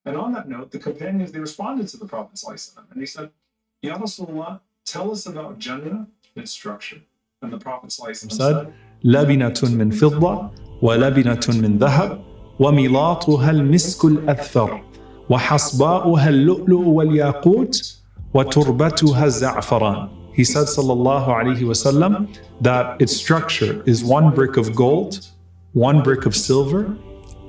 And on that note, the companions, they responded to the Prophet ﷺ, and they said, Ya Rasulullah, tell us about Jannah, its structure. And the Prophet ﷺ said, لبنة من فضة ولبنة من ذهب وملاطها المسك الأذفر وحصباؤها اللؤلؤ والياقوت وتربتها الزعفران. He said sallallahu alaihi wasallam that its structure is one brick of gold, one brick of silver,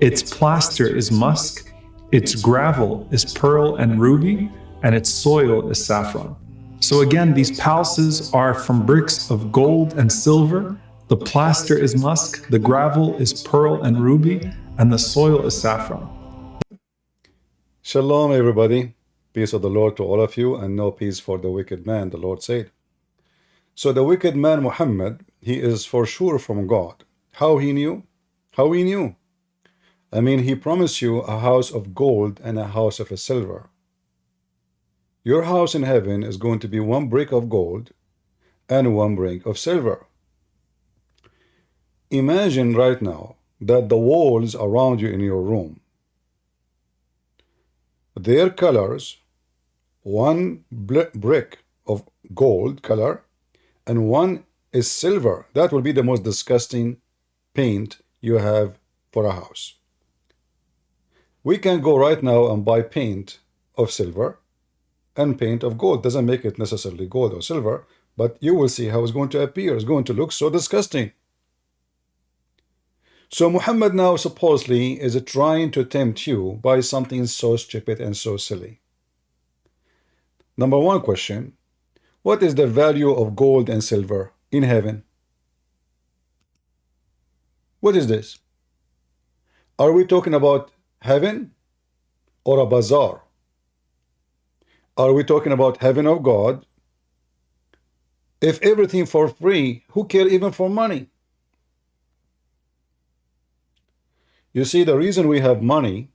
its plaster is musk, its gravel is pearl and ruby, and its soil is saffron. So again, these palaces are from bricks of gold and silver. The plaster is musk, the gravel is pearl and ruby, and the soil is saffron. Shalom, everybody. Peace of the Lord to all of you, and no peace for the wicked man, the Lord said. So the wicked man Muhammad, he is for sure from God. How he knew? How he knew? I mean, he promised you a house of gold and a house of silver. Your house in heaven is going to be one brick of gold and one brick of silver. Imagine right now that the walls around you in your room, their colors, one brick of gold color and one is silver. That will be the most disgusting paint you have for a house. We can go right now and buy paint of silver and paint of gold. Doesn't make it necessarily gold or silver, but you will see how it's going to appear. It's going to look so disgusting. So Muhammad now supposedly is trying to tempt you by something so stupid and so silly. Number one question, what is the value of gold and silver in heaven? What is this? Are we talking about heaven or a bazaar? Are we talking about heaven of God? If everything for free, who cares even for money? You see, the reason we have money,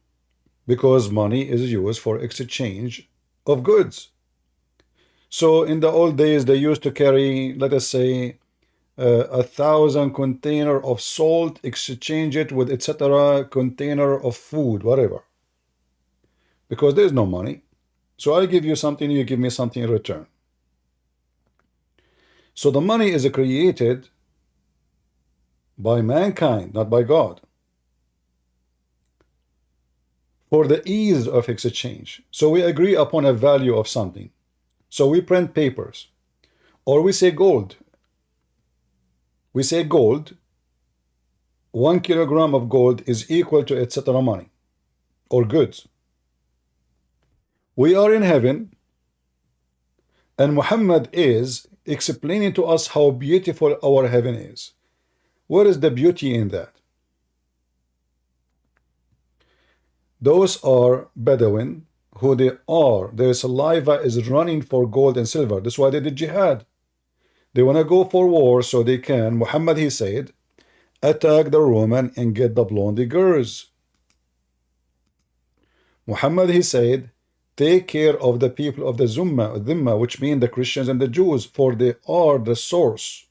because money is used for exchange of goods. So in the old days, they used to carry, let us say, 1,000 container of salt, exchange it with etc. container of food, whatever. Because there's no money. So I give you something, you give me something in return. So the money is created by mankind, not by God, for the ease of exchange. So we agree upon a value of something. So we print papers, or we say gold. We say gold, 1 kilogram of gold is equal to etc. money or goods. We are in heaven, and Muhammad is explaining to us how beautiful our heaven is. What is the beauty in that? Those are Bedouin, who they are. Their saliva is running for gold and silver. That's why they did jihad. They want to go for war so they can, Muhammad, he said, attack the Roman and get the blondie girls. Muhammad, he said, take care of the people of the Dhimma, which mean the Christians and the Jews, for they are the source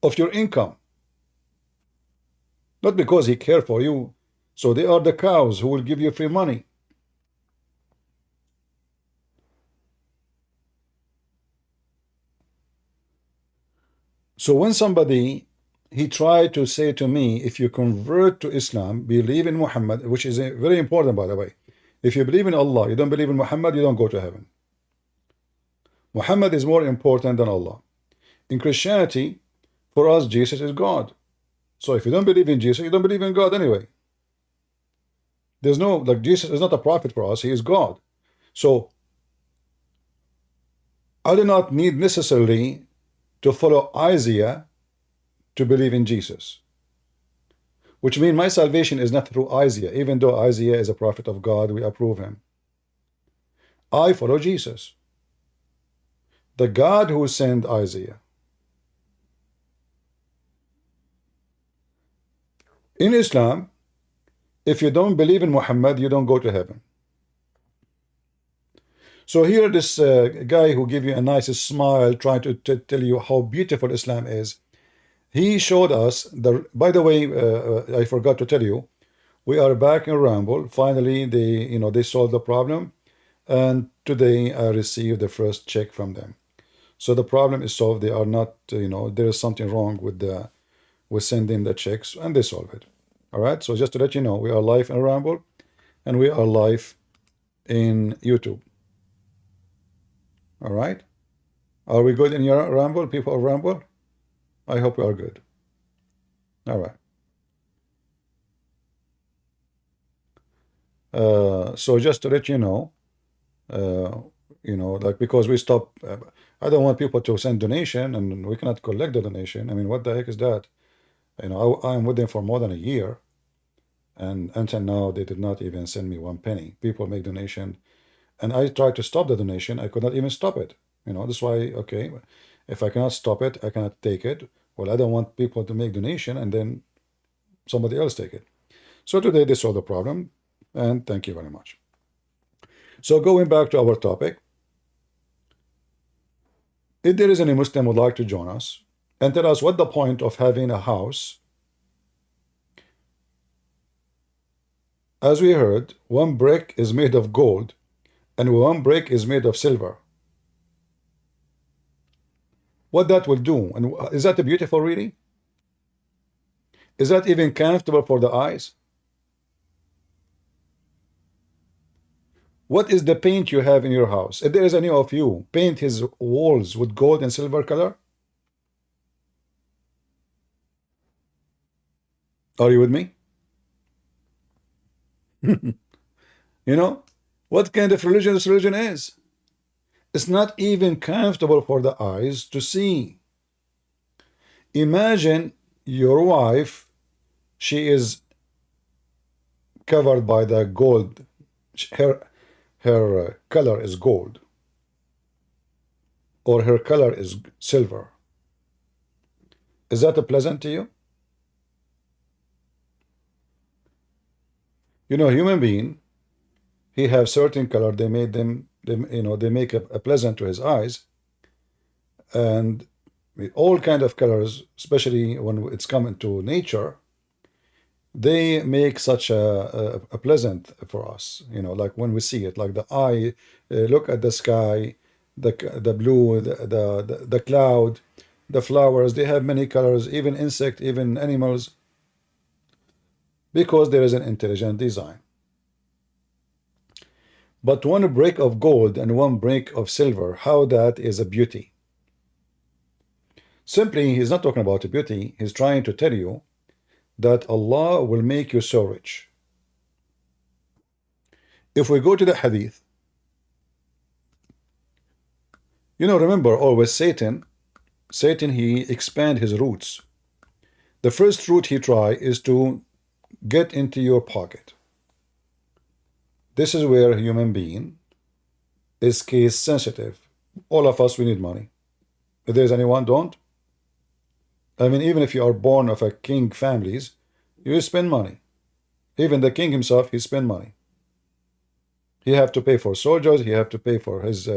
of your income. Not because he cares for you. So they are the cows who will give you free money. So when somebody, he tried to say to me, if you convert to Islam, believe in Muhammad, which is very important, by the way. If you believe in Allah, you don't believe in Muhammad, you don't go to heaven. Muhammad is more important than Allah. In Christianity, for us, Jesus is God. So if you don't believe in Jesus, you don't believe in God anyway. There's no, like, Jesus is not a prophet for us, he is God. So I do not need necessarily to follow Isaiah to believe in Jesus, which means my salvation is not through Isaiah. Even though Isaiah is a prophet of God, we approve him. I follow Jesus, the God who sent Isaiah. In Islam, if you don't believe in Muhammad, you don't go to heaven. So here this guy who gave you a nice smile, trying to tell you how beautiful Islam is, he showed us, by the way, I forgot to tell you, We are back in Ramble. Finally, they solved the problem, and today I received the first check from them. So the problem is solved. They are not, there is something wrong with sending the checks, and they solve it. All right. So just to let you know, we are live in Ramble, and we are live in YouTube. All right. Are we good in your Ramble, people of Ramble? I hope we are good. All right. So just to let you know, like, because we stop, I don't want people to send donation and we cannot collect the donation. I mean, what the heck is that? I'm with them for more than a year, and until now they did not even send me one penny. People make donation, and I tried to stop the donation. I could not even stop it. That's why, okay, if I cannot stop it, I cannot take it. Well, I don't want people to make donation and then somebody else take it. So today they solved the problem, and thank you very much. So going back to our topic, if there is any Muslim who would like to join us and tell us what the point of having a house, as we heard, one brick is made of gold and one brick is made of silver. What that will do, and is that beautiful really? Is that even comfortable for the eyes? What is the paint you have in your house? If there is any of you paint his walls with gold and silver color, are you with me? What kind of religion this religion is? It's not even comfortable for the eyes to see. Imagine your wife, she is covered by the gold, her color is gold, or her color is silver. Is that pleasant to you? Human being, he have certain color, they made them, they make a pleasant to his eyes, and with all kind of colors, especially when it's coming to nature, they make such a pleasant for us, like when we see it, like the eye, look at the sky, the blue, the cloud, the flowers, they have many colors, even insect, even animals, because there is an intelligent design. But one brick of gold and one brick of silver, how that is a beauty. Simply, he's not talking about a beauty, he's trying to tell you that Allah will make you so rich. If we go to the hadith, remember always Satan, he expand his roots. The first root he try is to get into your pocket. This is where a human being is case sensitive. All of us, we need money. If there's anyone don't, I mean, even if you are born of a king families, you spend money. Even the king himself, he spend money. He have to pay for soldiers, he have to pay for his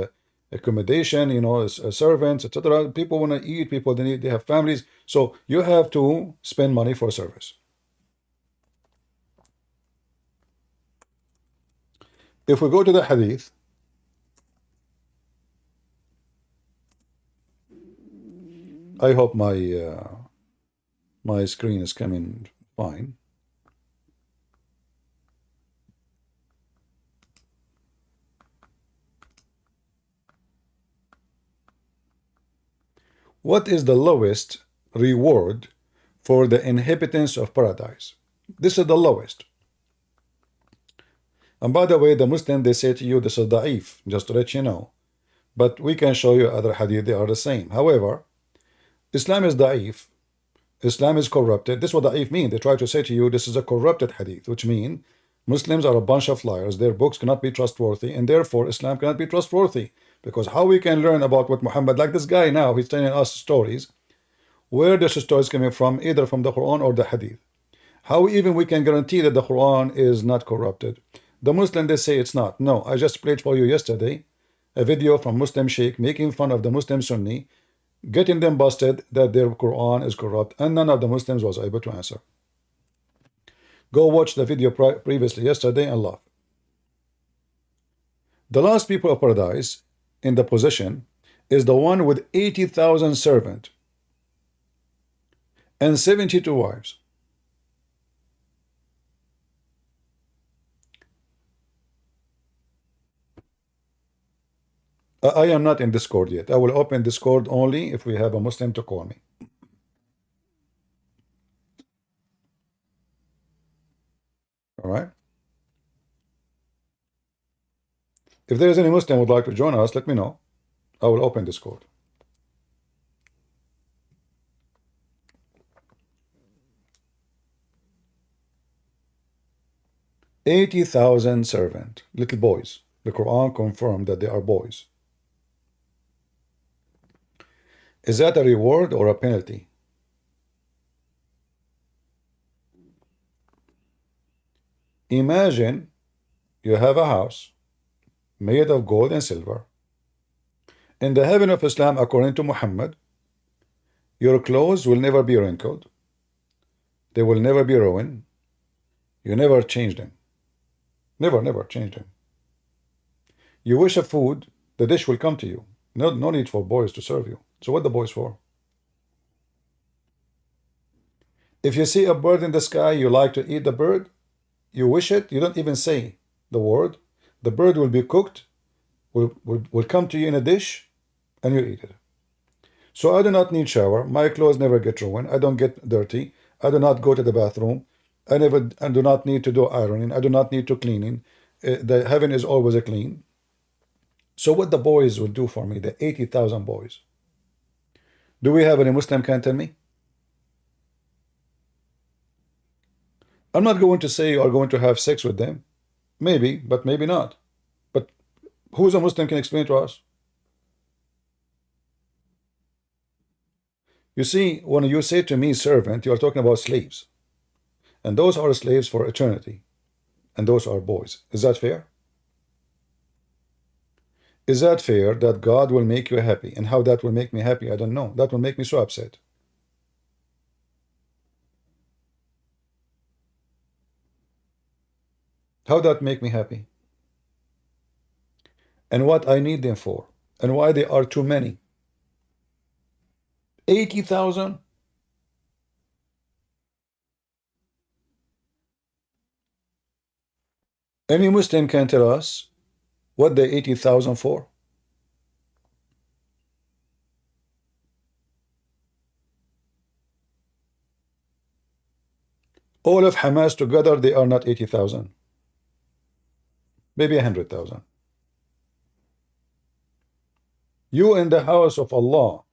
accommodation, his servants, etc. People want to eat, people they have families, so you have to spend money for service. If we go to the hadith, I hope my screen is coming fine. What is the lowest reward for the inhabitants of paradise? This is the lowest. And by the way, the Muslim, they say to you, this is da'if, just to let you know. But we can show you other hadith, they are the same. However, Islam is da'if. Islam is corrupted. This is what da'if mean. They try to say to you, this is a corrupted hadith, which means Muslims are a bunch of liars. Their books cannot be trustworthy, and therefore Islam cannot be trustworthy. Because how we can learn about what Muhammad, like this guy now, he's telling us stories. Where this story is coming from, either from the Quran or the hadith. How even we can guarantee that the Quran is not corrupted? The Muslim, they say it's not. No, I just played for you yesterday a video from Muslim sheikh making fun of the Muslim Sunni, getting them busted that their Quran is corrupt, and none of the Muslims was able to answer. Go watch the video previously yesterday and laugh. The last people of paradise in the position is the one with 80,000 servants and 72 wives. I am not in Discord yet. I will open Discord only if we have a Muslim to call me. All right. If there is any Muslim who would like to join us, let me know. I will open Discord. $80,000 servant, little boys. The Quran confirmed that they are boys. Is that a reward or a penalty? Imagine you have a house made of gold and silver. In the heaven of Islam, according to Muhammad, your clothes will never be wrinkled. They will never be ruined. You never change them. Never change them. You wish a food, the dish will come to you. No need for boys to serve you. So what the boys for? If you see a bird in the sky, you like to eat the bird, you wish it, you don't even say the word. The bird will be cooked, will come to you in a dish, and you eat it. So I do not need shower. My clothes never get ruined. I don't get dirty. I do not go to the bathroom. I do not need to do ironing. I do not need to cleaning. The heaven is always clean. So what the boys will do for me, the 80,000 boys. Do we have any Muslim can tell me? I'm not going to say you are going to have sex with them. Maybe, but maybe not. But who's a Muslim can explain to us? You see, when you say to me servant, you are talking about slaves. And those are slaves for eternity. And those are boys. Is that fair? Is that fair that God will make you happy? And how that will make me happy, I don't know. That will make me so upset. How that make me happy? And what I need them for? And why they are too many? 80,000? Any Muslim can tell us what the 80,000 for? All of Hamas together, they are not 80,000. Maybe 100,000. You in the house of Allah,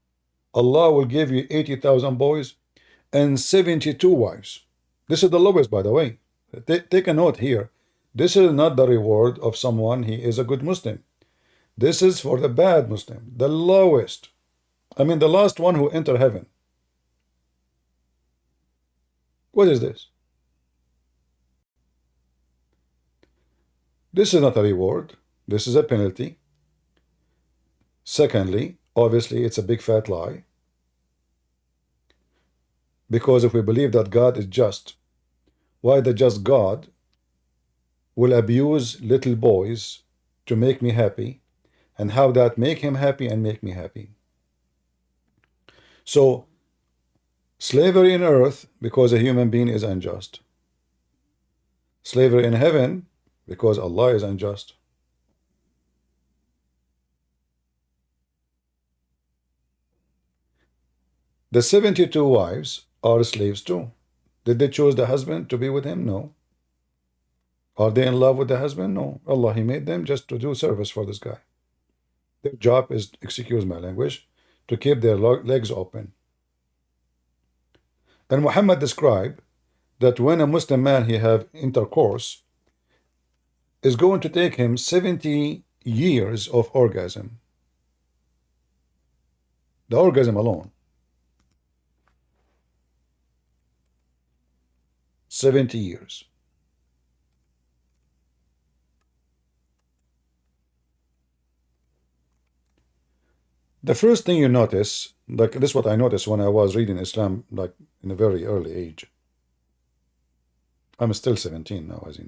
Allah will give you 80,000 boys and 72 wives. This is the lowest, by the way. Take a note here. This is not the reward of someone he is a good Muslim. This is for the bad Muslim, the lowest. I mean, the last one who enter heaven. What is this? This is not a reward. This is a penalty. Secondly, obviously, it's a big fat lie. Because if we believe that God is just, why the just God will abuse little boys to make me happy, and how that make him happy and make me happy? So, slavery in earth because a human being is unjust. Slavery in heaven because Allah is unjust. The 72 wives are slaves too. Did they choose the husband to be with him? No. Are they in love with the husband? No. Allah, He made them just to do service for this guy. Their job is, excuse my language, to keep their legs open. And Muhammad described that when a Muslim man he have intercourse, is going to take him 70 years of orgasm. The orgasm alone. 70 years. The first thing you notice, like this is what I noticed when I was reading Islam, like in a very early age. I'm still 17 now, as you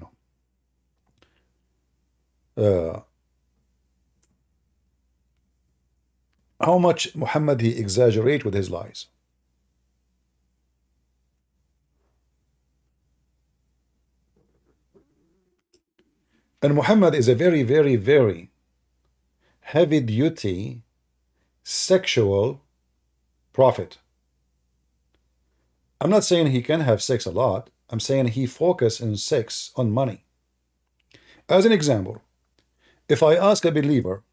know. How much Muhammad he exaggerate with his lies. And Muhammad is a very, very, very heavy-duty sexual prophet. I'm not saying he can have sex a lot. I'm saying he focus in sex on money. As an example, if I ask a believer,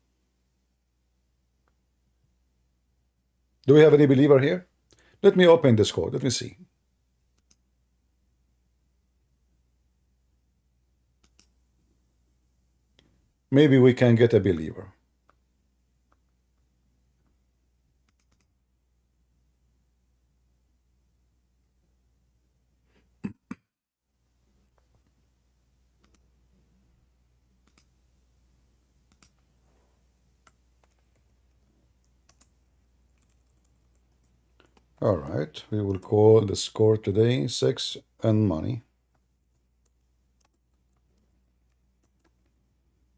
do we have any believer here? Let me open Discord. Let me see. Maybe we can get a believer. All right, we will call the score today sex and money.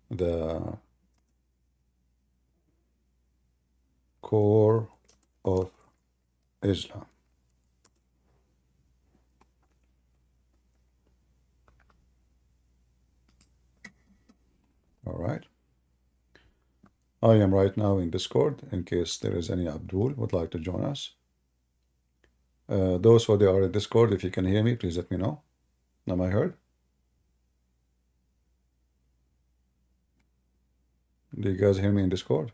The core of Islam. All right. I am right now in Discord in case there is any Abdul would like to join us. Those who are in Discord, if you can hear me, please let me know. Am I heard? Do you guys hear me in Discord?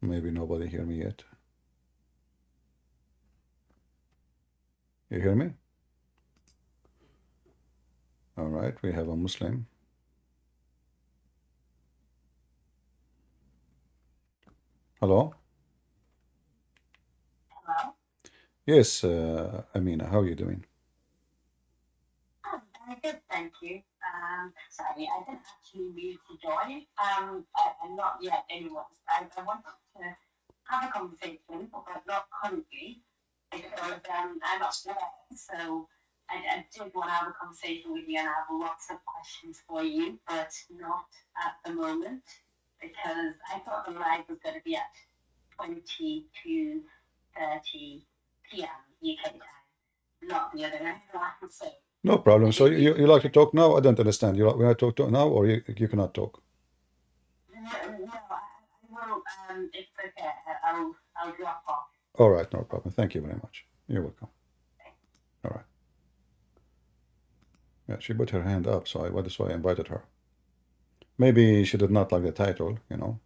Maybe nobody hear me yet. You hear me? All right, we have a Muslim. Hello? Hello? Yes, Amina, how are you doing? I'm very good, thank you. Sorry, I didn't actually mean to join. I'm not yet anyone. I wanted to have a conversation, but not currently, because I'm upstairs. So I did want to have a conversation with you, and I have lots of questions for you, but not at the moment, because I thought the live was going to be at 20 to 30 p.m. UK time, not the other way around. So No problem. So you like to talk now? I don't understand. You want to talk now, or you cannot talk? no, I will. It's okay. I'll drop off. All right, no problem. Thank you very much. You're welcome. All right. Yeah, she put her hand up, so that's why I invited her. Maybe she did not like the title, you know.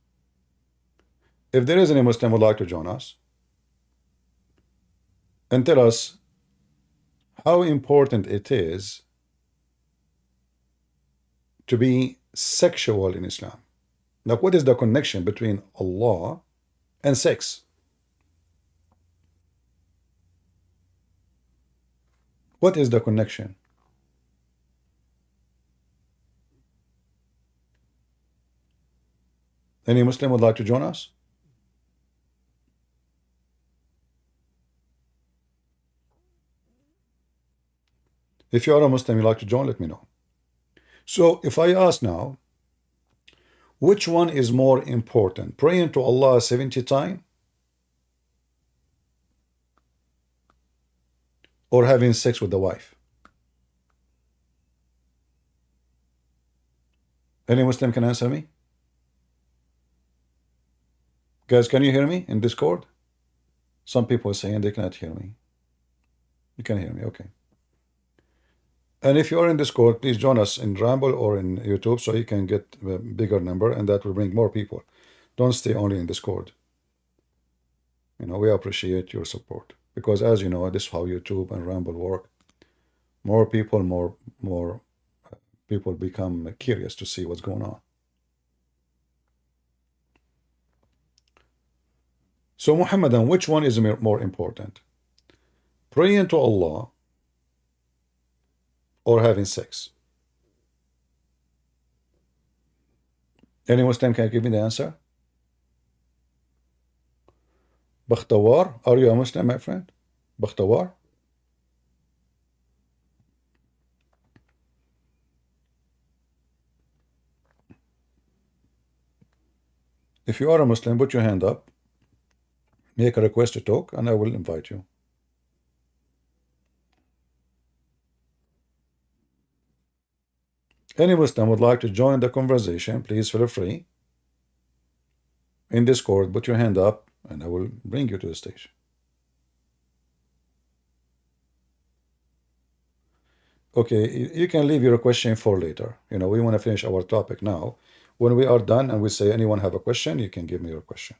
If there is any Muslim who would like to join us and tell us how important it is to be sexual in Islam. Like, what is the connection between Allah and sex? What is the connection? Any Muslim would like to join us? If you are a Muslim, you like to join, let me know. So if I ask now, which one is more important? Praying to Allah 70 times or having sex with the wife? Any Muslim can answer me? Guys, can you hear me in Discord? Some people are saying they cannot hear me. You can hear me, okay. And if you are in Discord, please join us in Ramble or in YouTube so you can get a bigger number, and that will bring more people. Don't stay only in Discord. You know, we appreciate your support, because as you know, this is how YouTube and Ramble work. More people become curious to see what's going on. So Muhammadan, which one is more important? Praying to Allah or having sex? Any Muslim can give me the answer? Bakhtawar, are you a Muslim, my friend? Bakhtawar? If you are a Muslim, put your hand up, make a request to talk, and I will invite you. Any Muslim would like to join the conversation, please feel free. In Discord, put your hand up, and I will bring you to the stage. Okay, you can leave your question for later. You know, we want to finish our topic now. When we are done and we say anyone have a question, you can give me your question.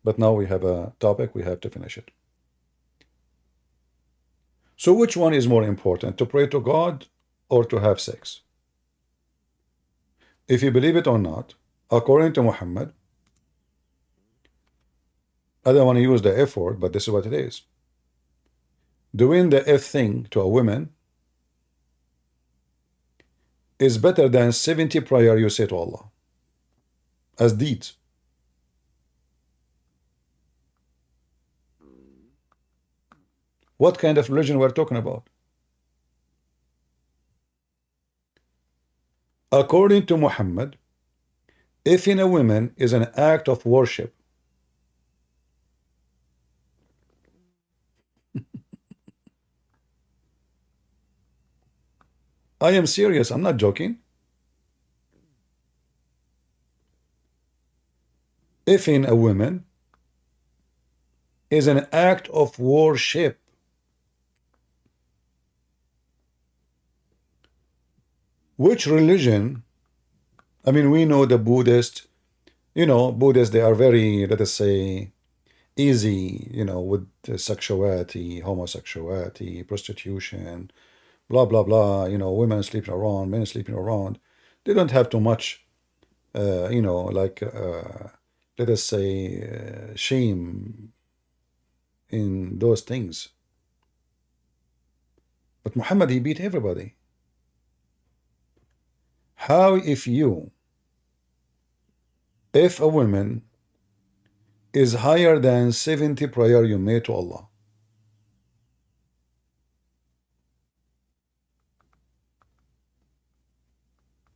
But now we have a topic, we have to finish it. So which one is more important, to pray to God or to have sex? If you believe it or not, according to Muhammad, I don't want to use the F word, but this is what it is. Doing the F thing to a woman is better than 70 prayer you say to Allah as deeds. What kind of religion we're talking about? According to Muhammad, if in a woman is an act of worship, I am serious, I'm not joking. If in a woman is an act of worship, which religion, I mean, we know the Buddhist, you know, Buddhists, they are very, let us say, easy, you know, with sexuality, homosexuality, prostitution, blah, blah, blah, you know, women sleeping around, men sleeping around. They don't have too much, you know, like, let us say, shame in those things. But Muhammad, he beat everybody. How if a woman is higher than 70 prayer you made to Allah?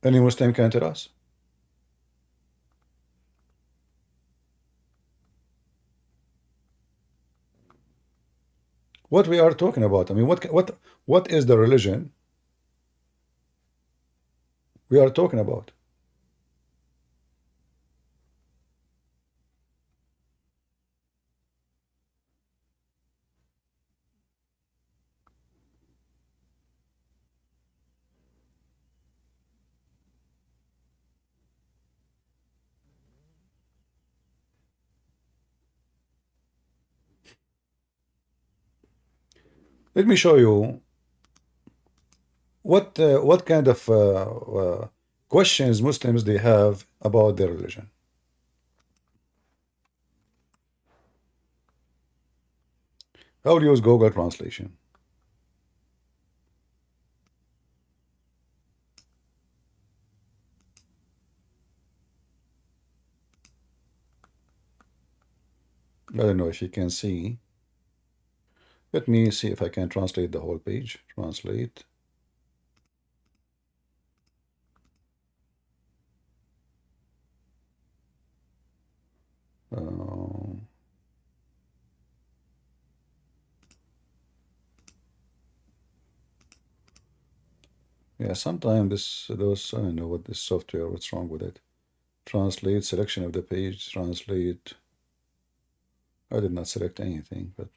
Any Muslim can tell us? What we are talking about? I mean, what is the religion we are talking about? Let me show you what kind of questions Muslims they have about their religion. I will use Google Translation. I don't know if you can see. Let me see if I can translate the whole page. Translate. Yeah, sometimes those, I don't know what this software, what's wrong with it. Translate, selection of the page, translate. I did not select anything, but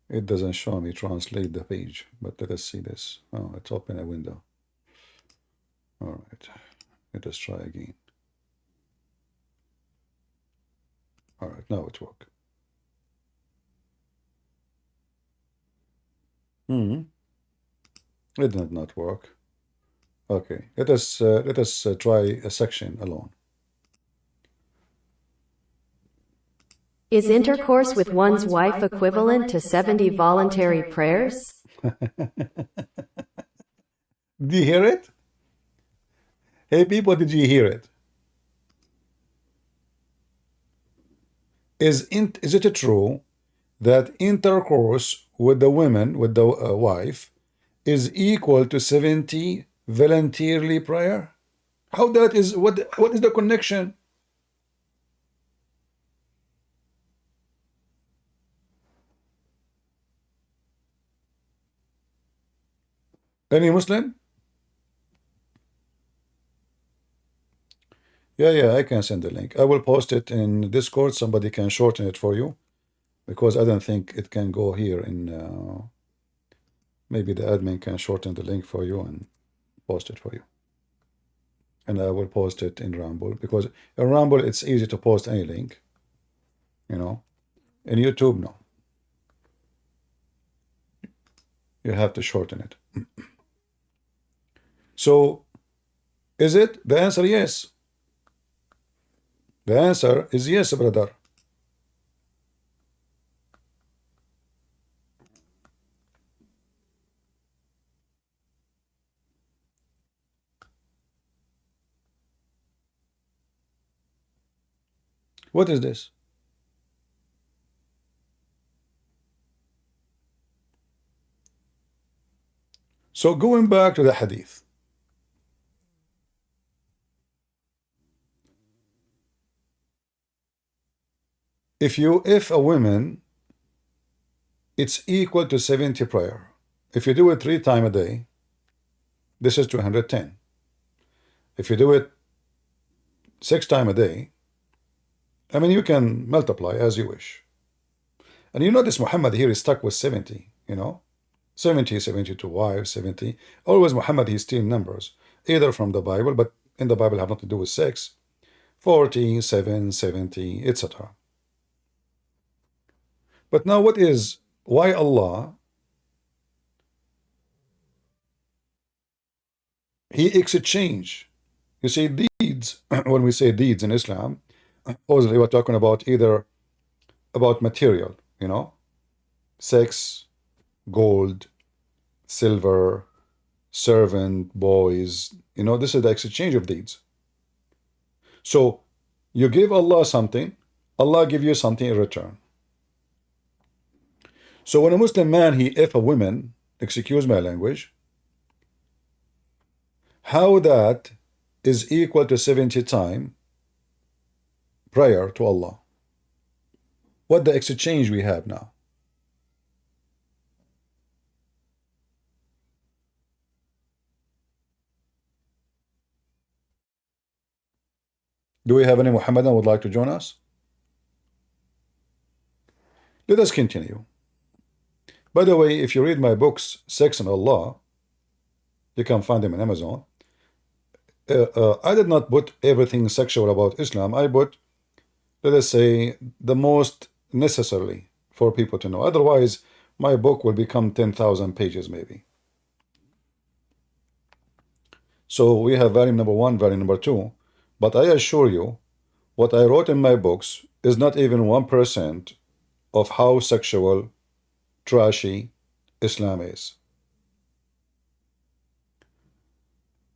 it doesn't show me translate the page. But let us see this. Oh, it's open a window. All right, let us try again. All right, now it works. It did not work. Okay, let us try a section alone. Is intercourse with one's wife equivalent to 70 voluntary prayers? Do you hear it? Hey people, did you hear it? Is it true that intercourse with the woman, with the wife, is equal to 70 voluntarily prayer? How that is, what is the connection? Any Muslim? Yeah, I can send the link. I will post it in Discord. Somebody can shorten it for you, because I don't think it can go here in maybe the admin can shorten the link for you and post it for you. And I will post it in Rumble, because in Rumble it's easy to post any link, you know. In YouTube, no. You have to shorten it. So, is it? The answer, yes. The answer is yes, brother. What is this? So going back to the hadith. If a woman, it's equal to 70 prayer. If you do it 3 times a day, this is 210. If you do it 6 times a day, I mean, you can multiply as you wish. And you notice Muhammad here is stuck with 70, you know, 70, 72 wives, 70. Always Muhammad, he's stealing numbers, either from the Bible, but in the Bible have nothing to do with sex, 40, 7, 70, etc. But now why Allah, he exchange. You see, deeds, when we say deeds in Islam, supposedly we're talking about either about material, you know, sex, gold, silver, servant, boys, you know, this is the exchange of deeds. So you give Allah something, Allah give you something in return. So when a Muslim man, he if a woman, excuse my language, how that is equal to 70 times prayer to Allah? What the exchange we have now? Do we have any Muhammadan would like to join us? Let us continue. By the way, if you read my books, Sex and Allah, you can find them in Amazon. I did not put everything sexual about Islam. I put, let us say, the most necessary for people to know. Otherwise, my book will become 10,000 pages maybe. So we have volume number 1, volume number 2. But I assure you, what I wrote in my books is not even 1% of how sexual, trashy Islam is.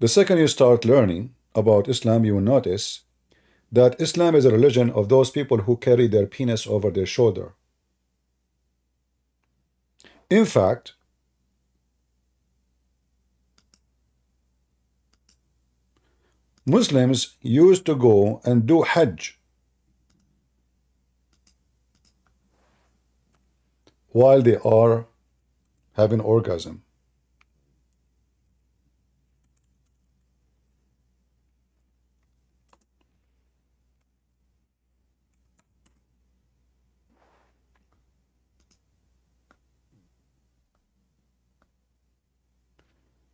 The second you start learning about Islam, you will notice that Islam is a religion of those people who carry their penis over their shoulder. In fact, Muslims used to go and do Hajj while they are having orgasm.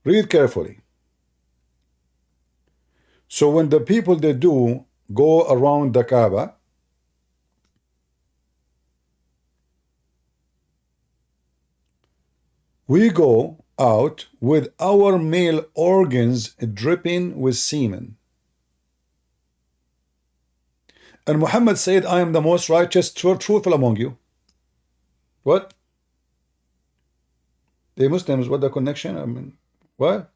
Read carefully. So when the people they do go around the Kaaba, we go out with our male organs dripping with semen. And Muhammad said, I am the most righteous, truthful among you. What? The Muslims, what the connection? I mean, what?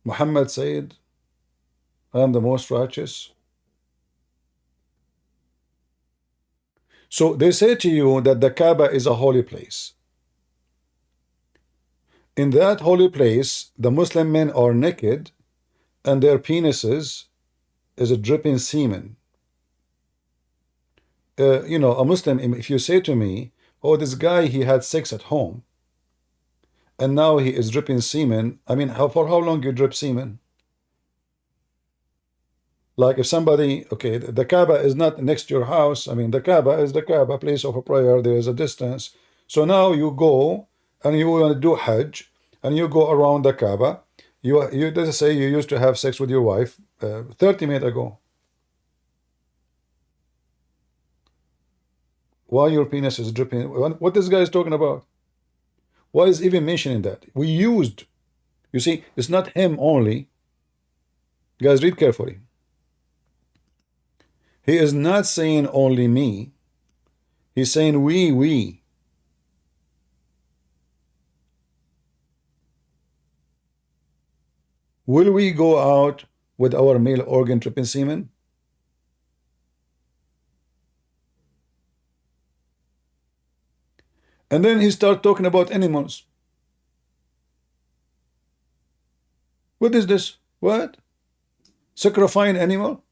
Muhammad said, I am the most righteous. So they say to you that the Kaaba is a holy place. In that holy place, the Muslim men are naked and their penises is a dripping semen. You know, a Muslim, if you say to me, oh, this guy, he had sex at home, and now he is dripping semen, I mean, for how long you drip semen? Like if somebody, okay, the Kaaba is not next to your house. I mean, the Kaaba is the Kaaba, place of a prayer. There is a distance. So now you go and you want to do Hajj, and you go around the Kaaba. You let's say you used to have sex with your wife 30 minutes ago. Why your penis is dripping? What this guy is talking about? Why is even mentioning that? We used, you see, it's not him only. Guys, read carefully. He is not saying only me. He's saying we. Will we go out with our male organ dripping semen? And then he start talking about animals. What is this? What? Sacrificing animal?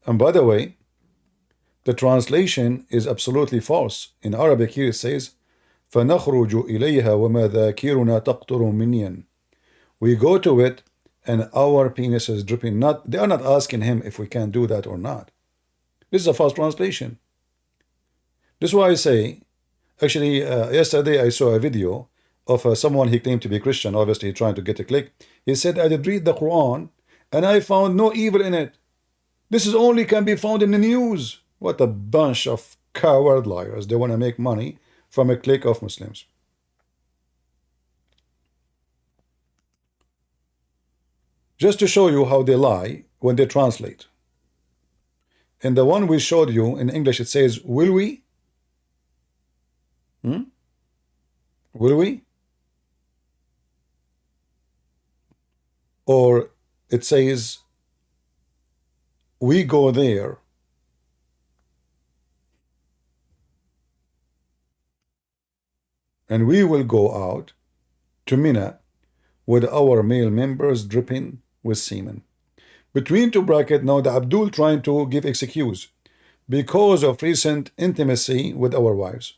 And by the way, the translation is absolutely false. In Arabic here it says, فَنَخْرُجُ إِلَيْهَا وَمَا ذَاكِرُنَا تَقْطُرُ مِنْيًا. We go to it and our penis is dripping. They are not asking him if we can do that or not. This is a false translation. This is why I say, actually, yesterday I saw a video of someone, he claimed to be Christian, obviously trying to get a click. He said, I did read the Quran and I found no evil in it. This is only can be found in the news. What a bunch of coward liars. They want to make money from a clique of Muslims. Just to show you how they lie when they translate. In the one we showed you in English, it says, will we? Will we? Or it says, we go there. And we will go out to Mina with our male members dripping with semen. Between two brackets, now the Abdul trying to give excuse because of recent intimacy with our wives.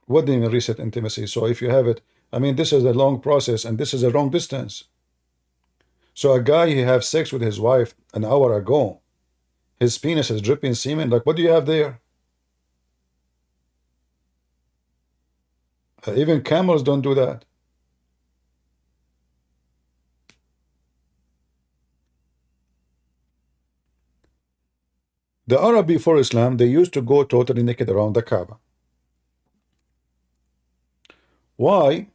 What do you mean recent intimacy? So if you have it, I mean, this is a long process and this is a long distance. So a guy, he have sex with his wife an hour ago. His penis is dripping semen. Like, what do you have there? Even camels don't do that. The Arab before Islam, they used to go totally naked around the Kaaba. Why?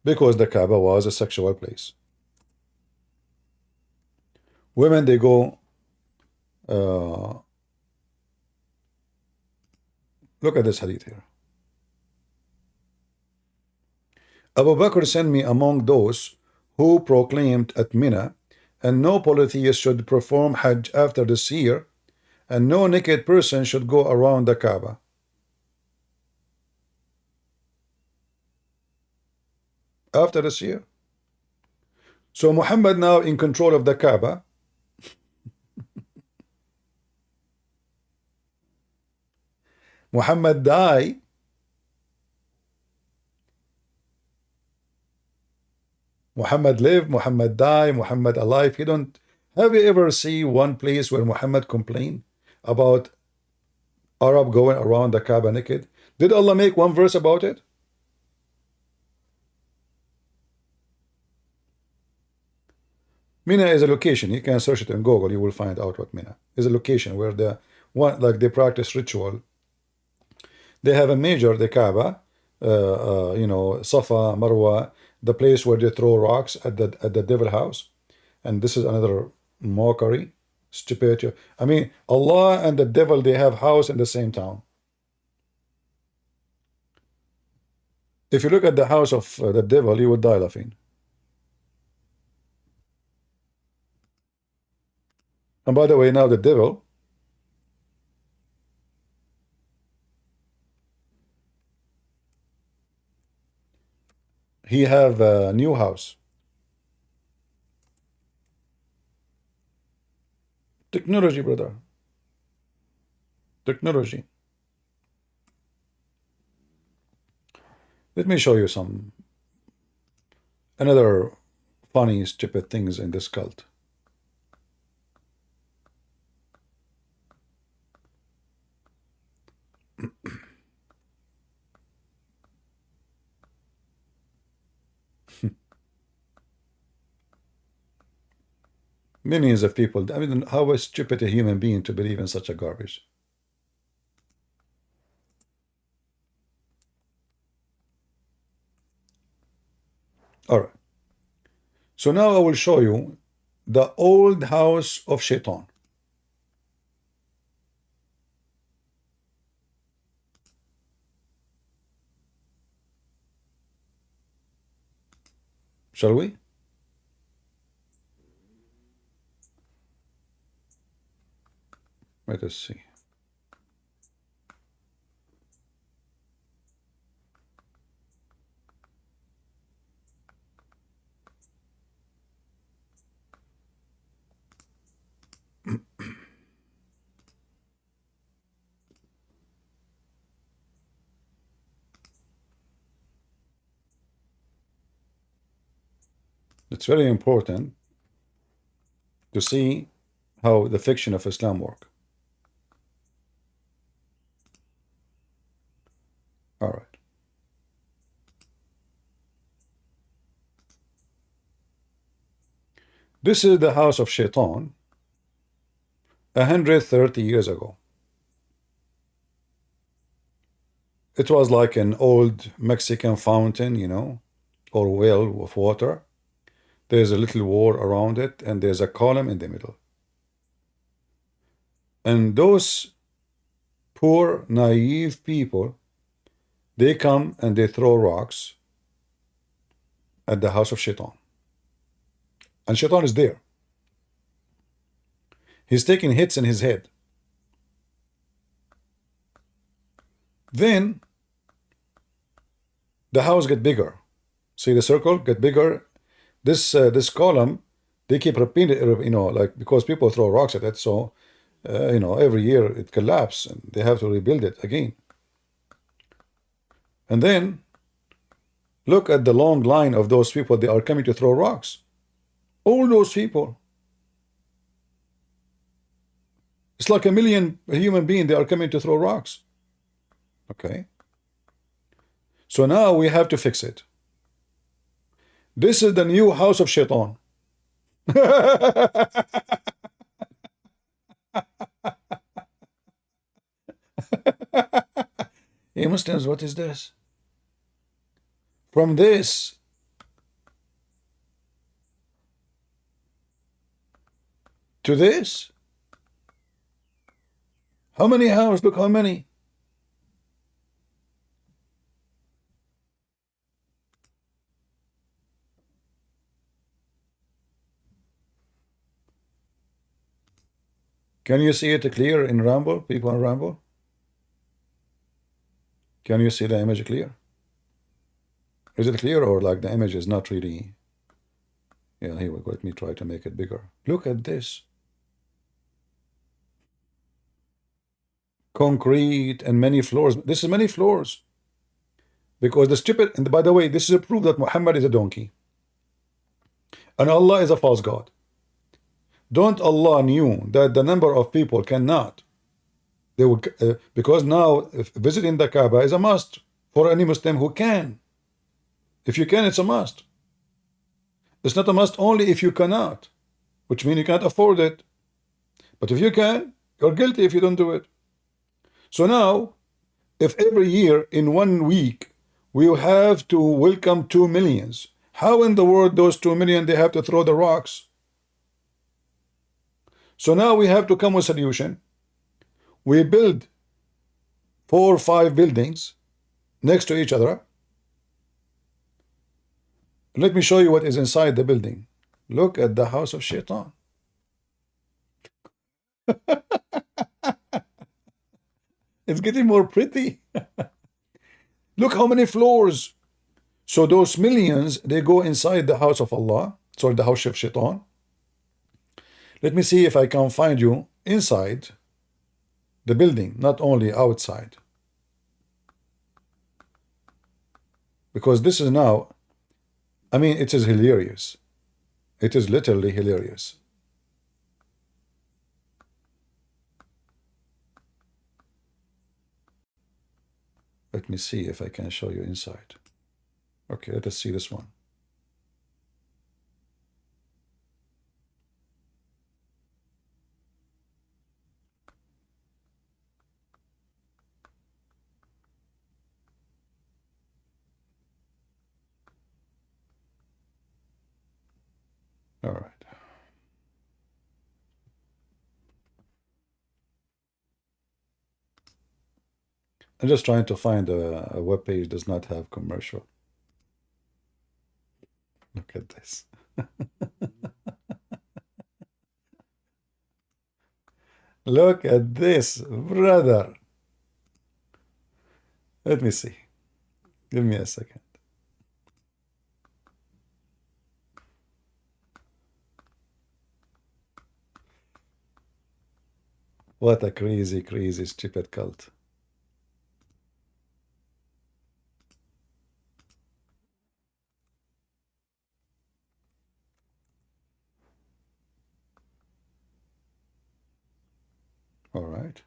Because the Kaaba was a sexual place. Women, they go, look at this hadith here. Abu Bakr sent me among those who proclaimed at Mina, and no polytheist should perform Hajj after this year, and no naked person should go around the Kaaba. After this year. So Muhammad now in control of the Kaaba. Muhammad died. Muhammad lived, Muhammad died, Muhammad alive. You don't have you ever see one place where Muhammad complained about Arab going around the Kaaba naked? Did Allah make one verse about it? Mina is a location. You can search it in Google. You will find out what Mina is. A location where they practice ritual. They have a major, the Kaaba, you know, Safa, Marwa, the place where they throw rocks at the devil house. And this is another mockery, stupidity. I mean, Allah and the devil, they have house in the same town. If you look at the house of the devil, you would die laughing. And by the way, now the devil, he have a new house. Technology, brother. Technology. Let me show you some another funny, stupid things in this cult. Millions of people. I mean, how is stupid a human being to believe in such a garbage? All right. So now I will show you the old house of Shaitan. Shall we? Let us see. It's very important to see how the fiction of Islam work. All right. This is the house of Shaitan 130 years ago. It was like an old Mexican fountain, you know, or well of water. There's a little wall around it, and there's a column in the middle. And those poor, naive people, they come and they throw rocks at the house of Shaitan. And Shaitan is there. He's taking hits in his head. Then the house get bigger. See the circle get bigger. This column, they keep repeating it, you know, like because people throw rocks at it. So you know, every year it collapses and they have to rebuild it again. And then look at the long line of those people. They are coming to throw rocks. All those people. It's like 1 million human beings. They are coming to throw rocks. Okay. So now we have to fix it. This is the new house of Shaitan. Hey Muslims, what is this? From this to this? How many houses? Look how many. Can you see it clear in Rambo? People in Rambo? Can you see the image clear? Is it clear, or like the image is not really? Yeah, here we go. Let me try to make it bigger. Look at this. Concrete and many floors. This is many floors. Because the stupid, and by the way, this is a proof that Muhammad is a donkey. And Allah is a false god. Don't Allah knew that the number of people cannot. They would, because now visiting the Kaaba is a must for any Muslim who can. If you can, it's a must. It's not a must only if you cannot, which means you can't afford it. But if you can, you're guilty if you don't do it. So now, if every year in 1 week we have to welcome 2 millions, how in the world those 2 million they have to throw the rocks? So now we have to come with a solution. We build 4 or 5 buildings next to each other. Let me show you what is inside the building. Look at the house of Shaitan. It's getting more pretty. Look how many floors. So those millions, they go inside the house of Allah, sorry, the house of Shaitan. Let me see if I can find you inside the building, not only outside. Because this is now, I mean, it is hilarious. It is literally hilarious. Let me see if I can show you inside. Okay, let us see this one. All right. I'm just trying to find a web page does not have commercial. Look at this. Look at this, brother. Let me see. Give me a second. What a crazy, crazy, stupid cult. All right.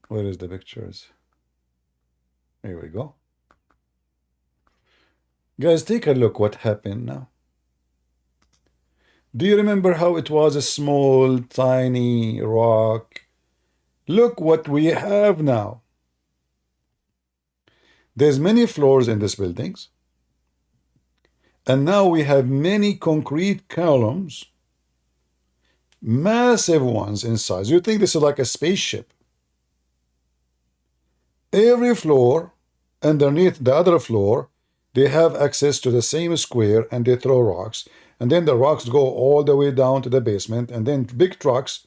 Where is the pictures? Here we go. Guys, take a look what happened now. Do you remember how it was a small, tiny rock? Look what we have now. There's many floors in these buildings. And now we have many concrete columns, massive ones in size. You think this is like a spaceship. Every floor, underneath the other floor, they have access to the same square and they throw rocks. And then the rocks go all the way down to the basement. And then big trucks,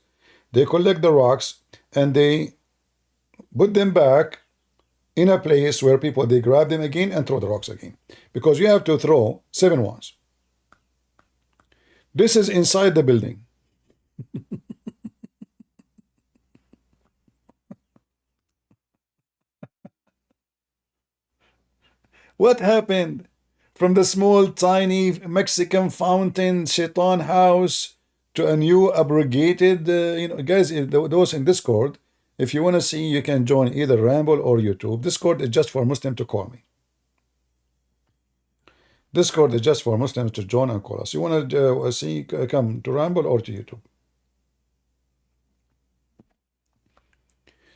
they collect the rocks and they put them back in a place where people, they grab them again and throw the rocks again. Because you have to throw 7 ones. This is inside the building. What happened from the small, tiny Mexican fountain, Shaitan house, to a new abrogated, guys, those in Discord, if you want to see, you can join either Ramble or YouTube. Discord is just for Muslims to call me. Discord is just for Muslims to join and call us. You want to see, come to Ramble or to YouTube.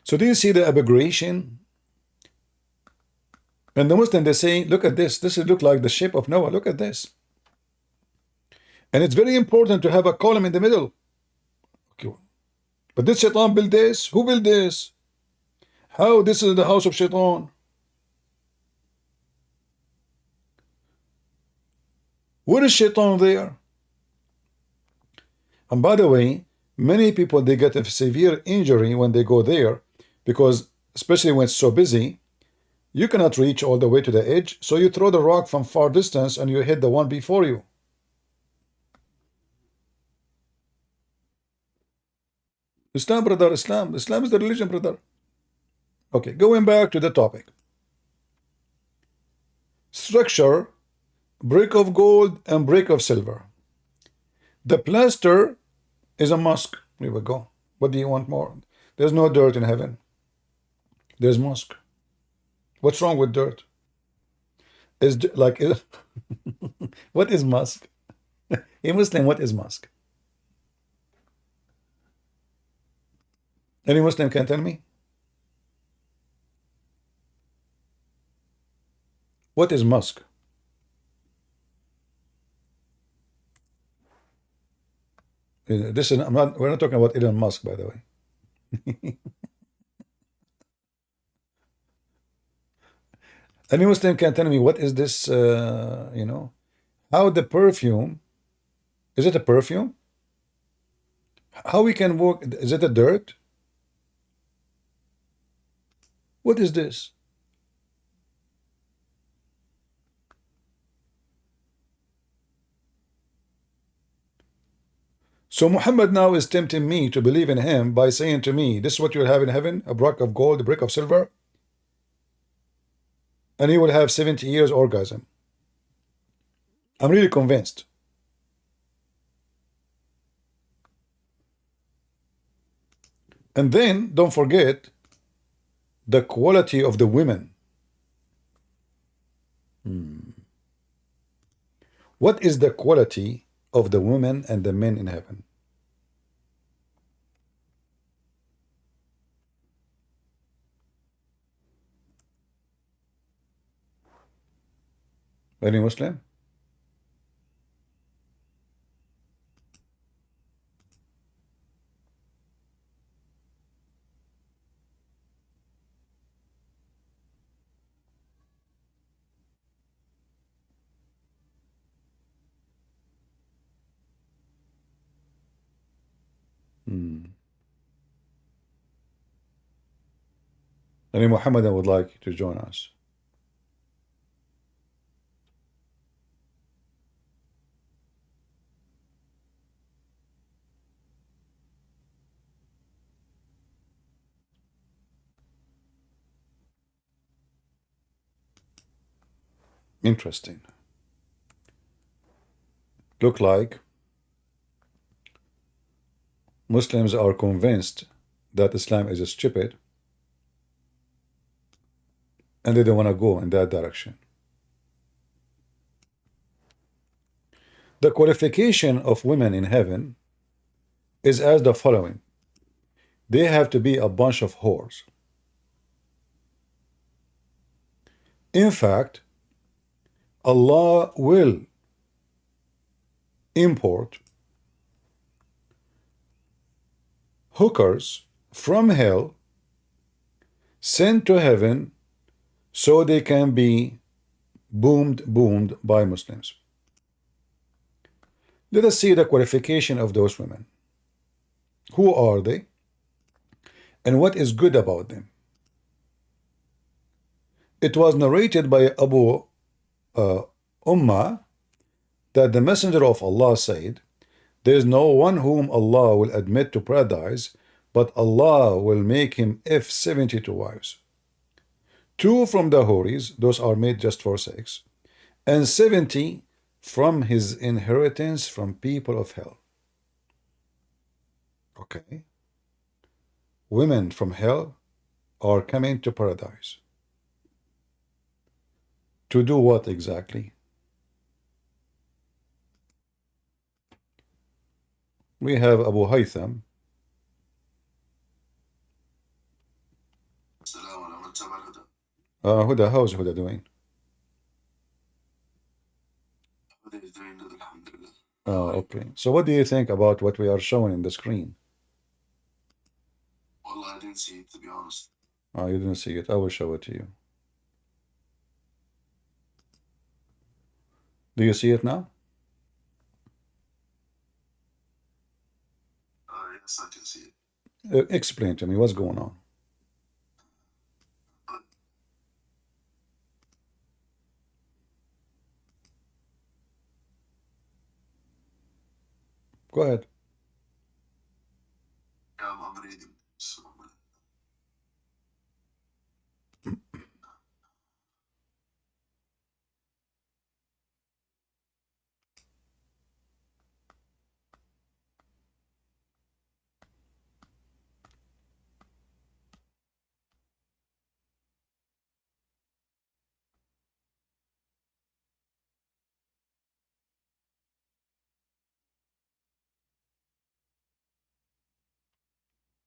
So do you see the aberration? And the Muslim, they say, look at this. This look like the ship of Noah. Look at this. And it's very important to have a column in the middle. Okay. But did Shaitan build this? Who built this? How? This is the house of Shaitan. Where is Shaitan there? And by the way, many people, they get a severe injury when they go there because, especially when it's so busy, you cannot reach all the way to the edge, so you throw the rock from far distance and you hit the one before you. Islam, brother, Islam. Islam is the religion, brother. Okay, going back to the topic. Structure, brick of gold and brick of silver. The plaster is a mosque. Here we go. What do you want more? There's no dirt in heaven. There's mosque. What's wrong with dirt? Is like what is mosque? A Muslim, what is mosque? Any Muslim can tell me? What is mosque? This is we're not talking about Elon Musk, by the way. Any Muslim can tell me what is this, you know, how the perfume, is it a perfume? How we can work, is it a dirt? What is this? So Muhammad now is tempting me to believe in him by saying to me, this is what you'll have in heaven, a brick of gold, a brick of silver, and he will have 70 years orgasm. I'm really convinced. And then don't forget the quality of the women. What is the quality of the women and the men in heaven? Any Muslim? Any Muhammadan would like to join us? Interesting. Look like Muslims are convinced that Islam is stupid and they don't want to go in that direction. The qualification of women in heaven is as the following. They have to be a bunch of whores. In fact, Allah will import hookers from hell sent to heaven so they can be boomed by Muslims. Let us see the qualification of those women. Who are they? And what is good about them? It was narrated by Abu Ummah that the Messenger of Allah said, there is no one whom Allah will admit to paradise, but Allah will make him 72 wives. 2 from the Houris, those are made just for sex, and 70 from his inheritance from people of hell. Okay. Women from hell are coming to paradise. To do what exactly? We have Abu Haytham. Huda, how's Huda doing? Okay. So what do you think about what we are showing in the screen? Well, I didn't see it, to be honest. You didn't see it. I will show it to you. Do you see it now? Yes, I can see it. Explain to me what's going on. Go ahead. Yeah, I'm reading. So,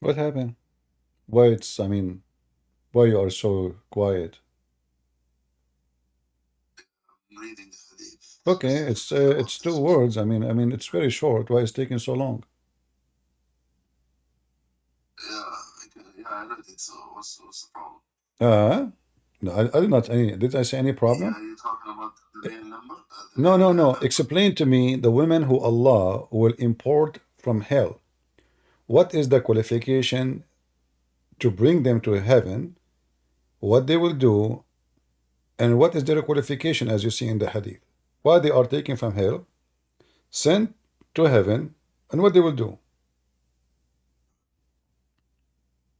What happened? Why it's, I mean, why you are so quiet? I'm reading the hadith. Okay, it's 2 words. I mean, it's very short. Why is it taking so long? Yeah, I read it. So what's the problem? No, I did not. Did I say any problem? Yeah, you're talking about the real number? No. Explain to me the women who Allah will import from hell. What is the qualification to bring them to heaven? What they will do, and what is their qualification as you see in the hadith? Why they are taken from hell, sent to heaven, and what they will do?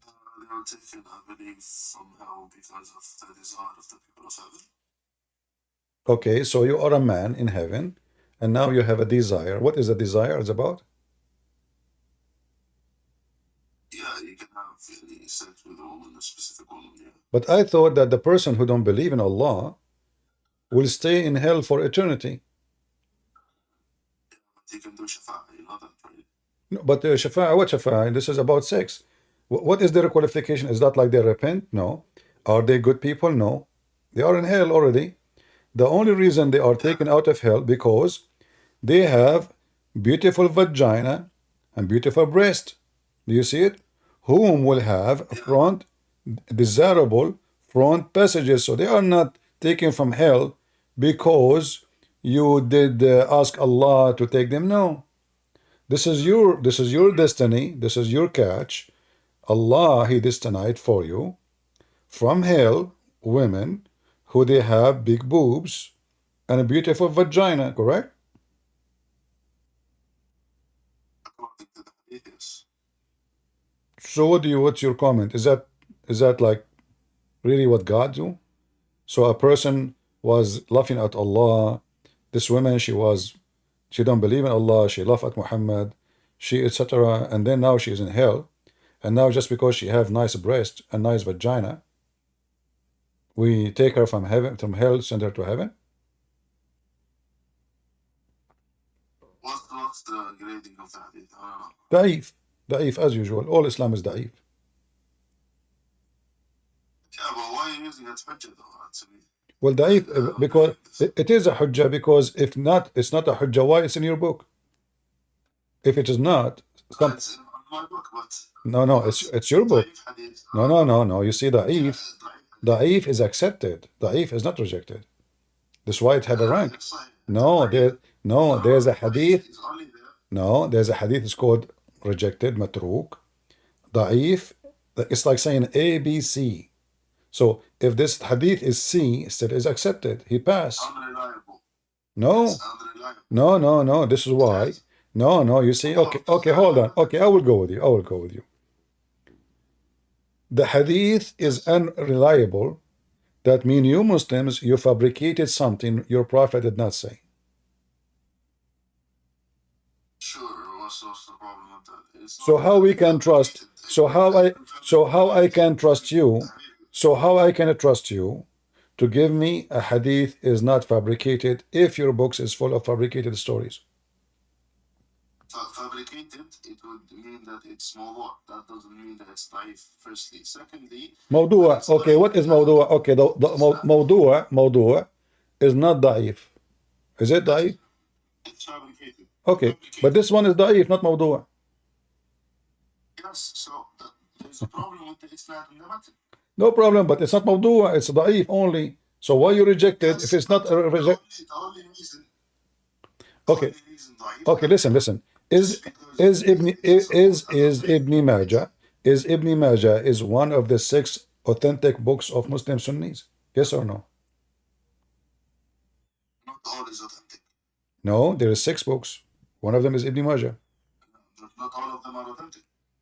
They were taken, I believe, from hell because of the desire of the people of heaven. Okay, so you are a man in heaven, and now you have a desire. What is the desire is about? Yeah, you can have any sex with a woman, a specific woman, yeah. But I thought that the person who don't believe in Allah will stay in hell for eternity. But you can do shafa'a, you know that, right? No, but shafa'a, what shafa'a? This is about sex. What is their qualification? Is that like they repent? No. Are they good people? No. They are in hell already. The only reason they are taken out of hell because they have beautiful vagina and beautiful breast. Do you see it? Whom will have front, desirable front passages. So they are not taken from hell because you did ask Allah to take them. No. This is your destiny. This is your catch. Allah, He destined for you from hell women who they have big boobs and a beautiful vagina, correct? According to the hadith, yes. So what's your comment? Is that like really what God do? So a person was laughing at Allah. This woman, she don't believe in Allah, she laughed at Muhammad, she etc. And then now she's in hell. And now just because she have nice breast and nice vagina, we take her from heaven, from hell, send her to heaven? What's the grading of the hadith? I don't know. Da'if. Da'if as usual. All Islam is da'if. Yeah, but why are you using it as hujjah though, actually? Well, da'if, because it is a hujjah, because if not, it's not a hujjah. Why it's in your book? If it is not, It's in my book, but no, it's your book. da'if hadith. No. You see, da'if, Yeah, da'if is accepted. Da'if is not rejected. That's why it have a rank. it's like- No, there's a hadith. It's only there. No, there's a hadith. It's called rejected, matruk. Da'if. It's like saying A, B, C. So if this hadith is C, still is accepted. He passed. Unreliable. No, It's unreliable. no. This is why. No. You see, okay. Hold on. Okay, I will go with you. The hadith is unreliable. That means you Muslims, you fabricated something your prophet did not say. Sure, what's the problem with that? It's So not how we can trust? So how I can trust you? So how I can trust you to give me a hadith is not fabricated if your books is full of fabricated stories? fabricated, it would mean that it's mawdu'. That doesn't mean that it's da'if, firstly. Secondly, موضوع. Okay, what is موضوع? Okay, the موضوع is not da'if. Is it da'if? it's fabricated. Okay, but this one is da'if, not موضوع. Yes, so there's a problem with the isnad in the matter. No problem, but it's not موضوع, it's da'if only. So why you reject it if it's not reject? The only reason. Okay, The only reason da'if, okay. Listen. Is Ibn Majah is one of the 6 authentic books of Muslim Sunnis? Yes or no? not all is authentic. No, there is 6 books. One of them is Ibn Majah. Not all of them are authentic.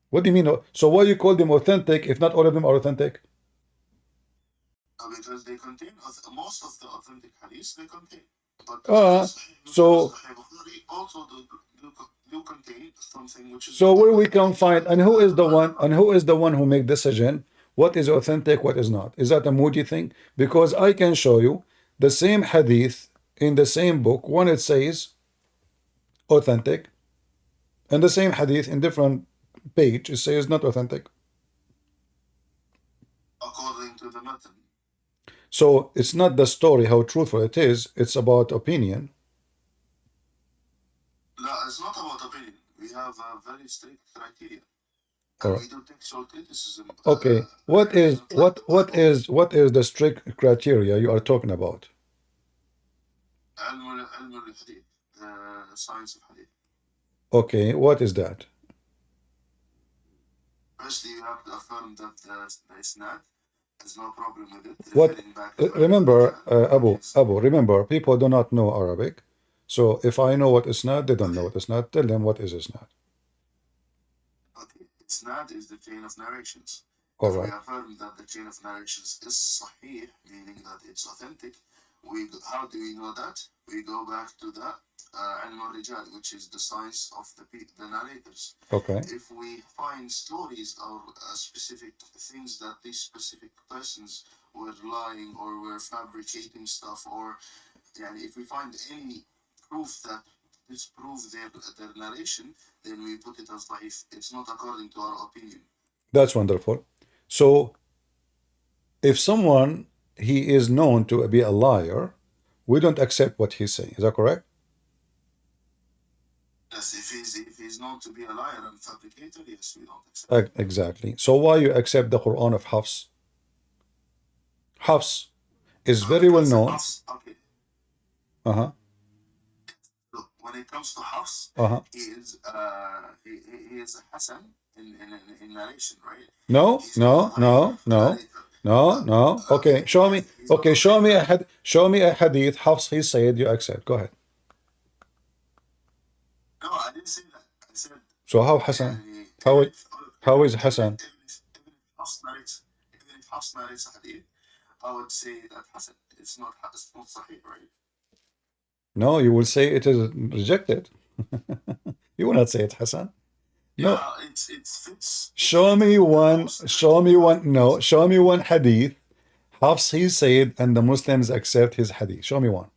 What do you mean? So why you call them authentic if not all of them are authentic? Because they contain most of the authentic hadiths they contain. But so- Sahih Bukhari also do contain something which is. So where we can find, and who is the one who make decision what is authentic, what is not? Is that a Moody thing? Because I can show you the same hadith in the same book. One it says authentic, and the same hadith in different page it says not authentic. According to the method. So it's not the story how truthful it is. It's about opinion. No, it's not about opinion. We have a very strict criteria. Or we do textual criticism. okay, what is the strict criteria you are talking about? علم الحديث, the science of hadith. Okay, what is that? Firstly, you have to affirm that the isnad, there's no problem with it. What? Referring back to Remember, Abu, remember, people do not know Arabic. So if I know what isnad, they don't know what isnad. Tell them what is isnad. okay, isnad is the chain of narrations. All If we right. affirm that the chain of narrations is sahih, meaning that it's authentic, how do we know that? We go back to the ilm al-rijal, which is the science of the narrators. Okay. If we find stories or specific things that these specific persons were lying or were fabricating stuff, or if we find any proof that disproves their narration, then we put it as da'if. It's not according to our opinion. That's wonderful. So if someone he is known to be a liar, we don't accept what he's saying. Is that correct? Yes, if he's known to be a liar and fabricator, yes, we don't accept. Exactly. So why you accept the Quran of Hafs? Hafs is very well known. Okay. Uh-huh. Look, when it comes to Hafs, Uh-huh. he is Hassan in narration, right? No. Okay, show me. Okay, show me a hadith. Hafs he said you accept. Go ahead. No, I didn't say that. I said. So how Hassan? How is Hassan? Even if Hafs narrates a hadith, I would say that Hassan. It's not sahih, right? No, you will say it is rejected. You will not say it Hassan. No. Yeah, it fits. Show me one. No, show me one hadith. Hafs he said, and the Muslims accept his hadith. Show me one.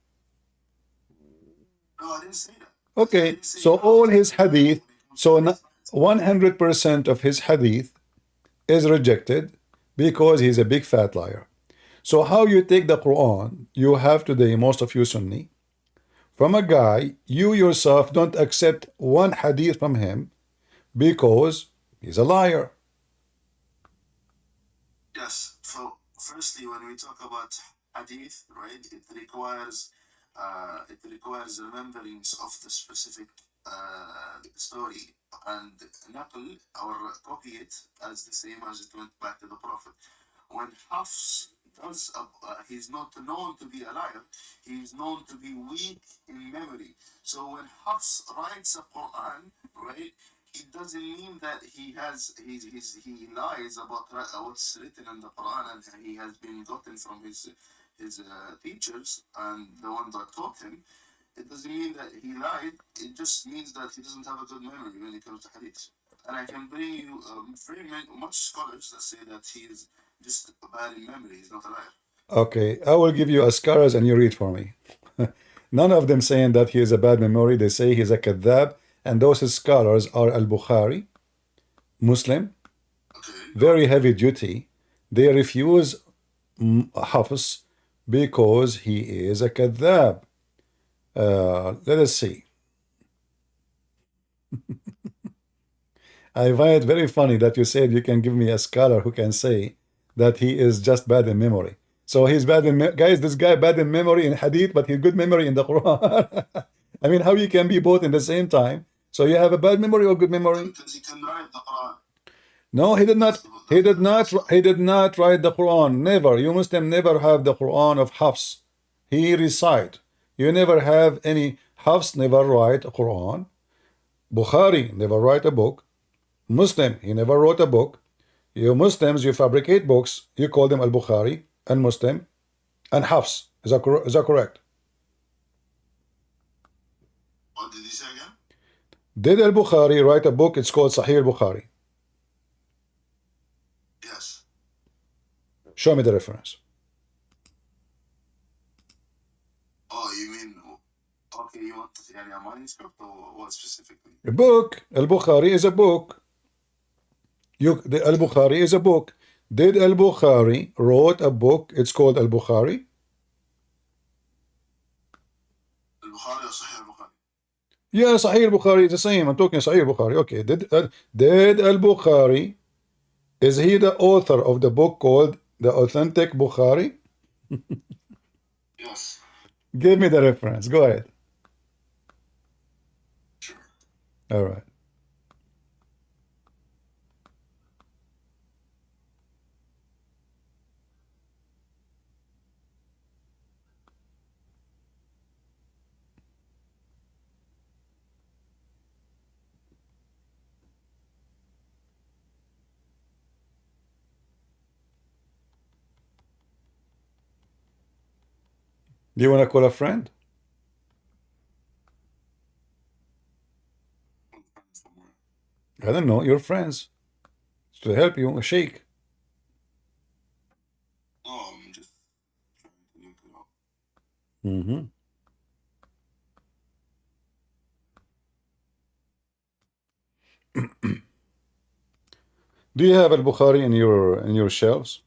No, I didn't say that. Okay, so all his hadith, so 100% of his hadith is rejected because he's a big fat liar. So how you take the Quran, you have today, most of you Sunni, from a guy, you yourself don't accept one hadith from him because he's a liar. Yes. So firstly, when we talk about hadith, right, it requires remembrance of the specific story and naql or copy it as the same as it went back to the Prophet. When Hafs does, he's not known to be a liar. He's known to be weak in memory. So when Hafs writes a Quran, right, it doesn't mean that he lies about what's written in the Quran and he has been gotten from his teachers and the one that taught him. It doesn't mean that he lied. It just means that he doesn't have a good memory when it comes to hadith. And I can bring you very much scholars that say that he is just bad in memory. He's not a liar. Okay, I will give you a scholars and you read for me. None of them saying that he has a bad memory. They say he's a kadhab, and those scholars are Al-Bukhari, Muslim, very heavy duty. They refuse Hafs because he is a kadhab. Let us see. I find it very funny that you said you can give me a scholar who can say that he is just bad in memory. So he's bad in guys. This guy bad in memory in hadith, but he's good memory in the Quran. I mean, how you can be both in the same time? So you have a bad memory or good memory? Because he can write the Quran. No, he did not. He did not write the Quran. Never. You Muslim never have the Quran of Hafs. He recite. You never have any. Hafs never write a Quran. Bukhari never write a book. Muslim, he never wrote a book. You Muslims, you fabricate books. You call them Al-Bukhari and Muslim and Hafs. Is that correct? What did he say again? Did Al-Bukhari write a book? It's called Sahih Al-Bukhari. Yes. Show me the reference. Oh, you mean, okay, you want a manuscript or what specifically? A book. Al-Bukhari is a book. The Al-Bukhari is a book. Did Al-Bukhari wrote a book? It's called Al-Bukhari. Al-Bukhari or Sahih Al-Bukhari? Yeah, Sahih al-Bukhari is the same. I'm talking Sahih al-Bukhari. Okay, did al-Bukhari, is he the author of the book called The Authentic Bukhari? Yes. Give me the reference. Go ahead. Sure. All right. Do you want to call a friend? I don't know. Your friends to help you. A sheikh. No, I'm just trying to look it up. Mm-hmm. Do you have al-Bukhari in your shelves?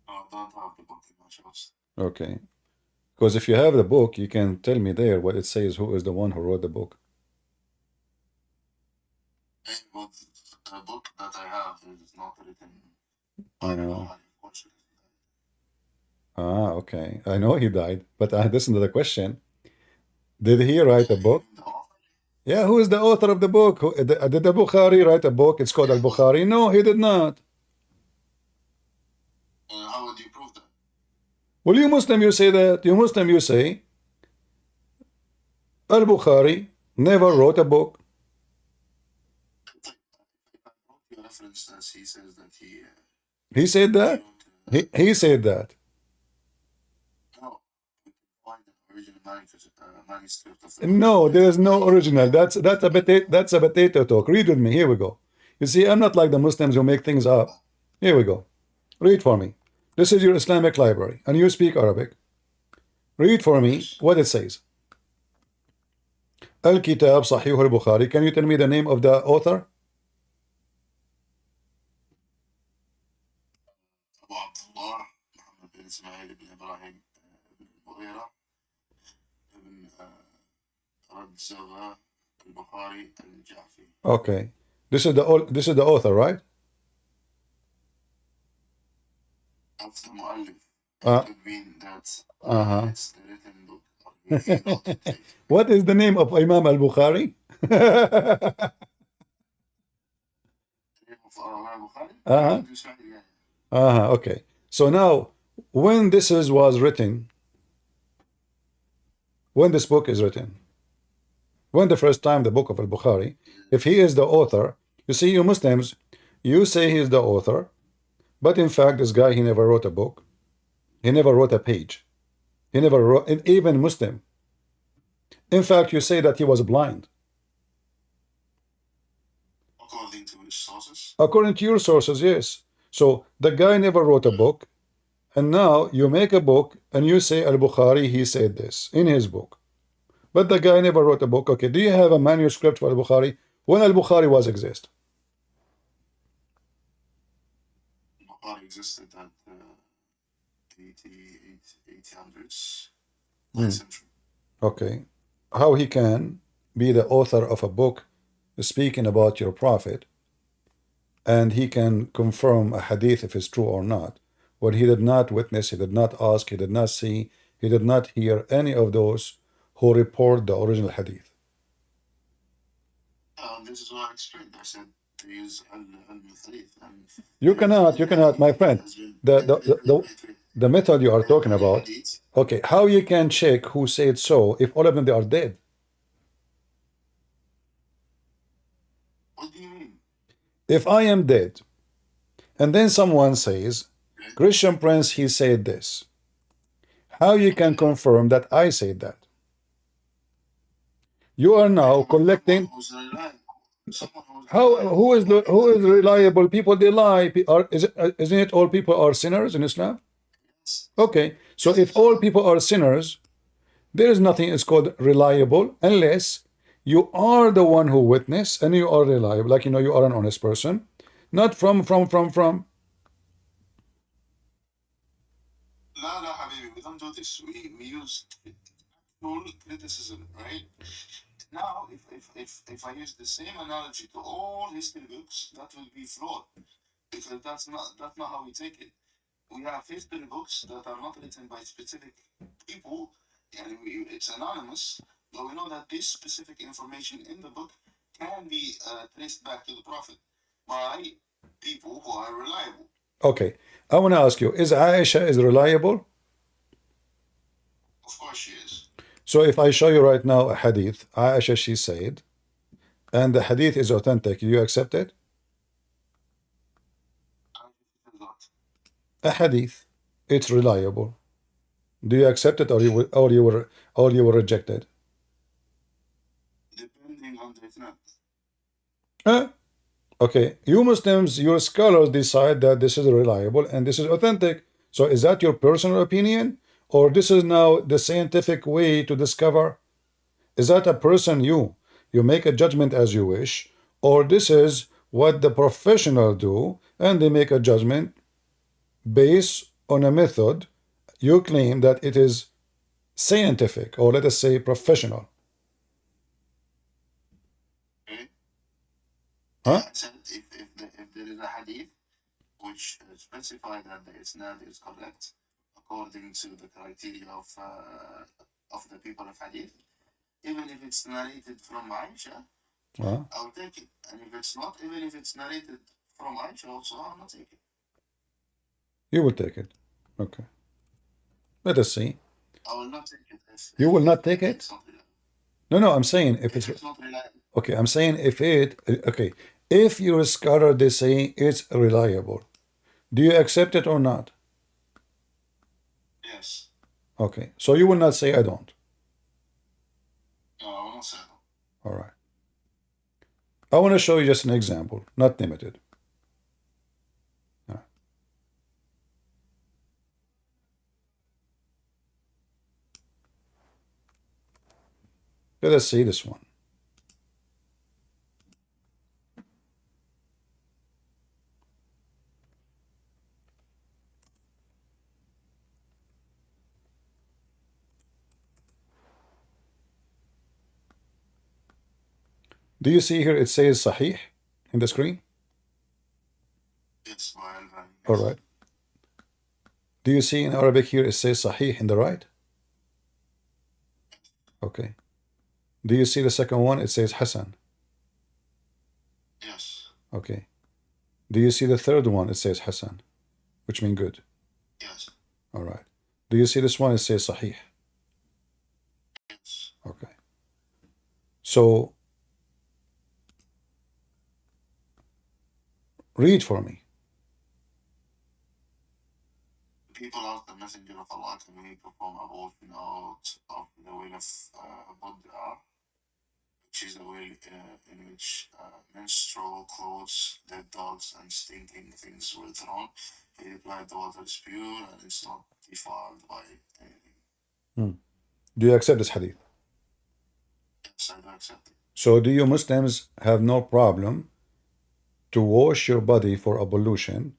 No, I don't have the book in my shelves. Okay. Because if you have the book, you can tell me there what it says, who is the one who wrote the book. But the book that I have is not written I by know. Bukhari, unfortunately. Ah, okay. I know he died, but listen to the question. Did he write a book? The author? Yeah, who is the author of the book? Did al-Bukhari write a book? It's called al-Bukhari. No, he did not. How would you prove that? Well, you Muslim, you say that. You Muslim, you say al-Bukhari never wrote a book. If I brought you a reference that he says that He said he that? wrote, He said that. no, we can find the original manuscript of the book. No, there is no original. That's a potato talk. Read with me. Here we go. You see, I'm not like the Muslims who make things up. Here we go. Read for me. This is your Islamic library, and you speak Arabic. Read for me what it says. Al-Kitab Sahih al-Bukhari. Can you tell me the name of the author? Abu Abdullah Muhammad bin Ismail ibn Ibrahim ibn Mughira ibn Radzava al-Bukhari al-Jafi. Okay. This is the author, right? That's the mu'allif. Uh, Could mean that uh-huh. it's the written book. Or he wrote it. What is the name of Imam al-Bukhari? The name of Bukhari? Uh-huh. Okay. So now, when this was written, when this book is written, when the first time the book of al-Bukhari, if he is the author, you see, you Muslims, you say he is the author, but in fact, this guy, he never wrote a book. He never wrote a page. He never wrote, and even Muslim. In fact, you say that he was blind. According to which sources? According to your sources, yes. So the guy never wrote a book, and now you make a book and you say al-Bukhari, he said this in his book. But the guy never wrote a book. Okay, do you have a manuscript for al-Bukhari when al-Bukhari was exist? Bukhari existed at 1800s, Hmm. century. Okay. How he can be the author of a book speaking about your prophet, and he can confirm a hadith if it's true or not, when he did not witness, he did not ask, he did not see, he did not hear any of those who report the original hadith. This is what I explained. I said they use al-hadith. You cannot, my friend. The method you are talking about. Okay, how you can check who said so if all of them they are dead? What do you mean? If I am dead, and then someone says, Christian Prince, he said this. How you can confirm that I said that? You are now collecting. Who is reliable? People they lie. Isn't it all people are sinners in Islam? Okay, so if all people are sinners, there is nothing is called reliable unless you are the one who witnessed and you are reliable, like you are an honest person, not from. No, habibi, we don't do this. We use full criticism, right? Now, if I use the same analogy to all history books, that will be flawed because that's not how we take it. We have history books that are not written by specific people, and it's anonymous, but we know that this specific information in the book can be traced back to the Prophet by people who are reliable. Okay, I want to ask you: is Aisha is reliable? Of course, she is. So if I show you right now a hadith, Aisha she said, and the hadith is authentic, do you accept it? A hadith, it's reliable. Do you accept it, or you will reject it? Depending on the isnad. Huh? Okay, you Muslims, your scholars decide that this is reliable and this is authentic. So is that your personal opinion, or this is now the scientific way to discover? Is that a person you make a judgment as you wish, or this is what the professional do and they make a judgment based on a method you claim that it is scientific, or let us say professional? Okay. Huh? I said if there is a hadith which specifies that the isnad is correct according to the criteria of the people of hadith, even if it's narrated from Aisha, I will take it. And if it's not, even if it's narrated from Aisha also, I will not take it. You will take it. Okay. Let us see. I will not take it. You will not take it? It's not reliable. No, I'm saying if it's not reliable. okay, I'm saying if your scholar they say it's reliable, do you accept it or not? Yes. Okay, so you will not say I don't. No, I will not say no. All right. I want to show you just an example, not limited. Let us see this one. Do you see here it says Sahih in the screen? Yes, well, All right. Do you see in Arabic here it says Sahih in the right? Okay. Do you see the second one? It says Hasan. Yes. Okay. Do you see the third one? It says Hasan, which means good. Yes. All right. Do you see this one? It says Sahih. Yes. Okay. So read for me. People ask the Messenger of Allah to perform abortion out of the will of Buddha, which is the will in which menstrual clothes, dead dogs, and stinking things were thrown. He replied, the water is pure and it's not defiled by anything. Do you accept this hadith? Yes, I do accept it. So do you Muslims have no problem to wash your body for ablution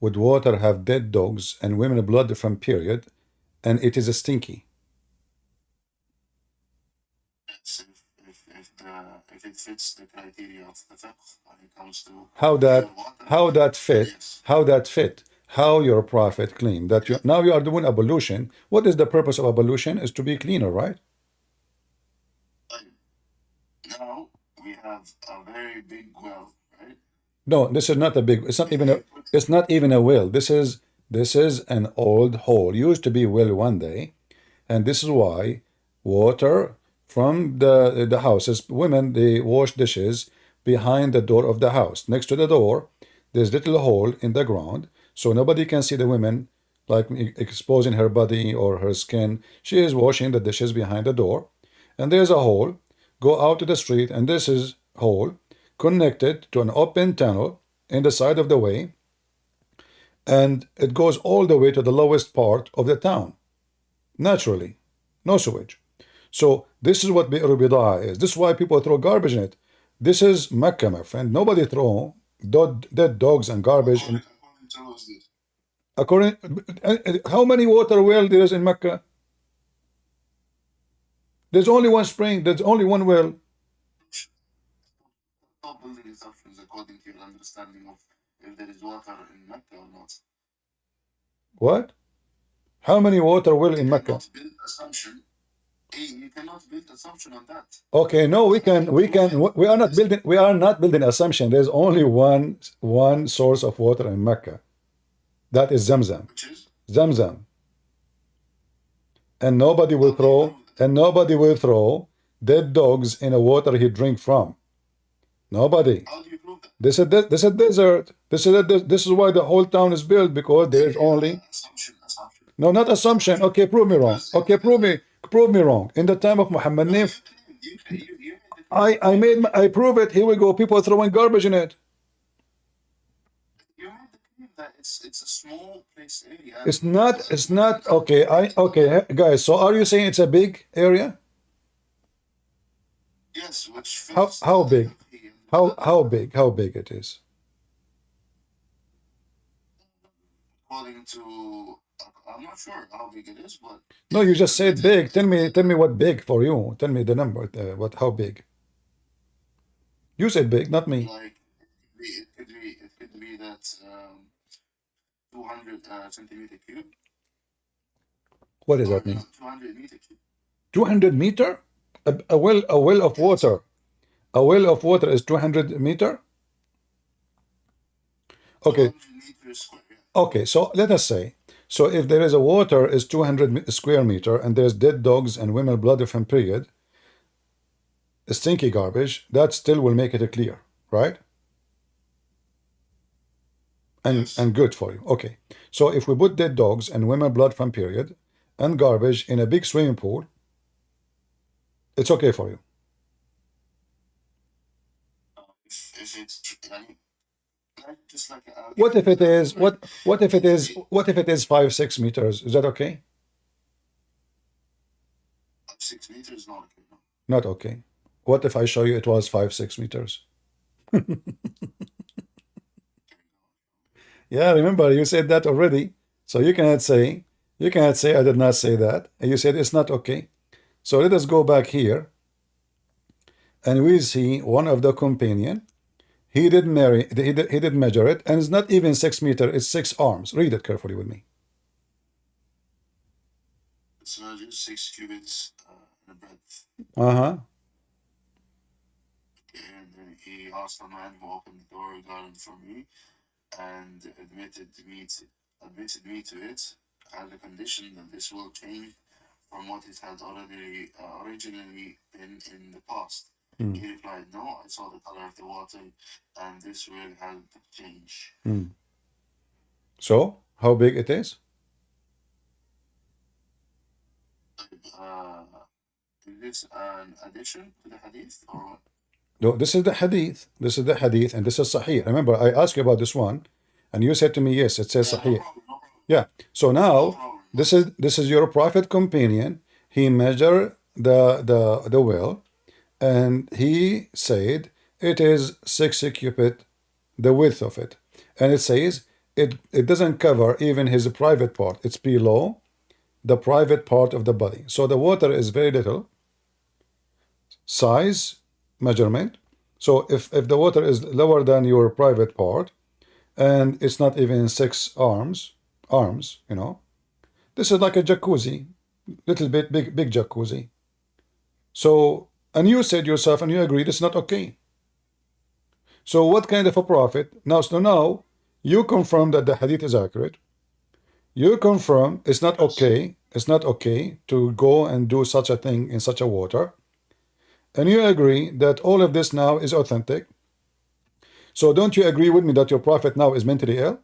with water have dead dogs and women blood from period, and it is stinky? Yes, if it fits the criteria of the fiqh when it comes to how that fit? Yes. How that fit? How your prophet claimed that now you are doing ablution. What is the purpose of ablution? Is to be cleaner, right? Now we have a very big well, right? No, this is not a big. It's not even a. It's not even a well. This is an old hole. Used to be well one day, and this is why water from the houses. Women they wash dishes behind the door of the house. Next to the door, there's little hole in the ground, so nobody can see the women like exposing her body or her skin. She is washing the dishes behind the door, and there's a hole. Go out to the street, and this is hole connected to an open tunnel in the side of the way, and it goes all the way to the lowest part of the town. Naturally, no sewage. So this is what Bi'r Bida'a is. This is why people throw garbage in it. This is Mecca, my friend. Nobody throw dead dogs and garbage in. According, how many water well there is in Mecca? There's only one spring. There's only one well. Stop building assumptions according to your understanding of if there is water in Mecca or not. What? How many water well in Mecca? Build assumption. You cannot build assumption on that. Okay, no, we can. We are not building. We are not building assumption. There's only one source of water in Mecca. That is Zamzam. Which is? Zamzam. And nobody will throw dead dogs in a water he drink from. Nobody. How do you prove that? This is desert. This is why the whole town is built, because there's only Assumption. no, not assumption. Okay, prove me wrong. Okay, prove me wrong. In the time of Muhammad Nif, I prove it. Here we go. People throwing garbage in it. You made the claim that it's a small place area. It's not okay. Okay, guys. So are you saying it's a big area? Yes, which How big? How big it is? According to, I'm not sure how big it is, but No, you just said big. Tell me what big for you. Tell me the number. How big? You said big, not me. like it could be that 200 centimeter cube. What does that mean? 200 meter cube. 200 meter? A well of water. A well of water is 200 meter? Okay. 200 meters square. Okay, so let us say, so if there is a water is 200 square meter and there's dead dogs and women blood from period, stinky garbage, that still will make it clear, right? And good for you. Okay. So if we put dead dogs and women blood from period and garbage in a big swimming pool, it's okay for you. If it's just like What if it is what if it is 5-6 meters? Is that okay? 6 meters, not okay. No. Not okay. What if I show you it was 5-6 meters? Yeah, remember you said that already. So you cannot say I did not say that. And you said it's not okay. So let us go back here. And we see one of the companion. He did measure it, and it's not even 6 meters, it's 6 arms. Read it carefully with me. It's measured 6 cubits in the breadth. Uh-huh. And then he asked the man who opened the door regarding from me and admitted me to it as a condition that this will change from what it had already originally been in the past. He replied, no, I saw the color of the water and this will have change. So, how big it is? Is this an addition to the hadith or what? No, this is the hadith. This is the hadith, and this is Sahih. Remember, I asked you about this one, and you said to me, yes, it says Sahih. No problem. Yeah. So now, this is your prophet companion. He measured the well, and he said it is 6 cubit, the width of it, and it says it doesn't cover even his private part. It's below the private part of the body. So the water is very little. Size measurement. So if the water is lower than your private part, and it's not even 6 arms, you know, this is like a jacuzzi, little bit big jacuzzi. So, and you said yourself, and you agreed it's not okay. So what kind of a prophet? Now, so now you confirm that the hadith is accurate. You confirm it's not okay. It's not okay to go and do such a thing in such a water. And you agree that all of this now is authentic. So don't you agree with me that your prophet now is mentally ill?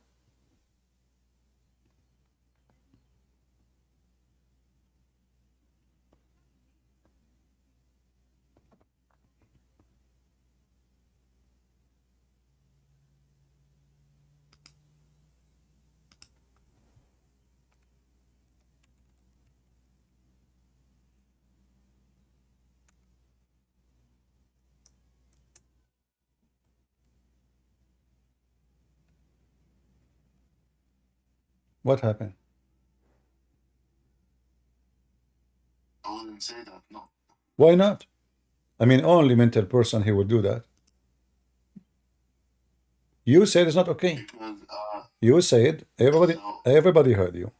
What happened? I wouldn't say that, no. Why not? I mean, only mental person he would do that. You said it's not okay. Because You said everybody heard you.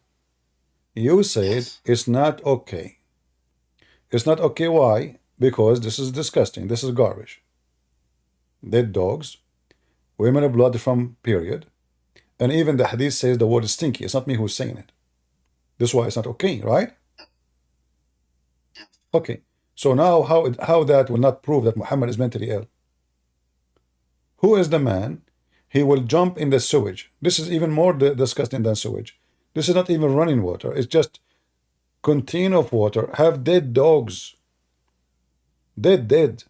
You said yes, it's not okay. It's not okay. Why? Because this is disgusting. This is garbage. Dead dogs, women of blood from period, and even the hadith says the word is stinky. It's not me who's saying it. This is why it's not okay, right? yes. Okay. So now how that will not prove that Muhammad is mentally ill? Who is the man? He will jump in the sewage. This is even more disgusting than sewage. This is not even running water. It's just container of water. Have dead dogs. Dead.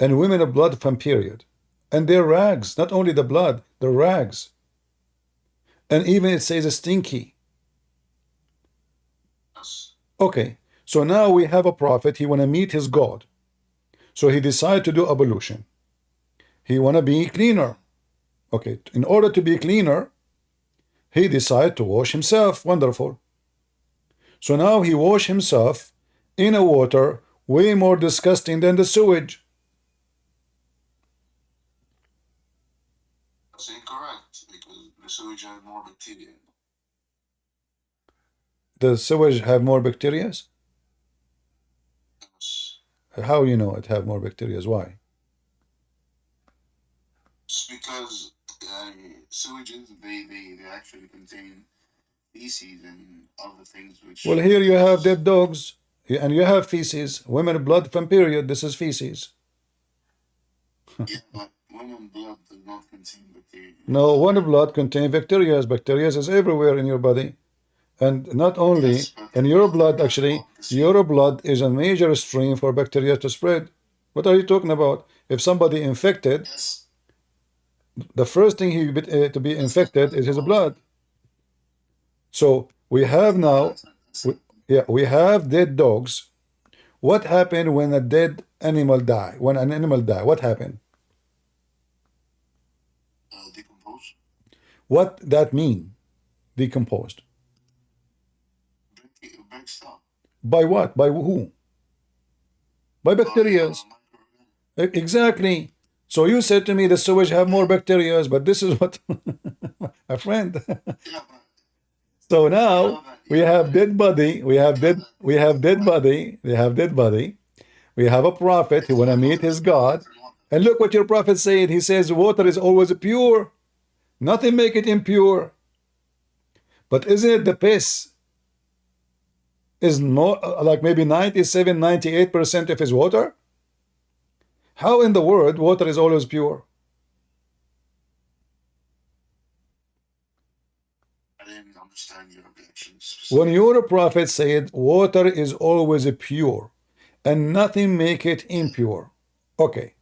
And women of blood from period. And their rags. Not only the blood, the rags. And even it says stinky. Yes. Okay. So now we have a prophet. He want to meet his God. So he decided to do ablution. He want to be cleaner. Okay, in order to be cleaner, he decided to wash himself. Wonderful. So now he washed himself in a water way more disgusting than the sewage. That's incorrect because the sewage has more bacteria. The sewage have more bacteria? Yes. How you know it have more bacteria? Why? It's because sewages they actually contain feces and other things which. Well, here you have dead dogs and you have feces. Women blood from period. This is feces. Yeah, but women blood does not contain bacteria. No, one blood contains bacteria. Bacteria is everywhere in your body. And not only Yes, but in your blood, not actually, the same. your blood is a major stream for bacteria to spread. What are you talking about? If somebody infected, Yes. the first thing to be infected is his blood. So we have now, we have dead dogs. What happened when a dead animal die? When an animal die, what happened? Decompose. What that mean? Decomposed. Breaks down. By what? By who? By bacteria. Exactly. So you said to me the sewage have more bacteria, but this is what a friend. Yeah, So now we have dead body, we have dead body, we have dead body, we have a prophet who wanna meet his God. And look what your prophet said. He says water is always pure. Nothing make it impure. But isn't it the piss is more like maybe 97, 98% of his water? How in the world water is always pure? I didn't understand your objections. When your prophet said water is always pure and nothing make it impure. Okay.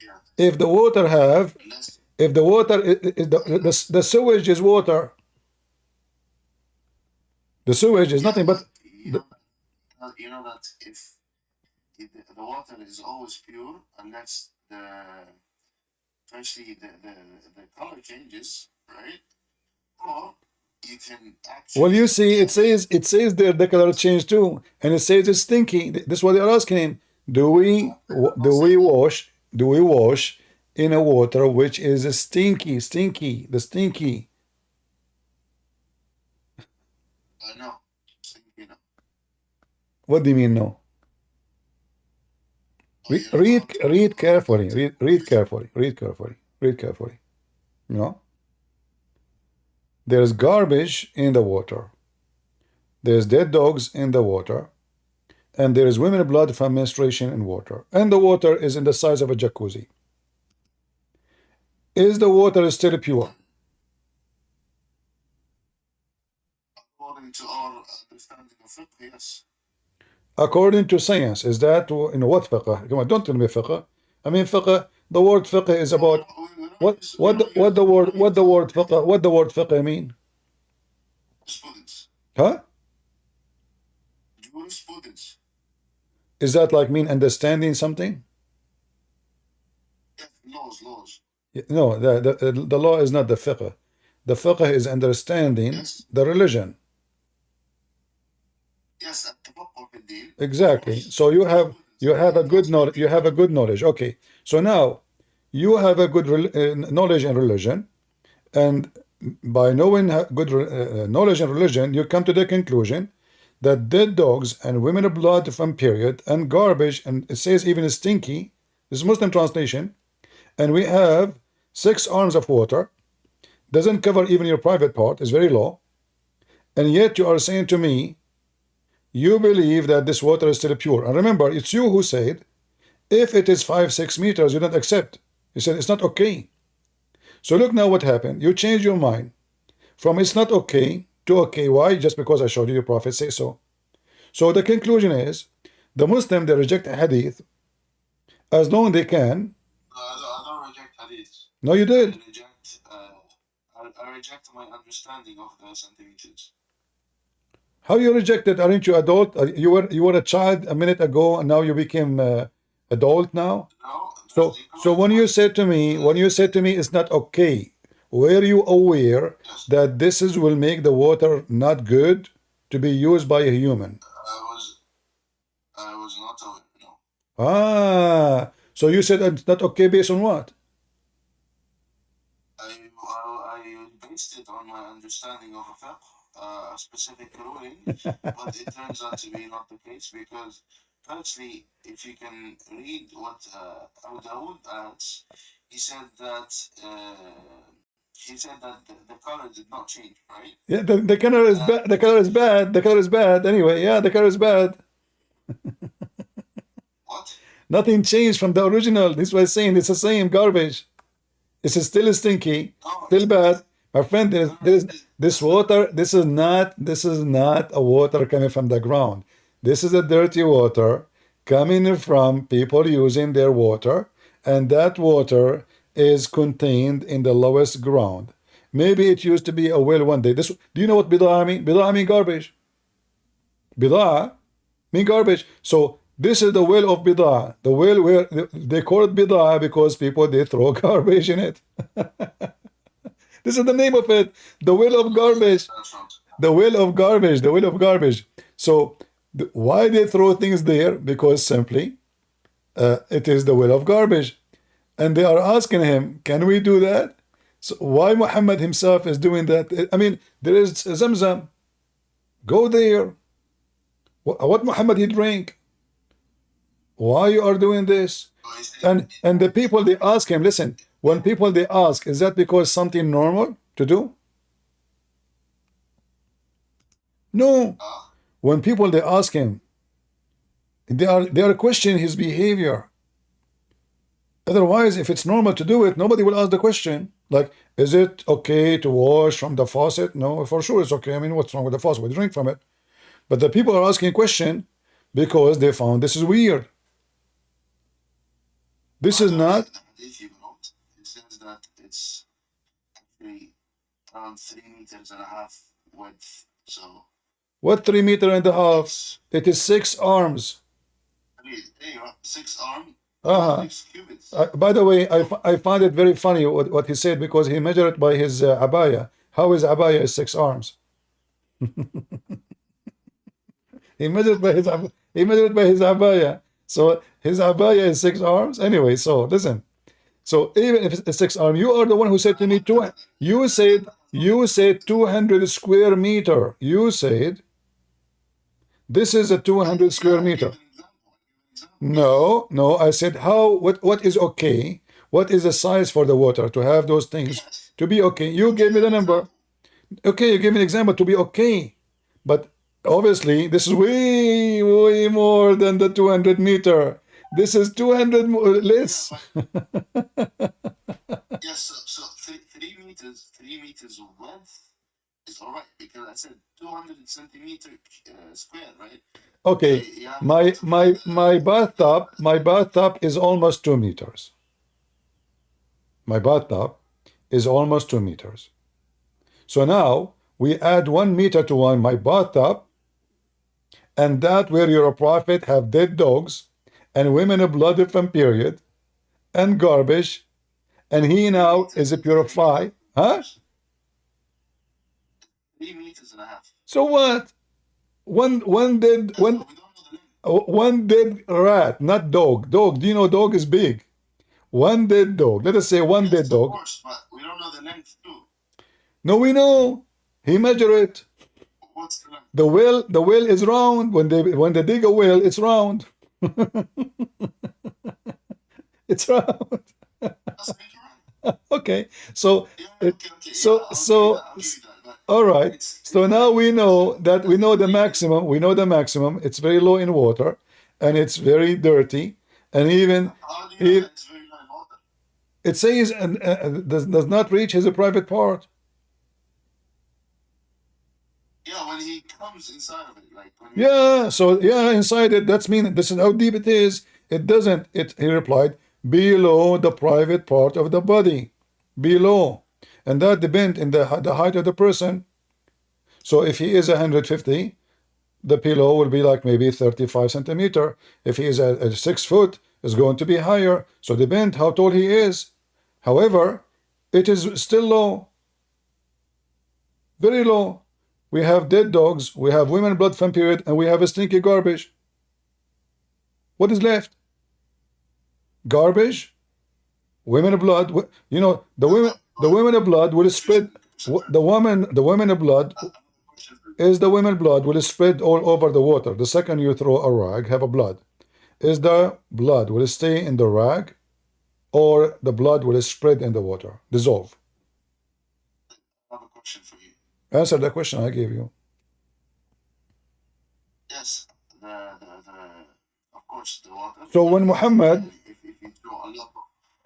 Yeah. If the water have, if the water is the sewage is water. The sewage is nothing but you know that if the water is always pure unless especially the color changes, right? Or you can actually. well, you see, it says there the color change too, and it says it's stinky. This is what they're asking him. Do we wash in a water which is stinky, the stinky? No. Stinky, no. What do you mean no? Read carefully. Read carefully. You know, there's garbage in the water. There's dead dogs in the water, and there is women blood from menstruation in water, and the water is in the size of a jacuzzi. Is the water still pure? According to our understanding of fiqh, yes. According to science, is that what fiqh? Come on, don't tell me fiqh. I mean fiqh. The word fiqh is about what the word fiqh mean? Students. Huh? Jurisprudence. Is that like mean understanding something? Yes, laws. No, the law is not the fiqh. The fiqh is understanding Yes. the religion. Yes, التفقه في Exactly. So you have a good knowledge. You have a good knowledge. Okay. So now you have a good knowledge in religion, and by knowing good knowledge in religion, you come to the conclusion that dead dogs and women of blood from period and garbage, and it says even stinky. This is Muslim translation, and we have 6 arms of water. Doesn't cover even your private part. It's very low, and yet you are saying to me, you believe that this water is still pure. And remember, it's you who said, if it is 5-6 meters, you don't accept. You said it's not okay. So look now what happened. You change your mind from it's not okay to okay. Why? Just because I showed you the Prophet say so. So the conclusion is, the Muslim, they reject hadith as long as they can. I don't reject hadith. No, you did. I reject my understanding of the centimeters. How you rejected? Aren't you adult? You were a child a minute ago, and now you became adult now. No. So when you said to me, it's not okay, were you aware that this will make the water not good to be used by a human? I was not aware. No. Ah, so you said it's not okay based on what? I based it on my understanding of a fiqh, a specific ruling, but it turns out to be not the case because, firstly, if you can read what Abu Dawood adds, he said that the color did not change, right? Yeah, the color is bad. The color is bad. The color is bad. Anyway, yeah, the color is bad. What? Nothing changed from the original. This was saying it's the same garbage. It's still stinky, still bad. My friend, this water. This is not a water coming from the ground. This is a dirty water coming from people using their water, and that water is contained in the lowest ground. Maybe it used to be a well one day. Do you know what bidah mean? Bidah mean garbage. Bidah mean garbage. So this is the well of bidah. The well where they call it bidah because people they throw garbage in it. This is the name of it. The well of garbage. The well of garbage. The well of garbage. So why they throw things there? Because simply it is the well of garbage. And they are asking him, can we do that? So why Muhammad himself is doing that? I mean, there is Zamzam. Go there. What Muhammad he drink? Why you are doing this? And the people they ask him, listen, when people they ask, is that because something normal to do? No. When people they ask him, they are questioning his behavior. Otherwise, if it's normal to do it, nobody will ask the question. Like, is it okay to wash from the faucet? No, for sure it's okay. I mean, what's wrong with the faucet? We drink from it. But the people are asking a question because they found this is weird. This is not. If you wrote, it says that it's actually around 3.5 meters width. So. What 3.5 meters? It is 6 arms. 6 arms. By the way, I find it very funny what he said because he measured it by his abaya. How is abaya is 6 arms? He measured by his abaya. So his abaya is 6 arms. Anyway, so listen. So even if it's 6 arms, you are the one who said to me you said 200 square meter. You said this is a 200 square meter. No, I said what is okay? What is the size for the water to have those things to be okay? You gave me the number. Okay, you gave me an example to be okay. But obviously this is way more than the 200 meter. This is 200 more less. Yes, so 3 meters width is all right because I said 200 centimeter square, right? Okay, my bathtub is almost 2 meters. My bathtub is almost 2 meters. So now we add 1 meter to my bathtub, and that where your prophet have dead dogs and women of blood from period and garbage, and he now is a purified, huh? 3.5 meters. So what? One One dead rat, not dog. Dog, do you know dog is big? One dead dog. Let us say one dead Of dog. course, but we don't know the length too. No, we know. He measured it. What's the length? The well is round. When they dig a well, it's round. It's round. That's incorrect. Okay. So Yeah, it, okay, so yeah, so I'll give you that. But all right. it's So now we know that we know the maximum. We know the maximum. It's very low in water, and it's very dirty, and even how do you know if that it's very low in water? it says does not reach his private part. Yeah, when he comes inside of it, like when Yeah. So yeah, inside it. That's mean this is how deep it is. It doesn't. It. He replied, below the private part of the body, below, and that depends in the height of the person. So if he is 150, the pillow will be like maybe 35 centimeter. If he is at 6 foot, it's going to be higher. So depend how tall he is. However, it is still low, very low. We have dead dogs, we have women blood from period, and we have a stinky garbage. What is left? Garbage, women blood. You know, the women blood will spread. The women blood is the women blood will spread all over the water. The second you throw a rag, have a blood. Is the blood will stay in the rag, or the blood will spread in the water, dissolve? I have a question for you. Answer the question I gave you. Yes, of course the water. So when Muhammad, if you throw a lot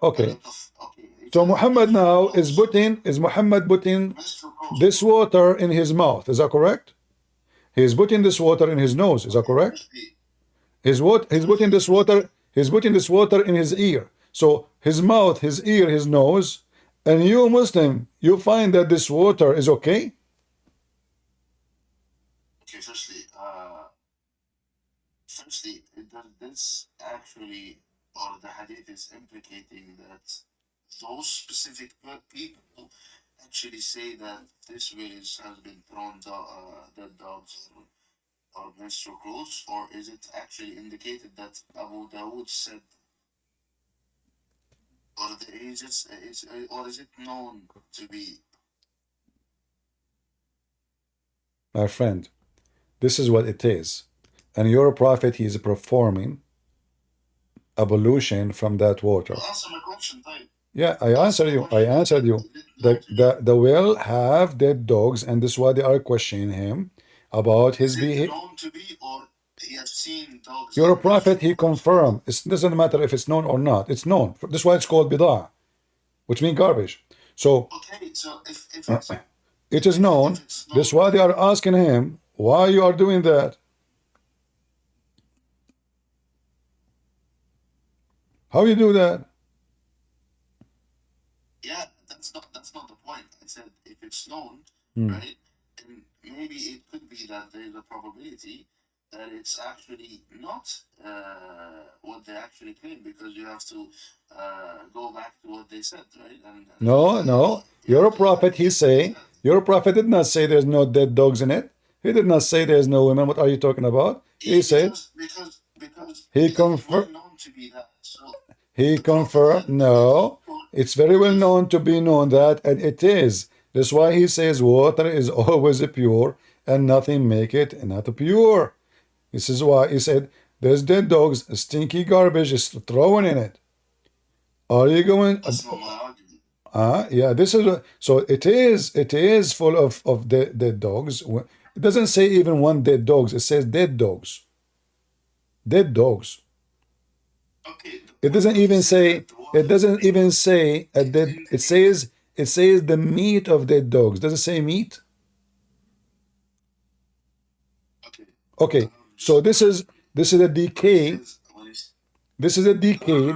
okay, okay. so Muhammad now is Muhammad putting this water in his mouth. Is that correct? He is putting this water in his nose. Is that correct? He's putting this water. He's putting this water in his ear. So his mouth, his ear, his nose, and you Muslim, you find that this water is okay? Okay, firstly, does this actually, or the hadith is implicating that those specific people actually say that this has been thrown dead dogs or menstrual clothes, or is it actually indicated that Abu Dawood said, or or is it known to be? My friend, this is what it is. And your prophet, he is performing ablution from that water. Answer my question, type. Yeah, I answered you. I answered you. The well have dead dogs, and this is why they are questioning him about his behavior. Known to be, or he has seen dogs. Your prophet, he confirmed. It doesn't matter if it's known or not. It's known. This is why it's called bidah, which means garbage. So, okay, so if it is known. This is why they are asking him, why you are doing that? How you do that? Yeah, that's not the point. I said if it's known, right, then maybe it could be that there is a probability that it's actually not what they actually claim, because you have to go back to what they said, right? And no. Your prophet, your prophet did not say there's no dead dogs in it. He did not say there's no women. What are you talking about? He said because he confirmed. known to be that. So he confirmed. No, it's very well known to be known that, and it is. That's why he says water is always pure, and nothing make it not pure. This is why he said there's dead dogs, stinky garbage is thrown in it. Are you going? that's not my argument. Yeah, this is so it is full of dead dogs. It doesn't say even one dead dogs, it says dead dogs. Dead dogs. Okay. It doesn't even say a dead, it says the meat of dead dogs. Does it say meat? Okay, so this is a decay. This is a decay.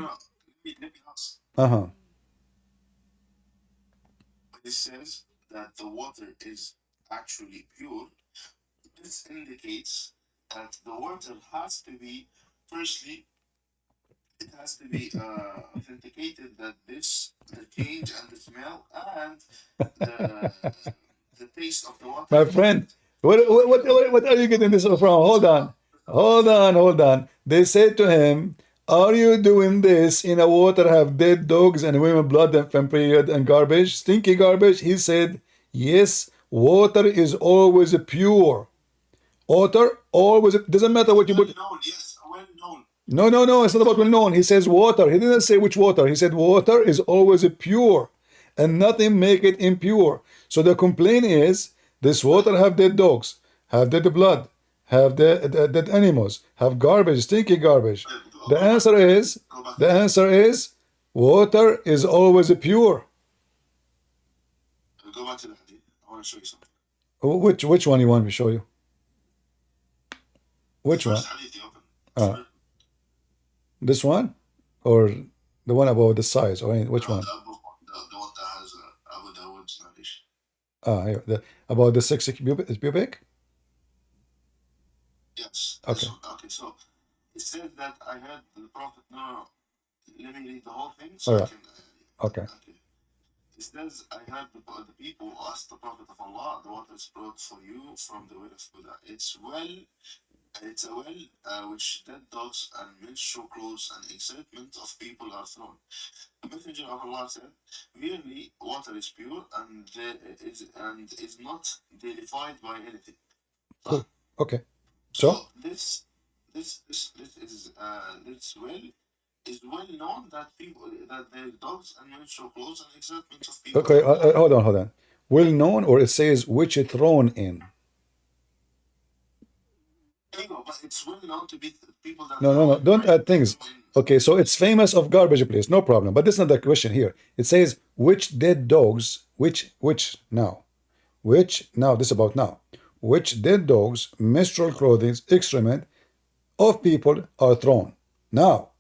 Uh-huh. It says that the water is actually pure. This indicates that the water has to be, firstly, it has to be authenticated that the change and the smell and the taste of the water. My friend, what are you getting this from? Hold on. Hold on. They said to him, are you doing this in a water have dead dogs and women blood and period and garbage, stinky garbage? He said, yes, water is always pure. Water always, doesn't matter what you put. Well known, yes, well known. No, it's not about well known. He says water. He didn't say which water. He said water is always pure and nothing make it impure. So the complaint is this water have dead dogs, have dead blood, have dead animals, have garbage, stinky garbage. The answer is water is always pure. Go back to the hadith. I want to show you something. Which one you want me to show you? Which one? First hadith you open. This one? Or the one about the size? Or which one? The one that has Abu Dawood's narration. Here, about the 6 pubic? Yes. Okay. Okay, so it says that I heard the Prophet. No. Let me read the whole thing All I right. can. Okay. It says, I heard the people ask the Prophet of Allah, the water is brought for you from the well of Buddha. It's a well which dead dogs and menstrual clothes and excitement of people are thrown. The Messenger of Allah said, verily water is pure and is not deified by anything. Cool. Okay. So this well is well known that there dogs and menstrual clothes and excitement of people. okay, hold on. Well known, or it says which is thrown in. But it's well known to be people that No. Don't add things. Okay, so it's famous of garbage place, no problem. But this is not the question here. It says which dead dogs, which now, this is about now. Which dead dogs, menstrual clothing, excrement of people are thrown. Now,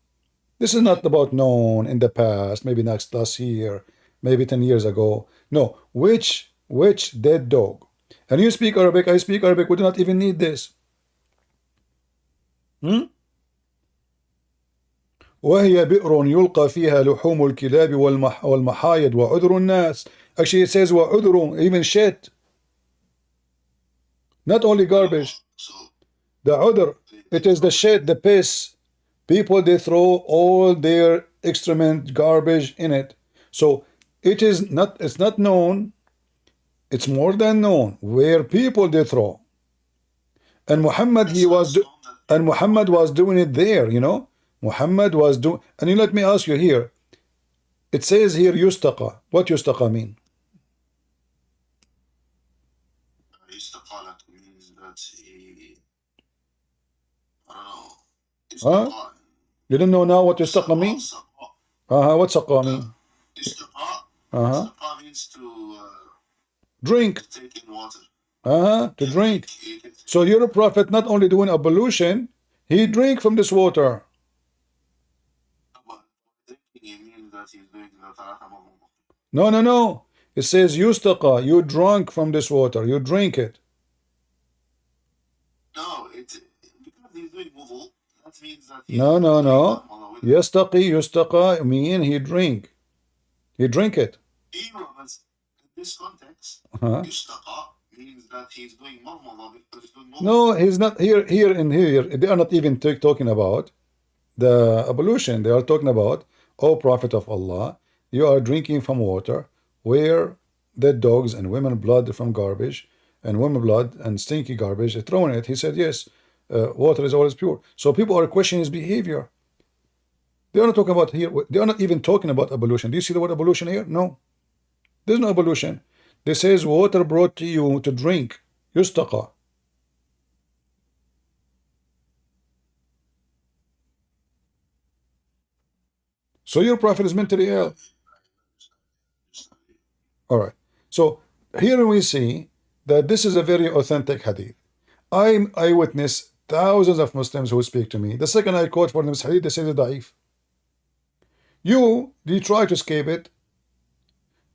this is not about known in the past, maybe last year, maybe 10 years ago. No, which dead dog. And you speak Arabic, I speak Arabic, we do not even need this. وهي بئر يلقى فيها لحوم الكلاب والمحايد وعذر الناس. Actually it says وعذر, even shit. Not only garbage. The udhr, it is the shit, the piss. People, they throw all their excrement, garbage in it. So it's not known, it's more than known where people they throw. And Muhammad was doing it there, you know. Muhammad was doing, and you let me ask you here. It says here yustaqa. What yustaqa mean? Yustaqa means that he, I don't know. Huh? You don't know now what yustaqa means? What saqa mean? Yustaqa means to drink. to take in water. To drink. So your prophet not only doing ablution, he drink from this water. No. It says yustaqa, you drunk from this water, you drink it. No, because he's doing wudu, that means that No. Yustaqa mean he drink. He drink it. In this context, yustaqa means that he's doing wudu. No, he's not here. They are not even talking about the ablution. They are talking about, O Prophet of Allah, you are drinking from water where dead dogs and women blood from garbage and women blood and stinky garbage are thrown in it. He said, yes, water is always pure. So people are questioning his behavior. They are not talking about here. They are not even talking about ablution. Do you see the word ablution here? No. There's no ablution. This says water brought to you to drink. Yustaqa. So your prophet is mentally ill. All right. So here we see that this is a very authentic hadith. I witness thousands of Muslims who speak to me. The second I quote for them this hadith, they say it's da'if. You try to escape it.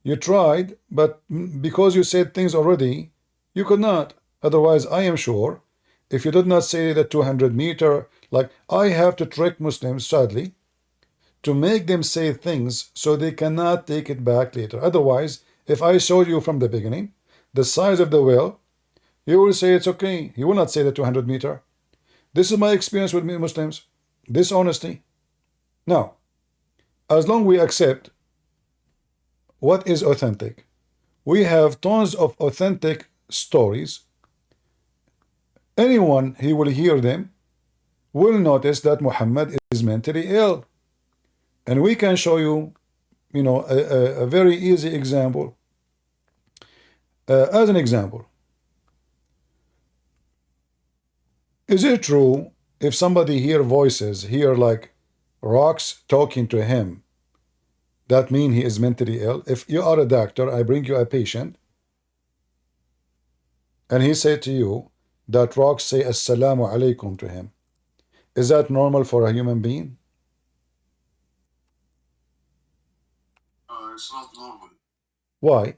You tried, but because you said things already, you could not. Otherwise, I am sure, if you did not say that 200 meter, like I have to trick Muslims, sadly, to make them say things so they cannot take it back later. Otherwise, if I showed you from the beginning the size of the well, you will say it's okay. You will not say the 200 meter. This is my experience with Muslims. Dishonesty. Now, as long we accept what is authentic, we have tons of authentic stories. Anyone who will hear them will notice that Muhammad is mentally ill. And we can show you, a very easy example. As an example, is it true if somebody hear voices, hear like rocks talking to him, that mean he is mentally ill? If you are a doctor, I bring you a patient, and he said to you that rocks say assalamu alaikum to him, is that normal for a human being? It's not normal Why?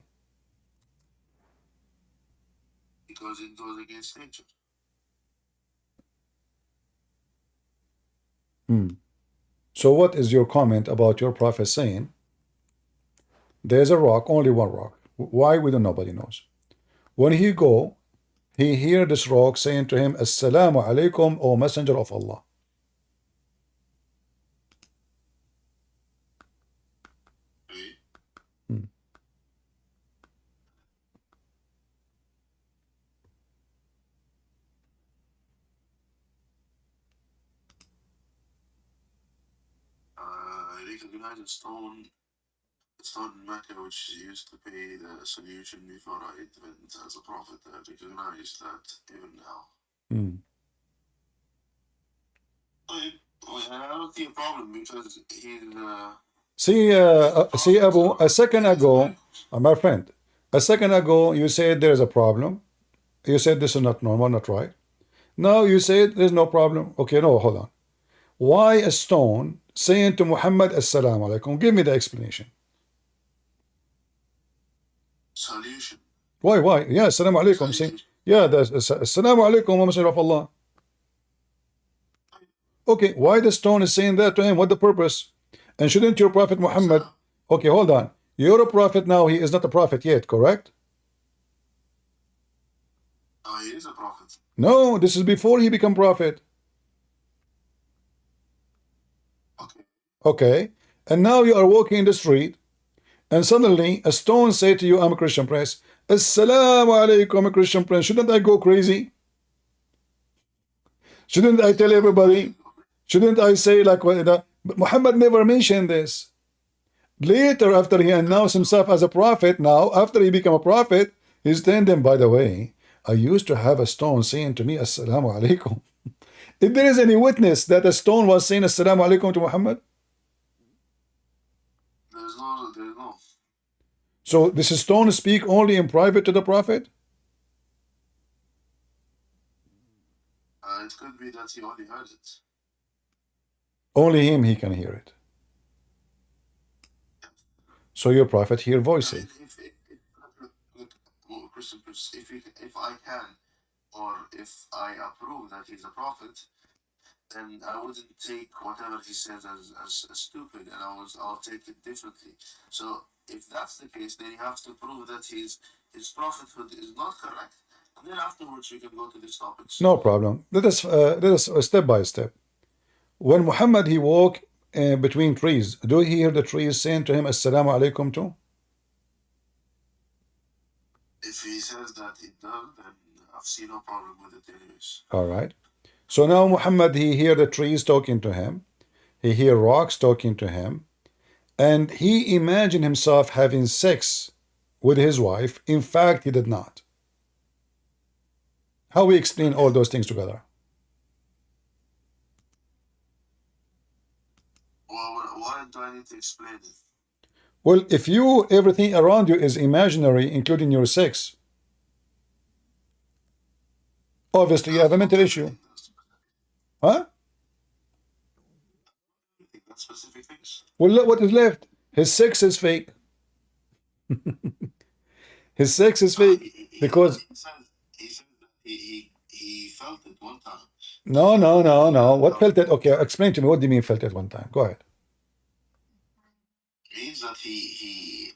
because it goes against nature. So what is your comment about your prophet saying there's a rock, only one rock? Why? We don't, nobody knows. When he go, he hear this rock saying to him, assalamu alaikum, O messenger of Allah. Okay. I recognize a stone in Mecca which used to pay the solution before I went as a prophet. I recognize that even now. I don't see a problem because he's See, Abu, a second ago, my friend, a second ago you said there is a problem. You said this is not normal, not right. Now you said there's no problem. Okay, no, hold on. Why a stone saying to Muhammad assalamu alaikum? Give me the explanation. solution. Why? Yeah, assalamu alaikum. See, yeah, that's assalamu alaikum, wa messenger of Allah. Okay, why the stone is saying that to him? What the purpose? And shouldn't your prophet Muhammad? Okay, hold on. You're a prophet now. He is not a prophet yet, correct? He is a prophet. No, this is before he become prophet. Okay. Okay, and now you are walking in the street, and suddenly a stone say to you, I'm a Christian prince. Assalamu alaikum, I'm a Christian prince. Shouldn't I go crazy? Shouldn't I tell everybody? Shouldn't I say like but Muhammad never mentioned this. Later, after he announced himself as a prophet, now after he became a prophet, he's telling them, by the way, I used to have a stone saying to me, Assalamu alaikum. If there is any witness that a stone was saying Assalamu alaikum to Muhammad? There's no. So this stone speak only in private to the prophet? It could be that he only heard it. Only him he can hear it. So your prophet hear voices. Christian, if I can, or if I approve that he's a prophet, then I wouldn't take whatever he says as stupid, and I'll take it differently. So if that's the case, then you have to prove that his prophethood is not correct, and then afterwards we can go to these topics. No problem. Let us step by step. When Muhammad he walked between trees, do he hear the trees saying to him Assalamu alaikum too? If he says that it does, then I've seen no problem with it anyways. All right. So now Muhammad he hear the trees talking to him, he hear rocks talking to him, and he imagined himself having sex with his wife. In fact, he did not. How we explain all those things together? Well, why do I need to explain it? Well, if you, everything around you is imaginary, including your sex, obviously you have a mental issue. Huh? That's specific things. Well, look what is left. His sex is fake. His sex is fake because He said that he felt it one time. no. What felt it? Okay, explain to me. What do you mean felt it one time? Go ahead. It means that he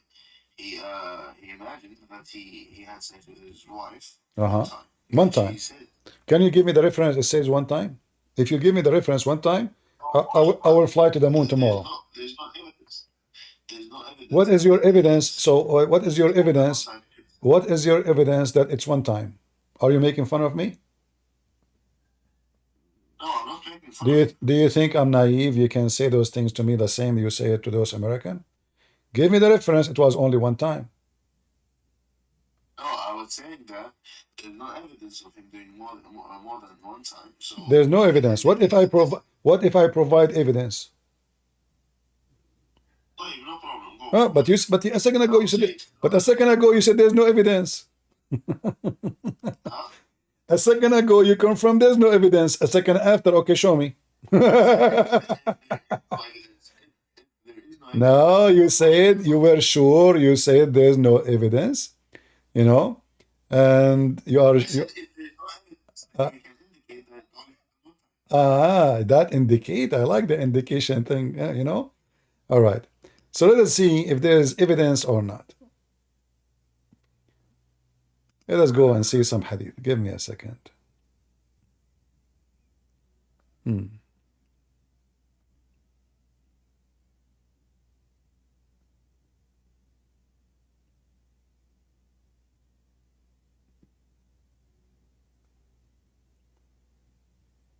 imagined that he had sex with his wife one time. One time. He said, Can you give me the reference that says one time? If you give me the reference one time, I will fly to the moon tomorrow. There's no evidence. There's no evidence. What is your evidence? So what is your evidence? What is your evidence that it's one time? Are you making fun of me? No, I'm not making fun. Do you think I'm naive? You can say those things to me the same you say it to those American? Give me the reference. It was only one time. No, I was saying that there's no evidence of him doing more than one time. So There's no evidence. What if I provide evidence? no problem. Go. But a second ago you said there's no evidence. Huh? A second ago you confirmed there's no evidence. A second after, okay, show me. No, you said you were sure. You said there's no evidence, you know, and you are. That indicate. I like the indication thing, you know. All right. So let us see if there is evidence or not. Let us go and see some hadith. Give me a second.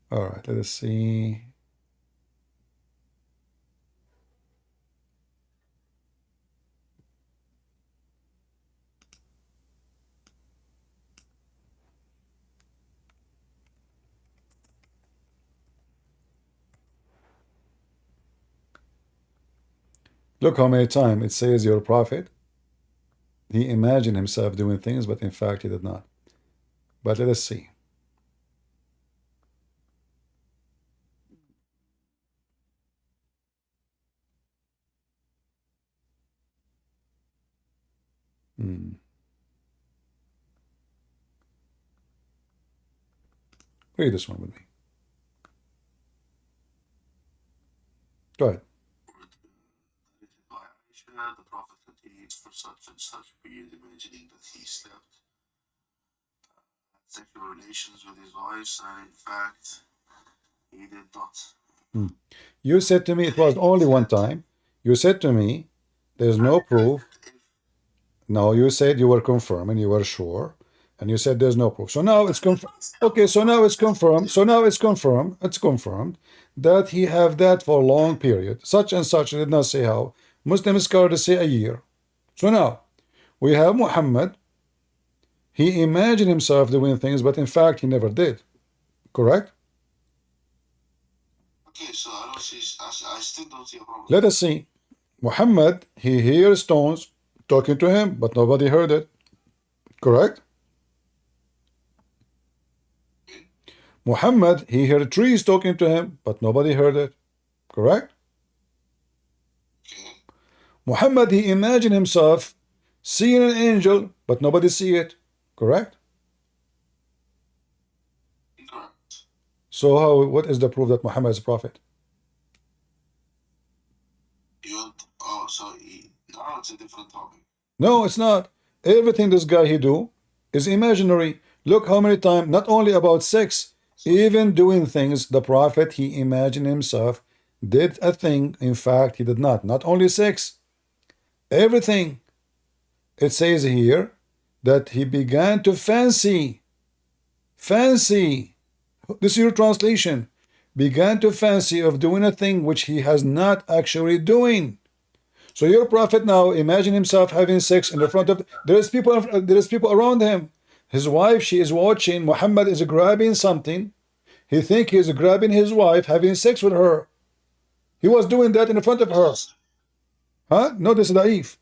All right, let us see. Look how many times it says your prophet. He imagined himself doing things, but in fact he did not. But let us see. Read this one with me. Go ahead. The prophet continued for such and such period, imagining that he slept, had sexual relations with his wives, and in fact, he did not. You said to me it was only one time. You said to me there's no proof. No, you said you were confirming, you were sure, and you said there's no proof. So now it's confirmed. Okay, so now it's confirmed. So now it's confirmed. It's confirmed that he have that for a long period. Such and such. I did not say how. Muslim scholars say a year. So now we have Muhammad. He imagined himself doing things, but in fact he never did. Correct? Okay, so I still don't see a problem. Let us see. Muhammad, he hears stones talking to him, but nobody heard it. Correct? Muhammad, he heard trees talking to him, but nobody heard it. Correct? Muhammad, he imagined himself seeing an angel, but nobody see it. Correct? Correct. So what is the proof that Muhammad is a prophet? Now it's a different topic. No, it's not. Everything this guy he do is imaginary. Look how many times, not only about sex, even doing things, the prophet, he imagined himself, did a thing, in fact, he did not. Not only sex, everything. It says here that he began to fancy. This is your translation. Began to fancy of doing a thing which he has not actually doing. So your prophet now imagine himself having sex in the front of. There is people around him. His wife, she is watching. Muhammad is grabbing something. He think he is grabbing his wife, having sex with her. He was doing that in front of her. Huh? No, this is da'if.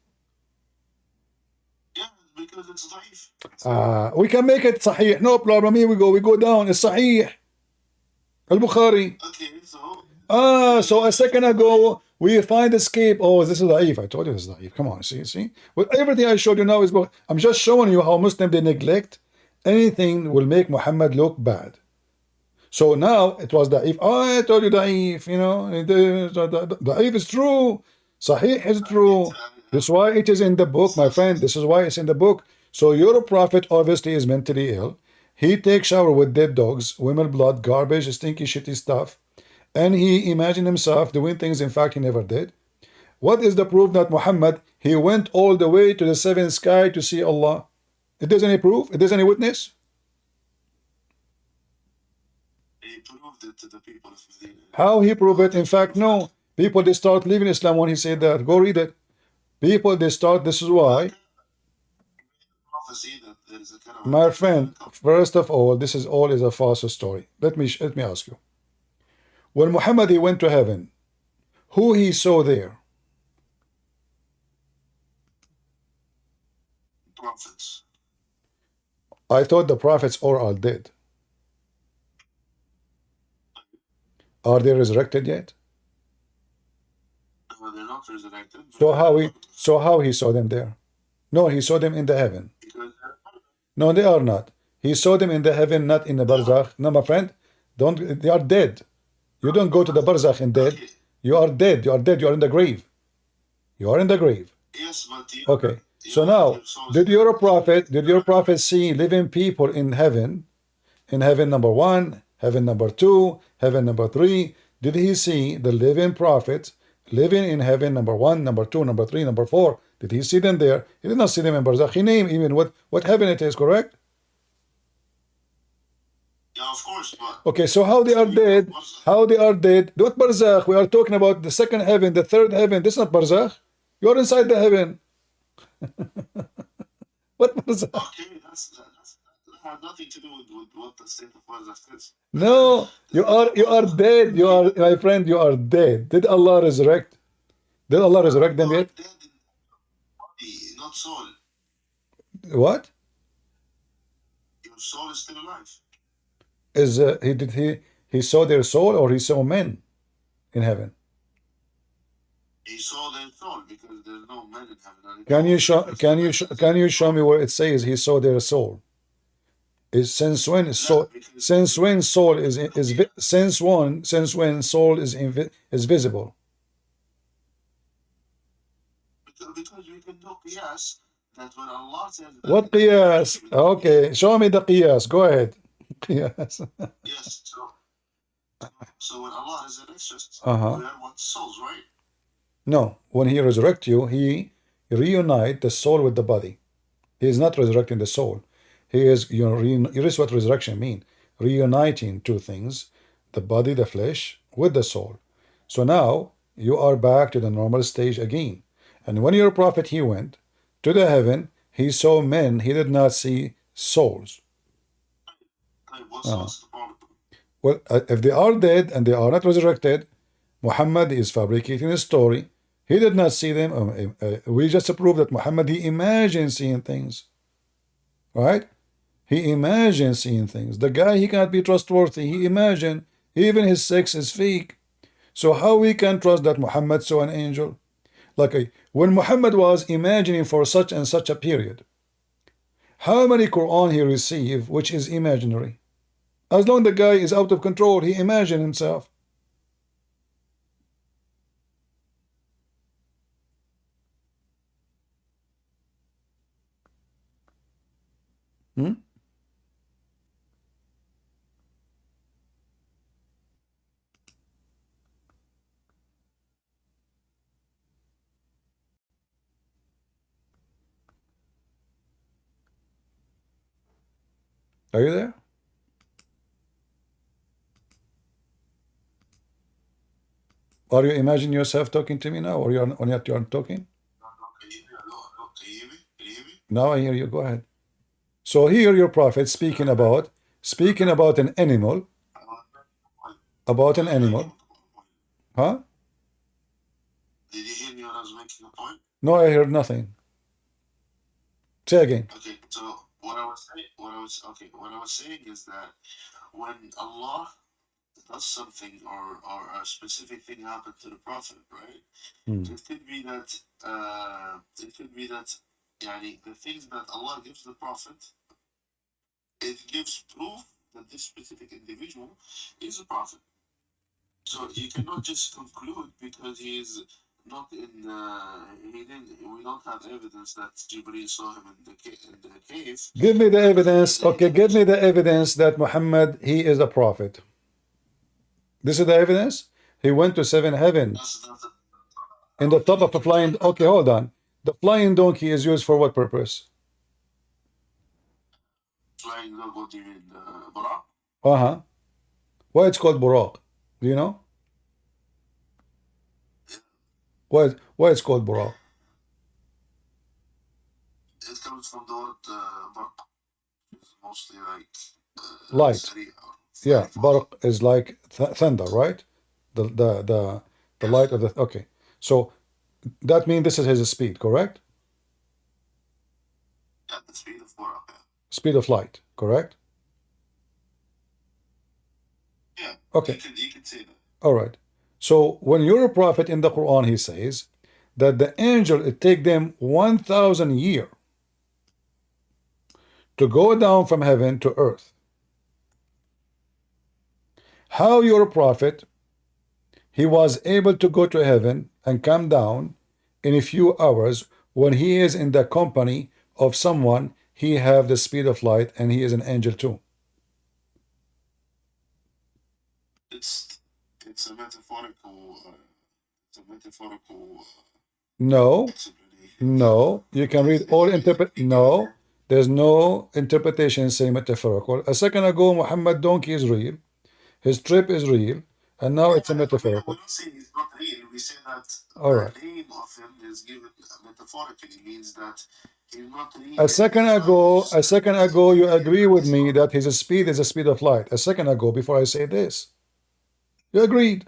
Yeah, because it's da'if. We can make it sahih. No problem. Here we go. We go down. It's sahih. Al-Bukhari. Okay, so. So a second ago, we find escape. Oh, this is da'if. I told you this is da'if. Come on, see? Well, everything I showed you now is. I'm just showing you how Muslims, they neglect anything will make Muhammad look bad. So now it was da'if. Oh, I told you da'if. You know, da'if is true. Sahih is true. That's why it is in the book, my friend. This is why it's in the book. So your prophet obviously is mentally ill. He takes shower with dead dogs, women blood, garbage, stinky, shitty stuff, and he imagined himself doing things in fact he never did. What is the proof that Muhammad, he went all the way to the seventh sky to see Allah? It does any proof? It does any witness? He proved it to the people of Medina. How he proved it? In fact, no. People, they start leaving Islam when he said that. Go read it. People, they start, this is why. Prophecy that there is a caravan. My friend, first of all, this is all is a false story. Let me ask you. When Muhammad, he went to heaven, who he saw there? Prophets. I thought the prophets all are dead. Are they resurrected yet? No, they're not resurrected. So how he saw them there? No, he saw them in the heaven. Because No, they are not. He saw them in the heaven, not in the barzakh. No, my friend, don't. They are dead. You don't go to the barzakh and dead. You are dead. You are dead. You are in the grave. You are in the grave. yes, but Okay. So now, did your prophet see living people in heaven? In heaven number 1, heaven number 2, heaven number 3. Did he see the living prophets living in heaven number 1, number 2, number 3, number 4? Did he see them there? He did not see them in barzakh. He named even what heaven it is, correct? Yeah, of course, but Okay, so how they are dead? How they are dead? What barzakh? We are talking about the second heaven, the third heaven. This is not barzakh. You are inside the heaven. What barzakh? okay, that has nothing to do with what the state of Barzakh is. No, you are dead. You are, my friend, you are dead. Did Allah resurrect? Did Allah resurrect them yet? Dead in body, not soul. What? Your soul is still alive. Is he saw their soul, or he saw men in heaven? He saw their soul because there's no man in heaven. Can you show me where it says he saw their soul? Is since when soul is visible? Because we can do qiyas that when Allah says that What qiyas? Okay, show me the qiyas. Go ahead. Qiyas. yes, so when Allah resurrects us, Uh-huh. we are what souls, right? No, when he resurrects you, he reunite the soul with the body. He is not resurrecting the soul. He is, this is what resurrection means. Reuniting two things, the body, the flesh, with the soul. So now you are back to the normal stage again. And when your prophet, he went to the heaven, he saw men, he did not see souls. What soul's the problem? Well, if they are dead and they are not resurrected, Muhammad is fabricating a story. He did not see them. We just proved that Muhammad, he imagined seeing things. Right? He imagined seeing things. The guy, he cannot be trustworthy. He imagined. Even his sex is fake. So how we can trust that Muhammad saw an angel? Like when Muhammad was imagining for such and such a period, how many Quran he received which is imaginary? As long as the guy is out of control, he imagined himself. Are you there? Are you imagining yourself talking to me now, or you're not talking? Can you hear me? Can you hear me? Now I hear you. Go ahead. So here your prophet speaking about an animal, huh? Did you hear me when I was making a point? No, I heard nothing. Say again. Okay, so what I was saying is that when Allah does something or a specific thing happened to the prophet, right? It could be that yani, the things that Allah gives the prophet, it gives proof that this specific individual is a prophet. So you cannot just conclude because he is not in he didn't. We don't have evidence that Jibril saw him in the cave. Give me the evidence. Okay, give me the evidence that Muhammad, he is a prophet. This is the evidence. He went to 7 heavens That's not in the top of a flying. Okay, hold on. The flying donkey is used for what purpose? flying dog. What do you mean, Barak? Uh-huh. Why it's called Buraq? Do you know? Why it's called Buraq? It comes from the word Barak. It's mostly like Light. Sari or Yeah, fast. Barq is like thunder, right? The light of the. Okay, so that means this is his speed, correct? At the speed of Barak. Speed of light, correct? Yeah. Okay. You can say that. All right. So when you're a prophet in the Quran, he says that the angel, it take them 1,000 years to go down from heaven to earth. How you're a prophet, he was able to go to heaven and come down in a few hours when he is in the company of someone, he have the speed of light and he is an angel too. It's a metaphorical. It's a metaphorical. No, Explanation. no, you can read all no, there's no interpretation say metaphorical. A second ago, Muhammad donkey is real, his trip is real, and now it's a We metaphorical. don't say it's not real. We say that All right. the name of him is given metaphorically. Means that he's not real. A second ago, you agree with me that his speed is the speed of light. A second ago, before I say this, you agreed.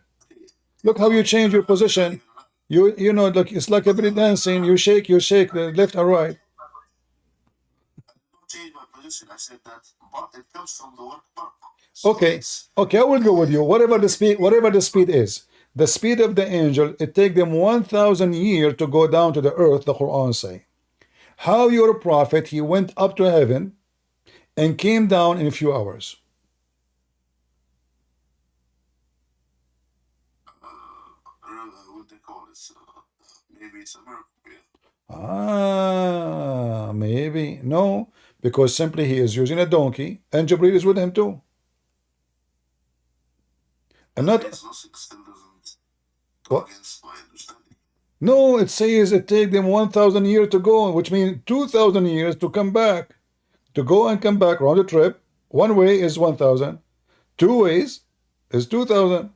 Look how you change your position. You know, look, it's like every dancing. You shake the left and right. Don't change my position. I said that, but it comes from the word bark. Okay, I will go with you. Whatever the speed is, the speed of the angel, it take them 1,000 years to go down to the earth. The Quran say, how your prophet he went up to heaven and came down in a few hours. What they call it? Maybe it's a miracle. Ah, maybe no, because simply he is using a donkey, and Jibril is with him too. And not Nothing still doesn't what? go against my understanding. No, it says it take them 1,000 years to go, which means 2,000 years to come back. To go and come back round the trip, one way is 1,000, two ways is 2,000.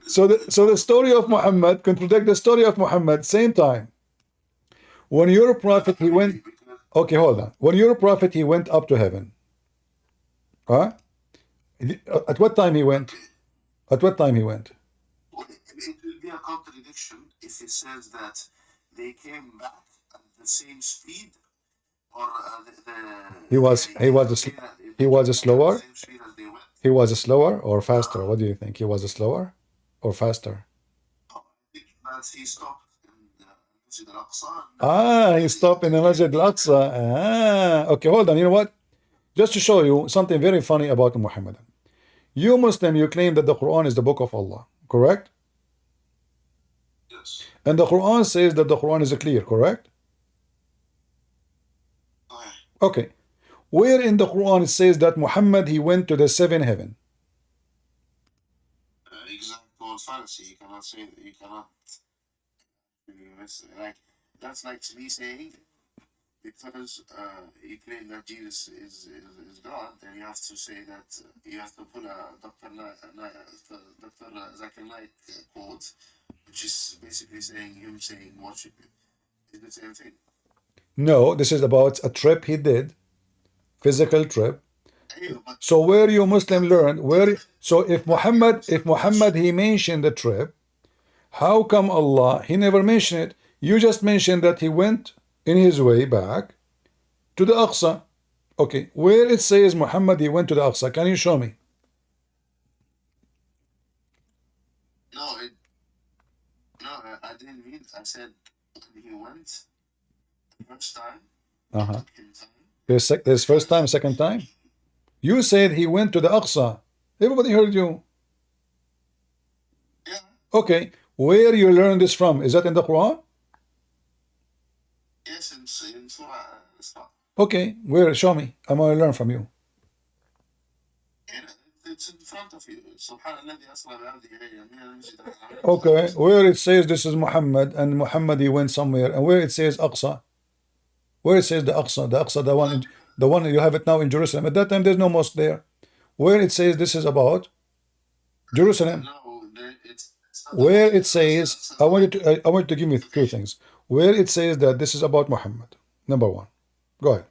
So the story of Muhammad contradict the story of Muhammad same time. When you're a prophet, he went. Okay, hold on. When you're a prophet, he went up to heaven. Huh? At what time he went? At what time he went? It will be a contradiction if it says that they came back at the same speed, or He was slower. same speed as they went. He was slower or faster. What do you think? He was slower or faster? I think that he stopped in Masjid al-Aqsa. He stopped in the Masjid al-Aqsa. Okay, hold on. You know what? Just to show you something very funny about Muhammad. You Muslim, you claim that the Quran is the book of Allah, correct? Yes. And the Quran says that the Quran is clear, correct? Okay. Where in the Quran it says that Muhammad he went to the 7 heaven? Example fallacy. You cannot say that. You cannot. Like that's like me saying, because you claim that Jesus is God, then you have to say that you have to put a Dr. Zakir Naik quote, which is basically saying him saying worship him. Is the same thing? No, this is about a trip he did, physical trip. Yeah, but So where you Muslim learn where? So if Muhammad he mentioned the trip, how come Allah he never mentioned it? You just mentioned that he went in his way back to the Aqsa. Okay, where it says Muhammad he went to the Aqsa, can you show me? no, I didn't mean. I said when he went the first time. Uh-huh. In time. There's first time, second time. You said he went to the Aqsa. Everybody heard you. Yeah, Okay, where you learn this from? Is that in the Quran? Yes, in Surah Isra. Okay, where? Show me. I want to learn from you. It's in front of you. سبحان الذي أسرى بعبده ليلا من المسجد الحرام. Okay, where it says this is Muhammad and Muhammad he went somewhere, and where it says Aqsa, where it says the Aqsa, the one you have it now in Jerusalem. At that time, there's no mosque there. Where it says this is about Jerusalem, No, it's not where about it says, I want you to give me two things. Where it says that this is about Muhammad. Number one, go ahead.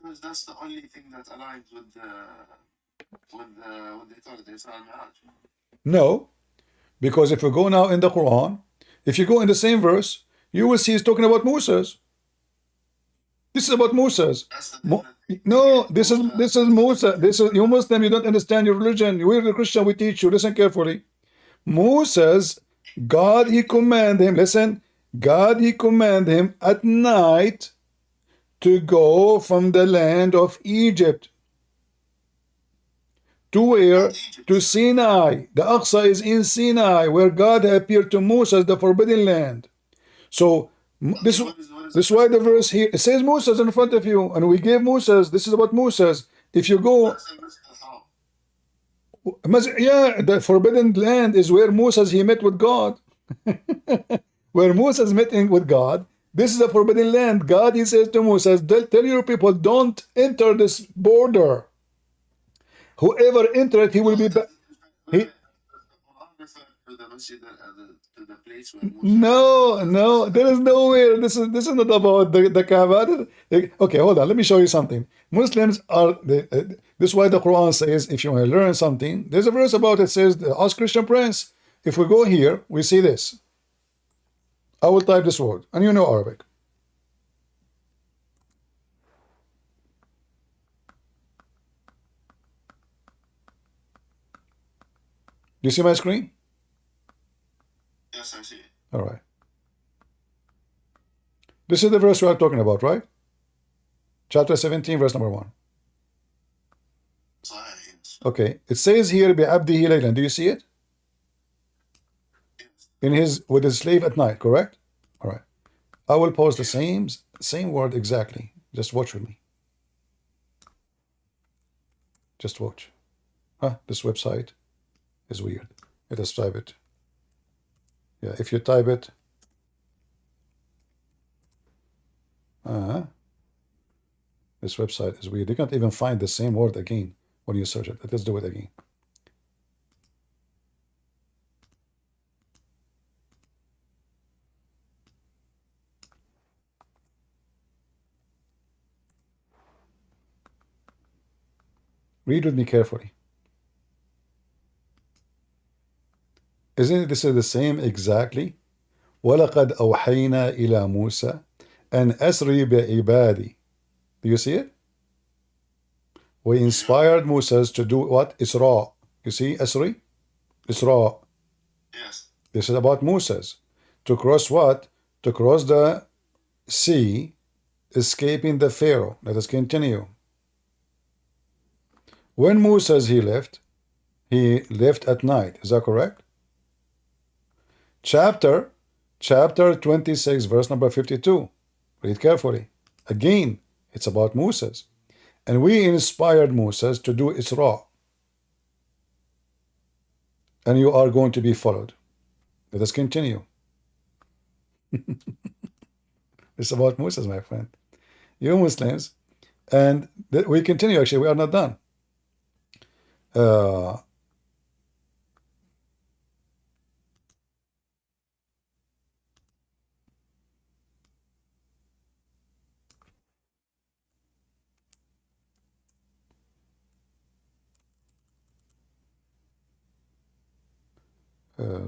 because that's the only thing that aligns with the Torah, the Isra al-Mi'raj. No, because if you go now in the Quran, if you go in the same verse, you will see it's talking about Moses. This is about Moses. That's the Mo difference. no, this is Musa. This is you Muslim. You don't understand your religion. We're the Christian. We teach you. Listen carefully. Moses, God he commanded him. Listen, God he commanded him at night to go from the land of Egypt to where? To Sinai. The Aqsa is in Sinai, where God appeared to Moses, the forbidden land. So this is why the verse here it says Moses in front of you, and we gave Moses. This is about Moses. If you go, yeah, the forbidden land is where Moses he met with God. Where Moses met with God. This is a forbidden land. God he says to Moses, tell your people, don't enter this border. Whoever entered, he will be back. No, there is nowhere. This is not about the Kaaba. Okay, hold on. Let me show you something. Muslims are this is why the Quran says if you want to learn something, there's a verse about it says ask Christian Prince. If we go here, we see this. I will type this word, and you know Arabic. Do you see my screen? Yes, I see it. All right. This is the verse we are talking about, right? Chapter 17, verse number 1. Yes. Okay. It says here, بِعَبْدِهِ لَيْلًا. Do you see it? With his slave at night, correct? All right. I will post the same word exactly. Just watch with me. Just watch. This website is weird. Let us type it. Yeah, if you type it. This website is weird. You can't even find the same word again when you search it. Let's do it again. Read with me carefully. Isn't this the same exactly? وَلَقَدْ أَوْحَيْنَا إِلَى مُوسَى أَنْ أَسْرِ بِعِبَادِي. Do you see it? We inspired Moses to do what? Isra. You see Asri? Isra. Yes. This is about Moses. To cross what? To cross the sea, escaping the Pharaoh. Let us continue. When Moses he left at night. Is that correct? Chapter 26, verse number 52. Read carefully. Again, it's about Moses. And we inspired Moses to do Isra. And you are going to be followed. Let us continue. It's about Moses, my friend. You Muslims. And we continue, actually. We are not done.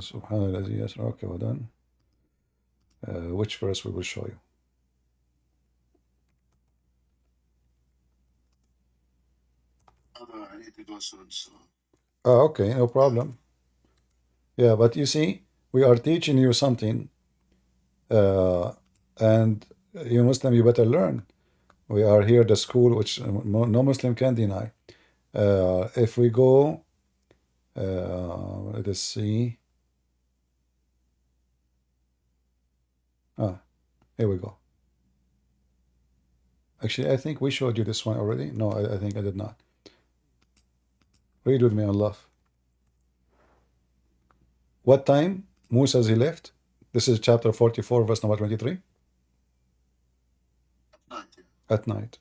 Subhanallah, yes, okay, well done. Which verse we will show you? I need to go soon, so. Okay, no problem. Yeah, but you see, we are teaching you something, and you Muslim, you better learn. We are here, the school, which no Muslim can deny. If we go Let us see. Here we go. Actually, I think we showed you this one already. No, I think I did not. Read with me on love. What time Musa he left? This is chapter 44, verse number 23. At night.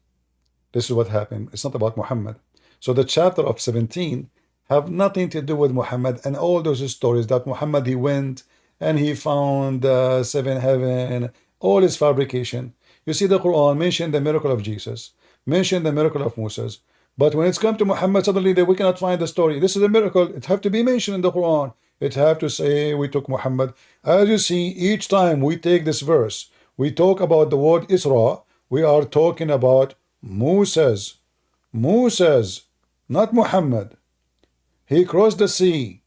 This is what happened. It's not about Muhammad. So the chapter of 17 have nothing to do with Muhammad and all those stories that Muhammad he went and he found seven heaven, all his fabrication. You see, the Quran mentioned the miracle of Jesus, mentioned the miracle of Moses, but when it's come to Muhammad, suddenly we cannot find the story. This is a miracle. It have to be mentioned in the Quran. It have to say we took Muhammad. As you see, each time we take this verse, we talk about the word Isra, we are talking about Moses, not Muhammad. He crossed the sea.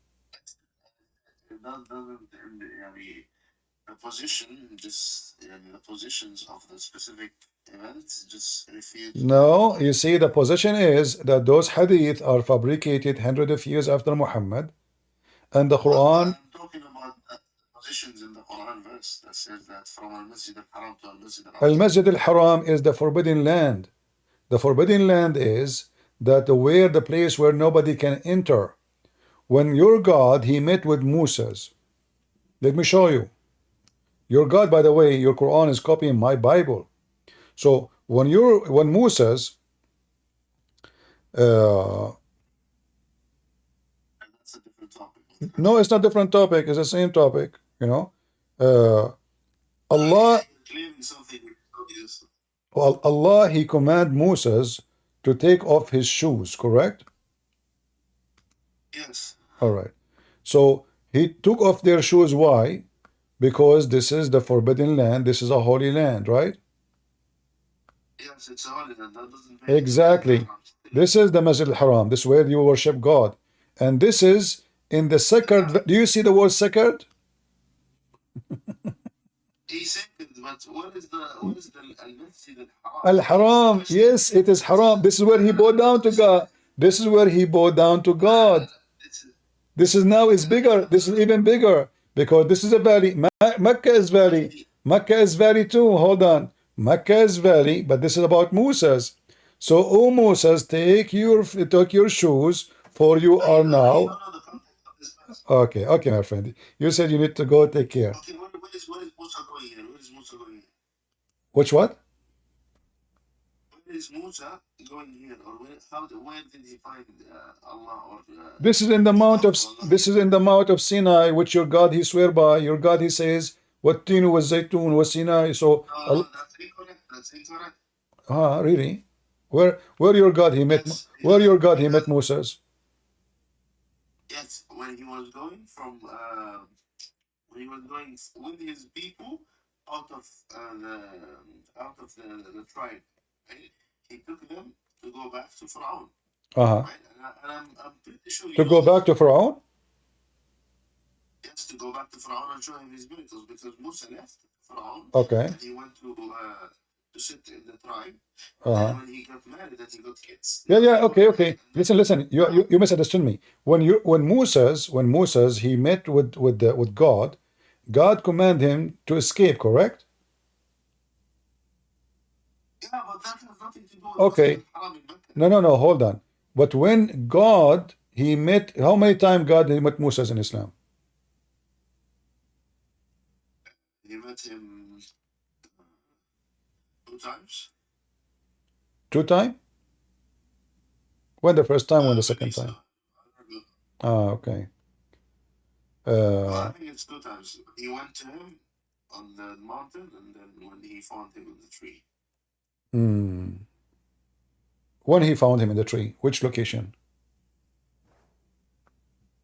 The position, just the positions of the specific events, just refute. No, you see, the position is that those hadith are fabricated hundreds of years after Muhammad, and the Quran. I'm talking about positions in the Quran verse that says that from al-Masjid al-Haram to al-Masjid al-Aqsa. Al-Masjid al-Haram is the forbidden land. The forbidden land is that where the place where nobody can enter. When your God, he met with Moses. Let me show you. Your God, by the way, your Quran is copying my Bible. So when Moses, That's a different topic. no, it's not different topic. It's the same topic. You know, Allah. Clearly something is. Well, Allah, he command Moses to take off his shoes. Correct? Yes. All right. So he took off their shoes. Why? Because this is the forbidden land. This is a holy land, right? Yes, it's a holy land. That doesn't make Exactly. This is the Masjid al-Haram. This is where you worship God. And this is in the sacred. Do you see the word sacred? He said, but what is the al-Masjid al-Haram? Al-Haram. Yes, it is Haram. This is where he bowed down to God. This is where he bowed down to God. This is now is bigger. This is even bigger because this is a valley. Mecca is valley. Mecca is valley too. Hold on. Mecca is valley, but this is about Moses. So, O Moses, take your shoes, for you are now. Okay, okay, my friend. You said you need to go take care. Okay, where is Musa going here? Where is Musa going here? Which what? Where is Musa going here? Or where did he find Allah? Or this is in the mount of Sinai, which your God he swear by. Your God he says, "Wattinu was Zaytun was Sinai." So no, that's incorrect. That's incorrect. Really? Where your God he met? Where your God he met Moses? Yes, when he was going from when he was going with his people out of the tribe, right? He took them to go back to Pharaoh. Right? And I'm pretty sure to go back to Pharaoh. Yes, to go back to Pharaoh and show him his miracles because Musa left Pharaoh. Okay. And he went to sit in the tribe. And when he got married, that he got kids. Yeah. Okay. Listen. You misunderstood me. When Moses he met with God, God commanded him to escape. Correct? Yeah, but that has nothing to do with Okay. No. Hold on. But when God he met, how many times God he met Moses in Islam? He met him 2 times. 2 times? When the first time? When the second time? Okay. I think it's 2 times. He went to him on the mountain, and then when he found him in the tree. When he found him in the tree, which location?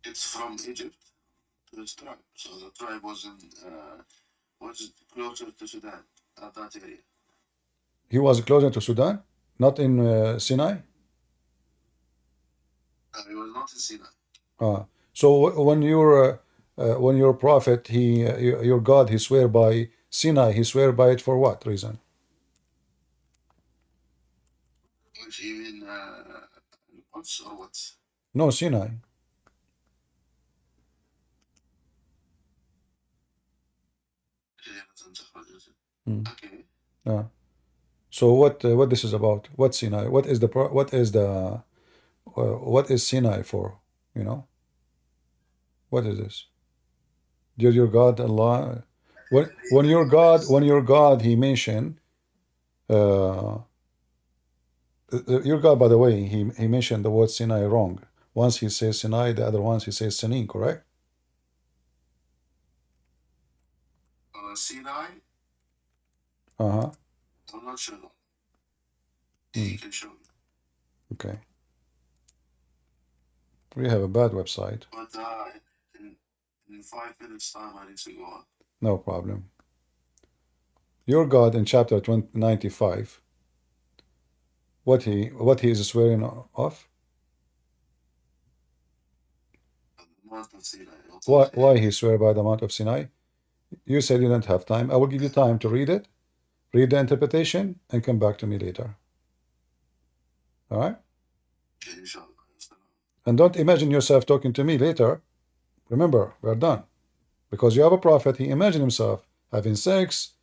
It's from Egypt to his tribe. So the tribe was closer to Sudan, that area. He was closer to Sudan, not in Sinai. He was not in Sinai. So when your prophet, your God, he swear by Sinai, he swear by it for what reason? Which even Quds or what? No, Sinai. Hmm. Okay. So what this is about? What Sinai? What is what is Sinai for? You know, what is this? Did your God Allah? When your God He mentioned your God, by the way, he mentioned the word Sinai wrong. Once he says Sinai, the other once he says Sinin, correct? Sinai? Uh-huh. I'm not sure. He can show me. Okay. We have a bad website. But in 5 minutes time, I need to go on. No problem. Your God in chapter 95, what he is swearing off? Why he swear by the Mount of Sinai? You said you don't have time. I will give you time to read it, read the interpretation, and come back to me later. All right? And don't imagine yourself talking to me later. Remember, we're done. Because you have a prophet, he imagined himself having sex,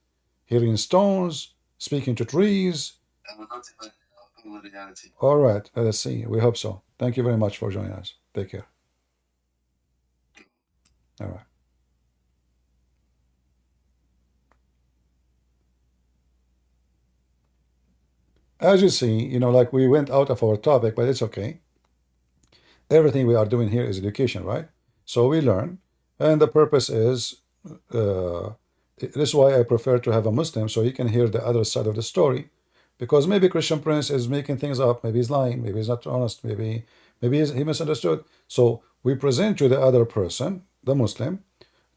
hearing stones, speaking to trees. All right, let's see. We hope so. Thank you very much for joining us. Take care. All right. As you see, you know, like we went out of our topic, but it's okay. Everything we are doing here is education, right? So we learn, and the purpose is, this is why I prefer to have a Muslim, so he can hear the other side of the story, because maybe Christian Prince is making things up, maybe he's lying, maybe he's not honest, maybe he misunderstood. So we present to the other person, the Muslim,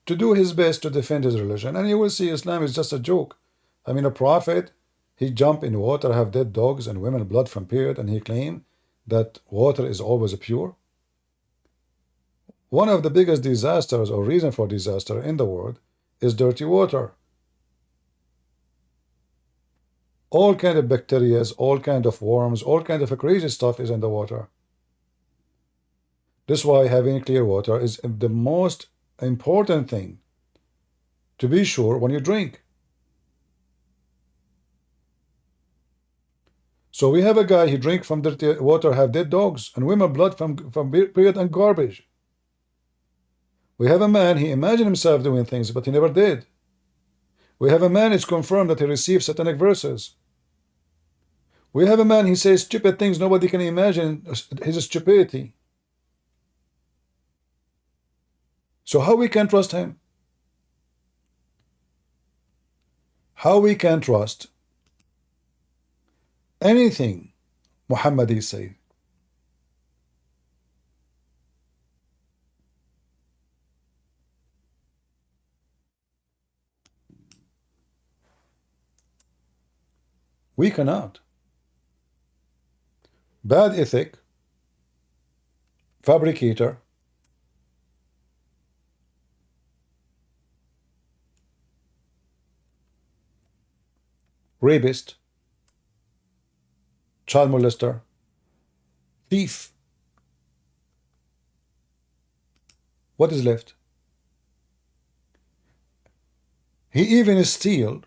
to do his best to defend his religion, and you will see Islam is just a joke. I mean, a prophet, he jumped in water, have dead dogs and women blood from period, and he claimed that water is always pure. One of the biggest disasters or reason for disaster in the world is dirty water. All kind of bacteria, all kind of worms, all kind of crazy stuff is in the water. That's why having clear water is the most important thing to be sure when you drink. So we have a guy, he drink from dirty water, have dead dogs and women blood from period and garbage. We have a man, he imagined himself doing things, but he never did. We have a man, it's confirmed that he received satanic verses. We have a man, he says stupid things nobody can imagine his stupidity. So how we can trust him? How we can trust anything Muhammad said? We cannot. Bad ethic, fabricator, rapist, child molester, thief. What is left? He even steal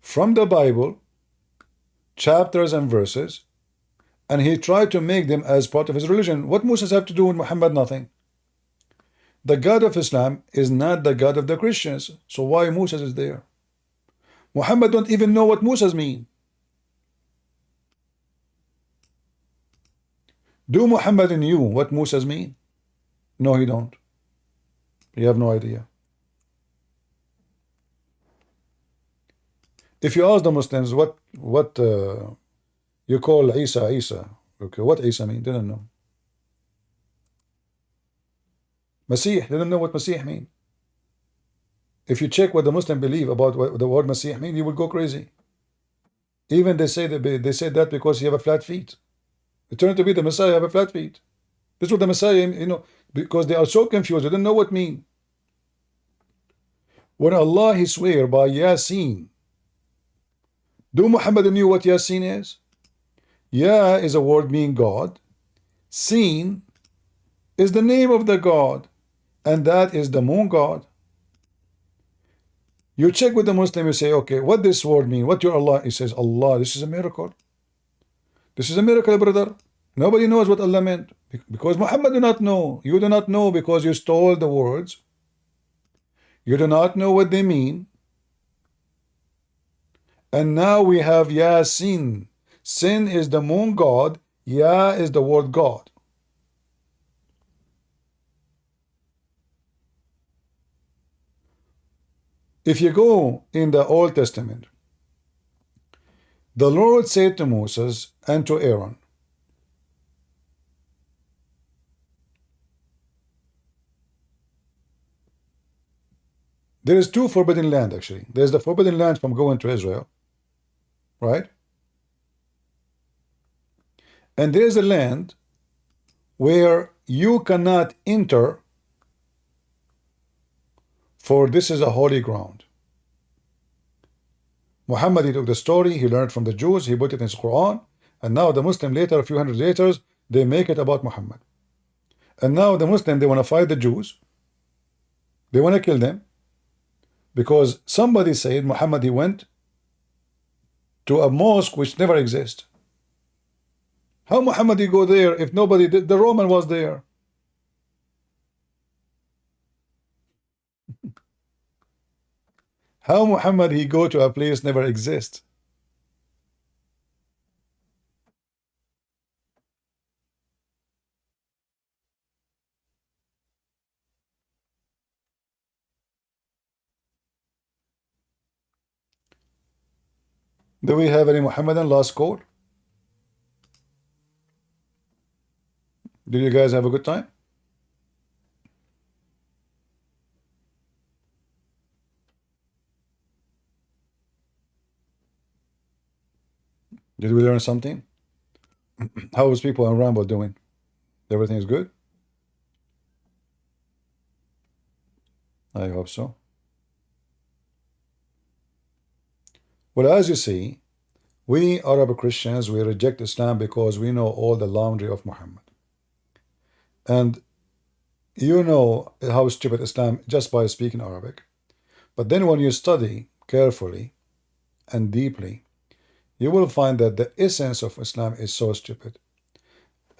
from the Bible chapters and verses, and he tried to make them as part of his religion. What Moses have to do with Muhammad? Nothing. The God of Islam is not the God of the Christians, so why Moses is there? Muhammad don't even know what Moses mean. Do Muhammad knew what Moses mean? No, he don't. You have no idea. If you ask the Muslims what you call Isa, okay, what Isa mean? They don't know. Masih, they don't know what Masih mean. If you check what the Muslim believe about what the word Masih mean, you will go crazy. Even they say that because you have a flat feet. It turned to be the Messiah have a flat feet. This is what the Messiah, you know, because they are so confused, they don't know what mean. When Allah he swear by Yasin, do Muhammad knew what Yasin is? Ya is a word meaning God. Sin is the name of the God, and that is the moon God. You check with the Muslim, you say, okay, what this word mean? What your Allah? He says, Allah, this is a miracle. This is a miracle, brother. Nobody knows what Allah meant. Because Muhammad do not know. You do not know because you stole the words. You do not know what they mean. And now we have Yasin. Sin is the moon god. Ya is the word God. If you go in the Old Testament, the Lord said to Moses and to Aaron, there is two forbidden land actually. There's the forbidden land from going to Israel, right? And there's a land where you cannot enter, for this is a holy ground. Muhammad, he took the story, he learned from the Jews, he put it in his Quran, and now the Muslim later, a few hundred later, they make it about Muhammad. And now the Muslim, they want to fight the Jews. They want to kill them. Because somebody said Muhammad, he went to a mosque which never exists. How Muhammad he go there if nobody, the Roman was there? How Muhammad he go to a place never exists? Do we have any Muhammadan last call? Did you guys have a good time? Did we learn something? How is people in Rambo doing? Everything is good? I hope so. Well, as you see, we Arab Christians, we reject Islam because we know all the laundry of Muhammad. And you know how stupid Islam just by speaking Arabic. But then when you study carefully and deeply, you will find that the essence of Islam is so stupid.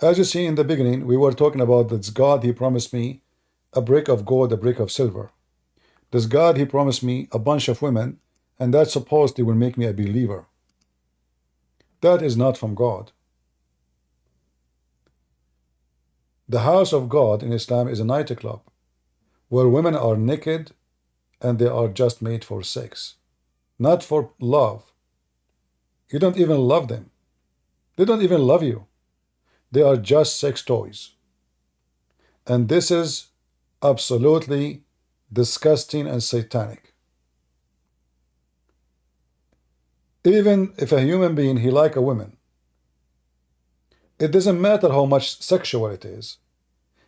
As you see in the beginning, we were talking about this God, he promised me a brick of gold, a brick of silver. This God, he promised me a bunch of women, and that supposedly will make me a believer. That is not from God. The house of God in Islam is a nightclub where women are naked and they are just made for sex, not for love. You don't even love them. They don't even love you. They are just sex toys. And this is absolutely disgusting and satanic. Even if a human being, he like a woman, it doesn't matter how much sexual it is.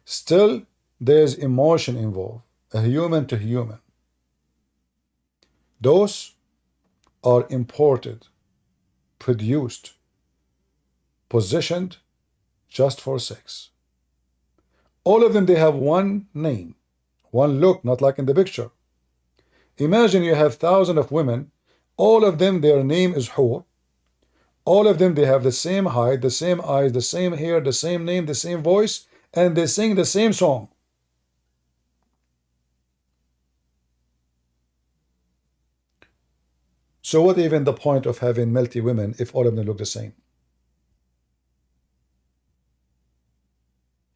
Still, there's emotion involved, a human to human. Those are imported, produced, positioned just for sex. All of them, they have one name, one look, not like in the picture. Imagine you have thousands of women, all of them, their name is Hur. All of them, they have the same height, the same eyes, the same hair, the same name, the same voice, and they sing the same song. So what even the point of having multi women if all of them look the same?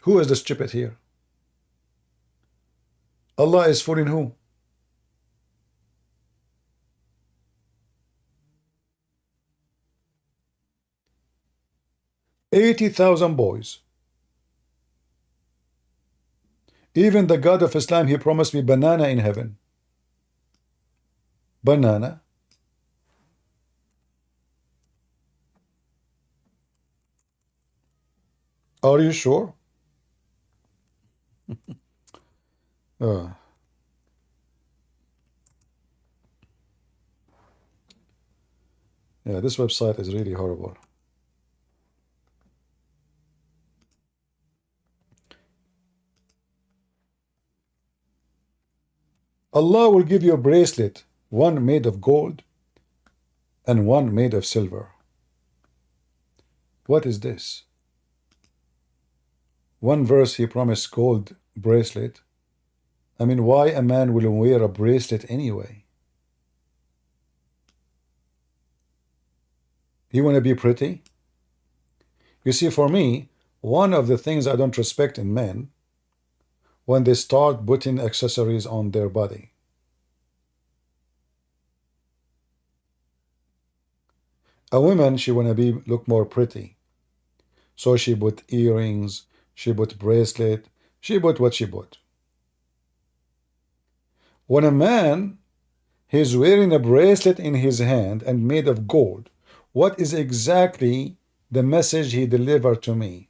Who is the stupid here? Allah is fooling who? 80,000 boys. Even the God of Islam, he promised me banana in heaven. Banana. Are you sure? Yeah, this website is really horrible. Allah will give you a bracelet one made of gold and one made of silver. What is this? One verse he promised gold bracelet. I mean, why a man will wear a bracelet anyway? You want to be pretty? You see, for me, one of the things I don't respect in men, when they start putting accessories on their body. A woman, she want to look more pretty. So she put earrings, she put bracelet, she put what she put. When a man, he's wearing a bracelet in his hand and made of gold, what is exactly the message he delivered to me?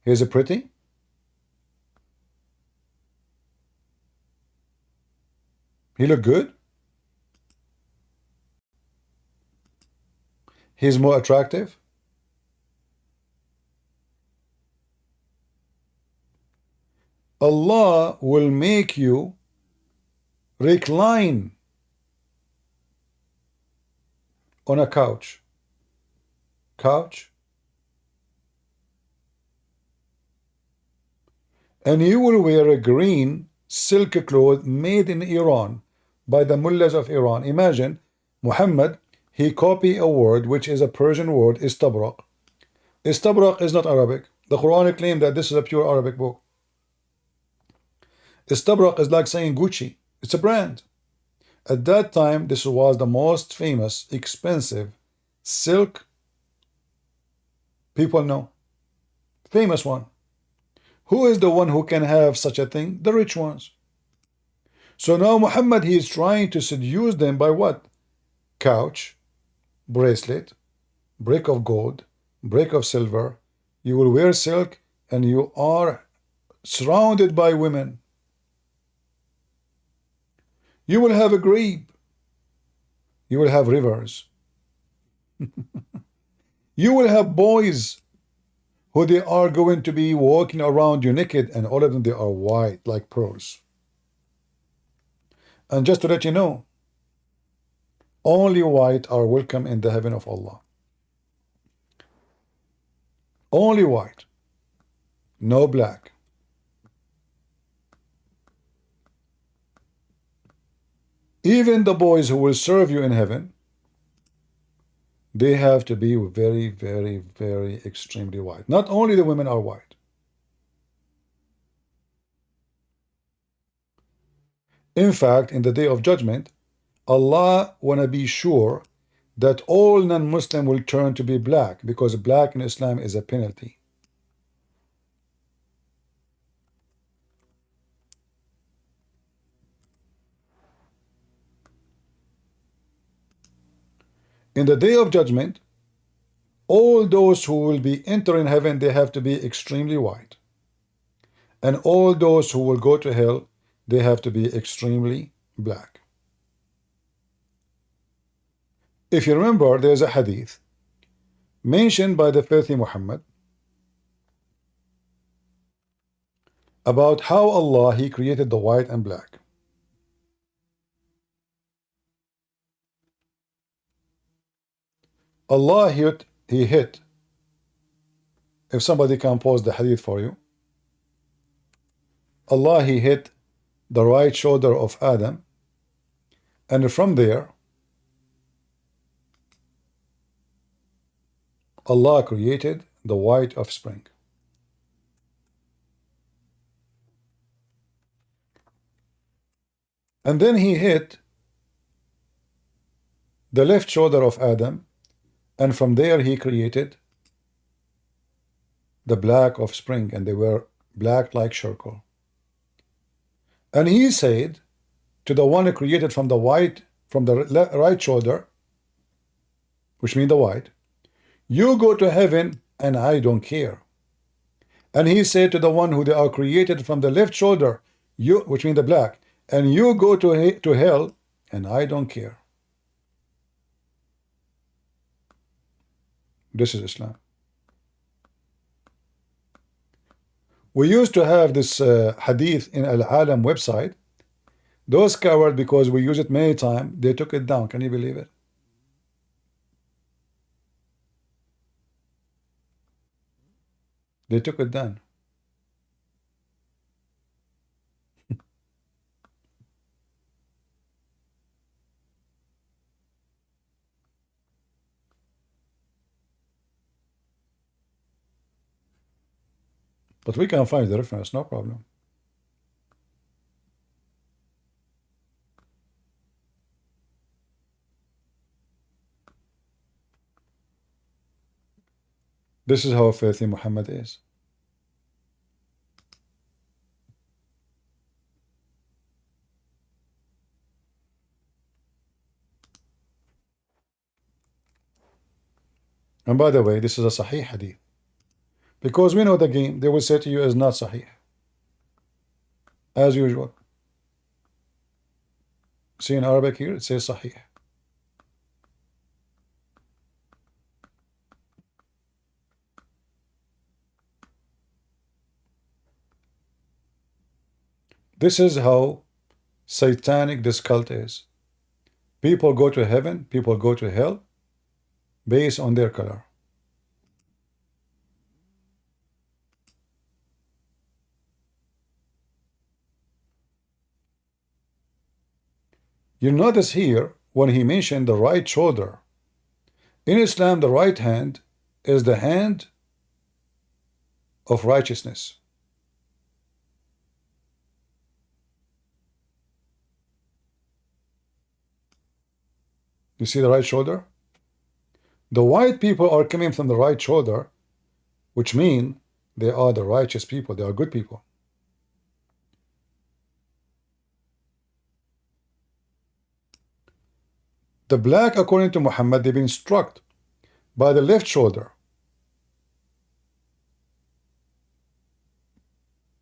Is it pretty? He look good? He's more attractive? Allah will make you recline on a couch. And you will wear a green silk cloth made in Iran by the mullahs of Iran. Imagine Muhammad, he copied a word which is a Persian word, istabraq. Istabraq is not Arabic. The Quran claims that this is a pure Arabic book. Istabraq is like saying Gucci. It's a brand. At that time, this was the most famous, expensive silk people know. Famous one. Who is the one who can have such a thing? The rich ones. So now Muhammad, he is trying to seduce them by what? Couch, bracelet, brick of gold, brick of silver. You will wear silk and you are surrounded by women. You will have a grape. You will have rivers. You will have boys who they are going to be walking around you naked, and all of them, they are white like pearls. And just to let you know, only white are welcome in the heaven of Allah. Only white, no black. Even the boys who will serve you in heaven, they have to be very, very, very extremely white. Not only the women are white. In fact, in the day of judgment, Allah want to be sure that all non-Muslim will turn to be black, because black in Islam is a penalty. In the day of judgment, all those who will be entering heaven, they have to be extremely white. And all those who will go to hell, they have to be extremely black. If you remember, there's a hadith mentioned by the filthy Muhammad about how Allah, he created the white and black. Allah he hit, if somebody can pause the hadith for you, Allah, he hit the right shoulder of Adam, and from there Allah created the white offspring. And then he hit the left shoulder of Adam, and from there he created the black offspring, and they were black like charcoal. And he said to the one who created from the white, from the right shoulder, which means the white, you go to heaven and I don't care. And he said to the one who they are created from the left shoulder, you, which means the black, and you go to hell and I don't care. This is Islam. We used to have this hadith in Al-Alam website Those cowards, because we use it many times, they took it down. Can you believe it? They took it down. But we can find the reference, no problem. This is how faithful Muhammad is. And by the way, this is a Sahih hadith. Because we know the game, they will say to you is not Sahih. As usual. See in Arabic here, it says Sahih. This is how satanic this cult is. People go to heaven, people go to hell, based on their color. You notice here, when he mentioned the right shoulder, in Islam, the right hand is the hand of righteousness. You see the right shoulder? The white people are coming from the right shoulder, which means they are the righteous people, they are good people. The black, according to Muhammad, they've been struck by the left shoulder.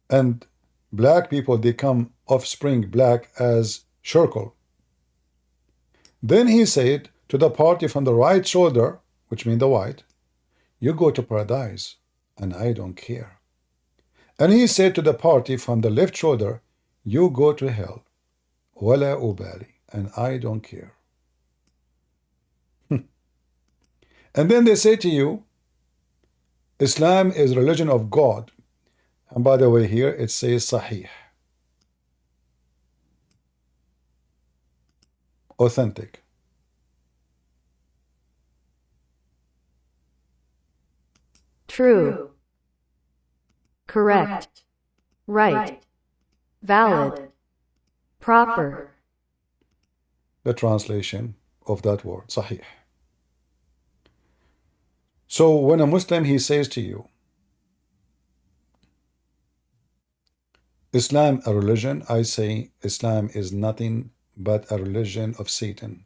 And black people, they come offspring black as circle. Then he said to the party from the right shoulder, which means the white, you go to paradise, and I don't care. And he said to the party from the left shoulder, you go to hell, wala ubali, and I don't care. And then they say to you, Islam is religion of God. And by the way, here it says Sahih, authentic. True. Correct. Right. Valid. Proper. The translation of that word, Sahih. So when a Muslim, he says to you, Islam a religion, I say Islam is nothing but a religion of Satan.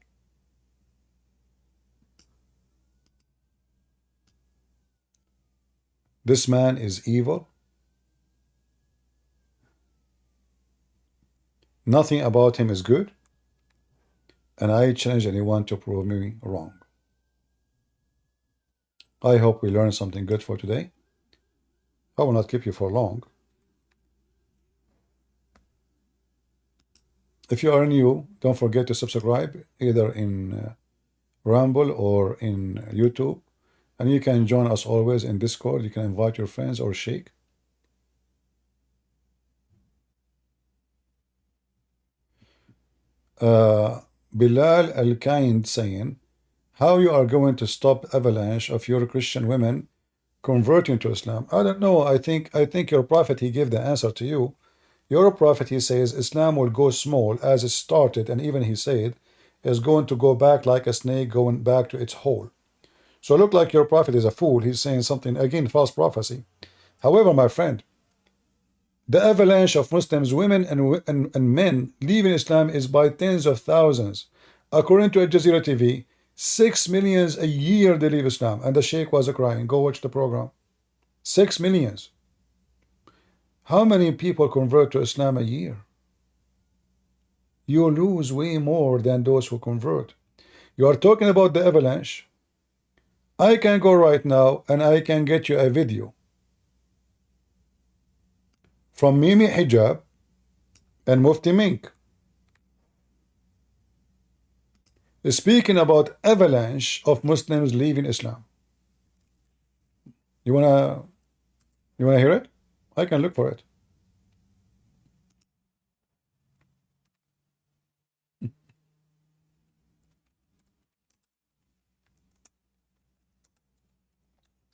This man is evil. Nothing about him is good. And I challenge anyone to prove me wrong. I hope we learned something good for today. I will not keep you for long. If you are new, don't forget to subscribe either in Rumble or in YouTube. And you can join us always in Discord. You can invite your friends or sheikh. Bilal Al-Kind saying, how you are going to stop avalanche of your Christian women converting to Islam? I don't know. I think your prophet, he gave the answer to you. Your prophet, he says, Islam will go small as it started, and even he said, is going to go back like a snake going back to its hole. So look like your prophet is a fool. He's saying something, again, false prophecy. However, my friend, the avalanche of Muslims, women and men leaving Islam is by tens of thousands. According to Al Jazeera TV, 6 million a year they leave Islam. And the sheikh was crying. Go watch the program. 6 million. How many people convert to Islam a year? You lose way more than those who convert. You are talking about the avalanche. I can go right now and I can get you a video from Mimi Hijab and Mufti Mink. speaking about avalanche of Muslims leaving Islam. You wanna hear it? I can look for it.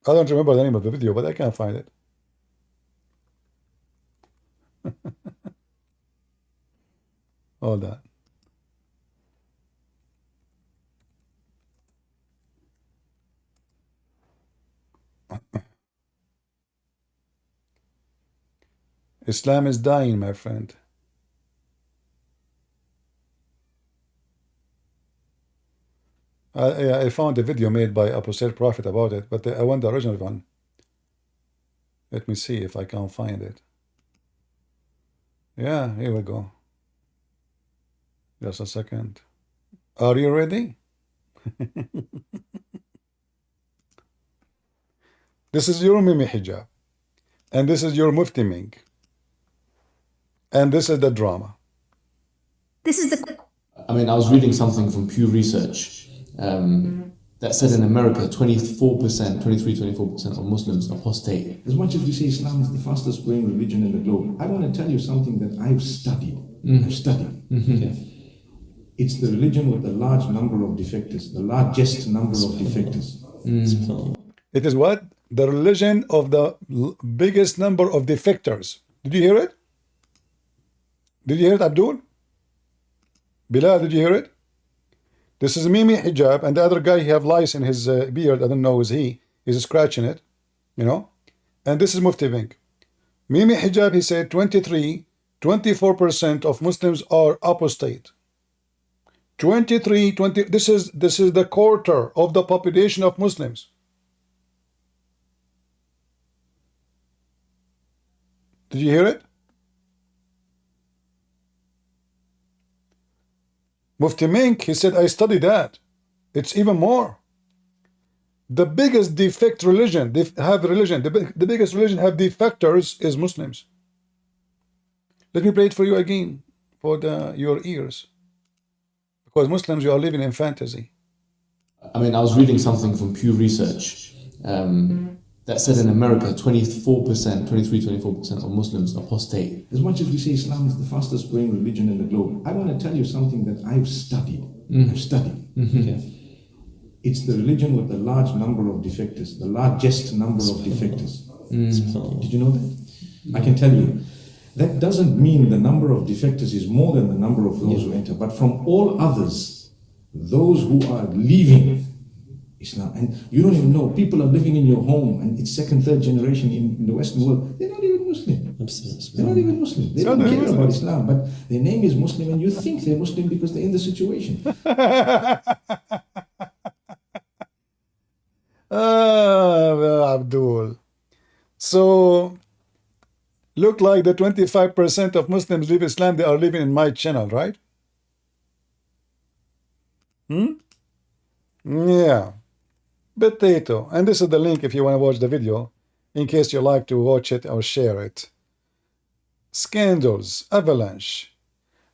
I don't remember the name of the video, but I can't find it. Hold on. Islam is dying, my friend. I found a video made by Apostate Prophet about it, but I want the original one. Let me see if I can find it. Yeah, here we go. Just a second. Are you ready? This is your Mimi hijab. And this is your Mufti Ming. And this is the drama. This is the. I mean, I was reading something from Pew Research that said in America 24% of Muslims apostate. As much as we say Islam is the fastest growing religion in the globe, I want to tell you something that I've studied. Okay. It's the religion with the large number of defectors, the largest number of defectors. It is what? The religion of the biggest number of defectors. Did you hear it? Did you hear it, Abdul? Bilal, did you hear it? This is Mimi hijab, and the other guy, he have lice in his beard. I don't know, is he? He's scratching it, you know? And this is Mufti Ming. Mimi hijab, he said 24% of Muslims are apostate. 20, this is the quarter of the population of Muslims. Did you hear it? Mufti Mink, he said, I studied that. It's even more. The biggest defect religion, the biggest religion have defectors is Muslims. Let me play it for you again, for your ears. Because Muslims, you are living in fantasy. I mean, I was reading something from Pew Research that said in America 24% of Muslims apostate. As much as we say Islam is the fastest growing religion in the globe, I want to tell you something that I've studied. Okay. It's the religion with the large number of defectors, the largest number of defectors. Did you know that? I can tell you. That doesn't mean the number of defectors is more than the number of those who enter, but from all others, those who are leaving Islam, and you don't even know, people are living in your home, and it's second, third generation in the Western world, they're not even Muslim. They're not even Muslim. They don't care about Islam, but their name is Muslim, and you think they're Muslim because they're in the situation. Abdul. So, look like the 25% of Muslims leave Islam, they are living in my channel, right? Yeah. Potato. And this is the link if you want to watch the video, in case you like to watch it or share it. Scandals, avalanche.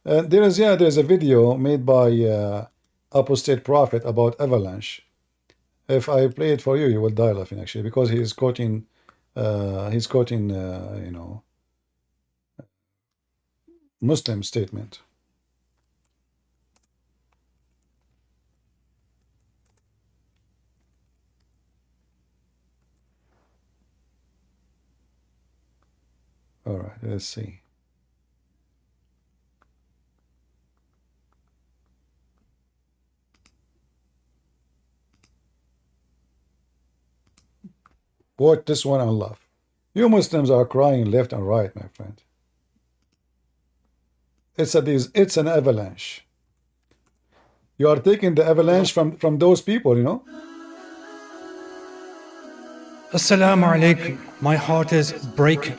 There's a video made by Apostate Prophet about avalanche. If I play it for you, you will die laughing actually, because he's quoting you know, Muslim statement. All right, let's see. Watch this one and laugh. You Muslims are crying left and right, my friend. It's an avalanche. You are taking the avalanche from those people, you know. Assalamu alaikum. My heart is breaking.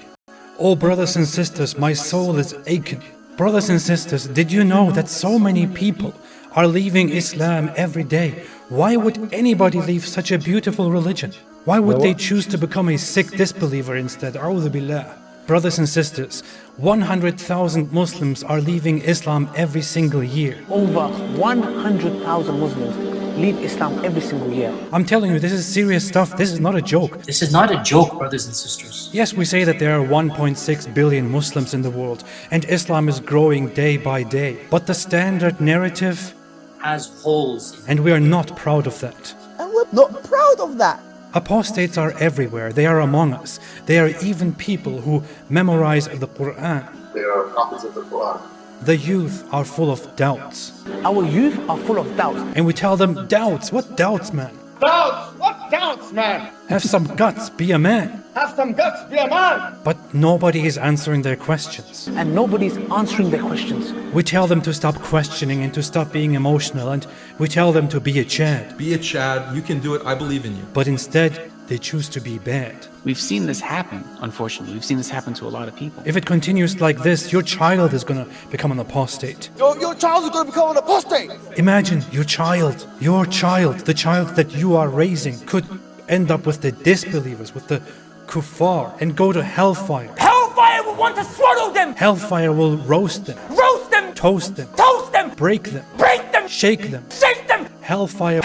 Oh, brothers and sisters, my soul is aching. Brothers and sisters, did you know that so many people are leaving Islam every day? Why would anybody leave such a beautiful religion? Why would they choose to become a sick disbeliever instead? A'udhu billah. Brothers and sisters, 100,000 Muslims are leaving Islam every single year. Over 100,000 Muslims leave Islam every single year. I'm telling you, this is serious stuff. This is not a joke. This is not a joke, brothers and sisters. Yes, we say that there are 1.6 billion Muslims in the world, and Islam is growing day by day. But the standard narrative has holes. And we are not proud of that. And we're not proud of that. Apostates are everywhere. They are among us. They are even people who memorize the Quran. They are copies of the Quran. The youth are full of doubts. Our youth are full of doubts. And we tell them, doubts? What doubts, man? Doubts? What doubts, man? Have some guts, be a man. Have some guts, be a man. But nobody is answering their questions. And nobody's answering their questions. We tell them to stop questioning and to stop being emotional, and we tell them to be a Chad. Be a Chad, you can do it, I believe in you. But instead, they choose to be bad. We've seen this happen, unfortunately. We've seen this happen to a lot of people. If it continues like this, your child is going to become an apostate. Your child is going to become an apostate. Imagine your child, the child that you are raising, could end up with the disbelievers, with the kuffar, and go to hellfire. Hellfire will want to swallow them. Hellfire will roast them. Roast them. Toast them. Toast them. Break them. Break them. Shake them. Shake them. Hellfire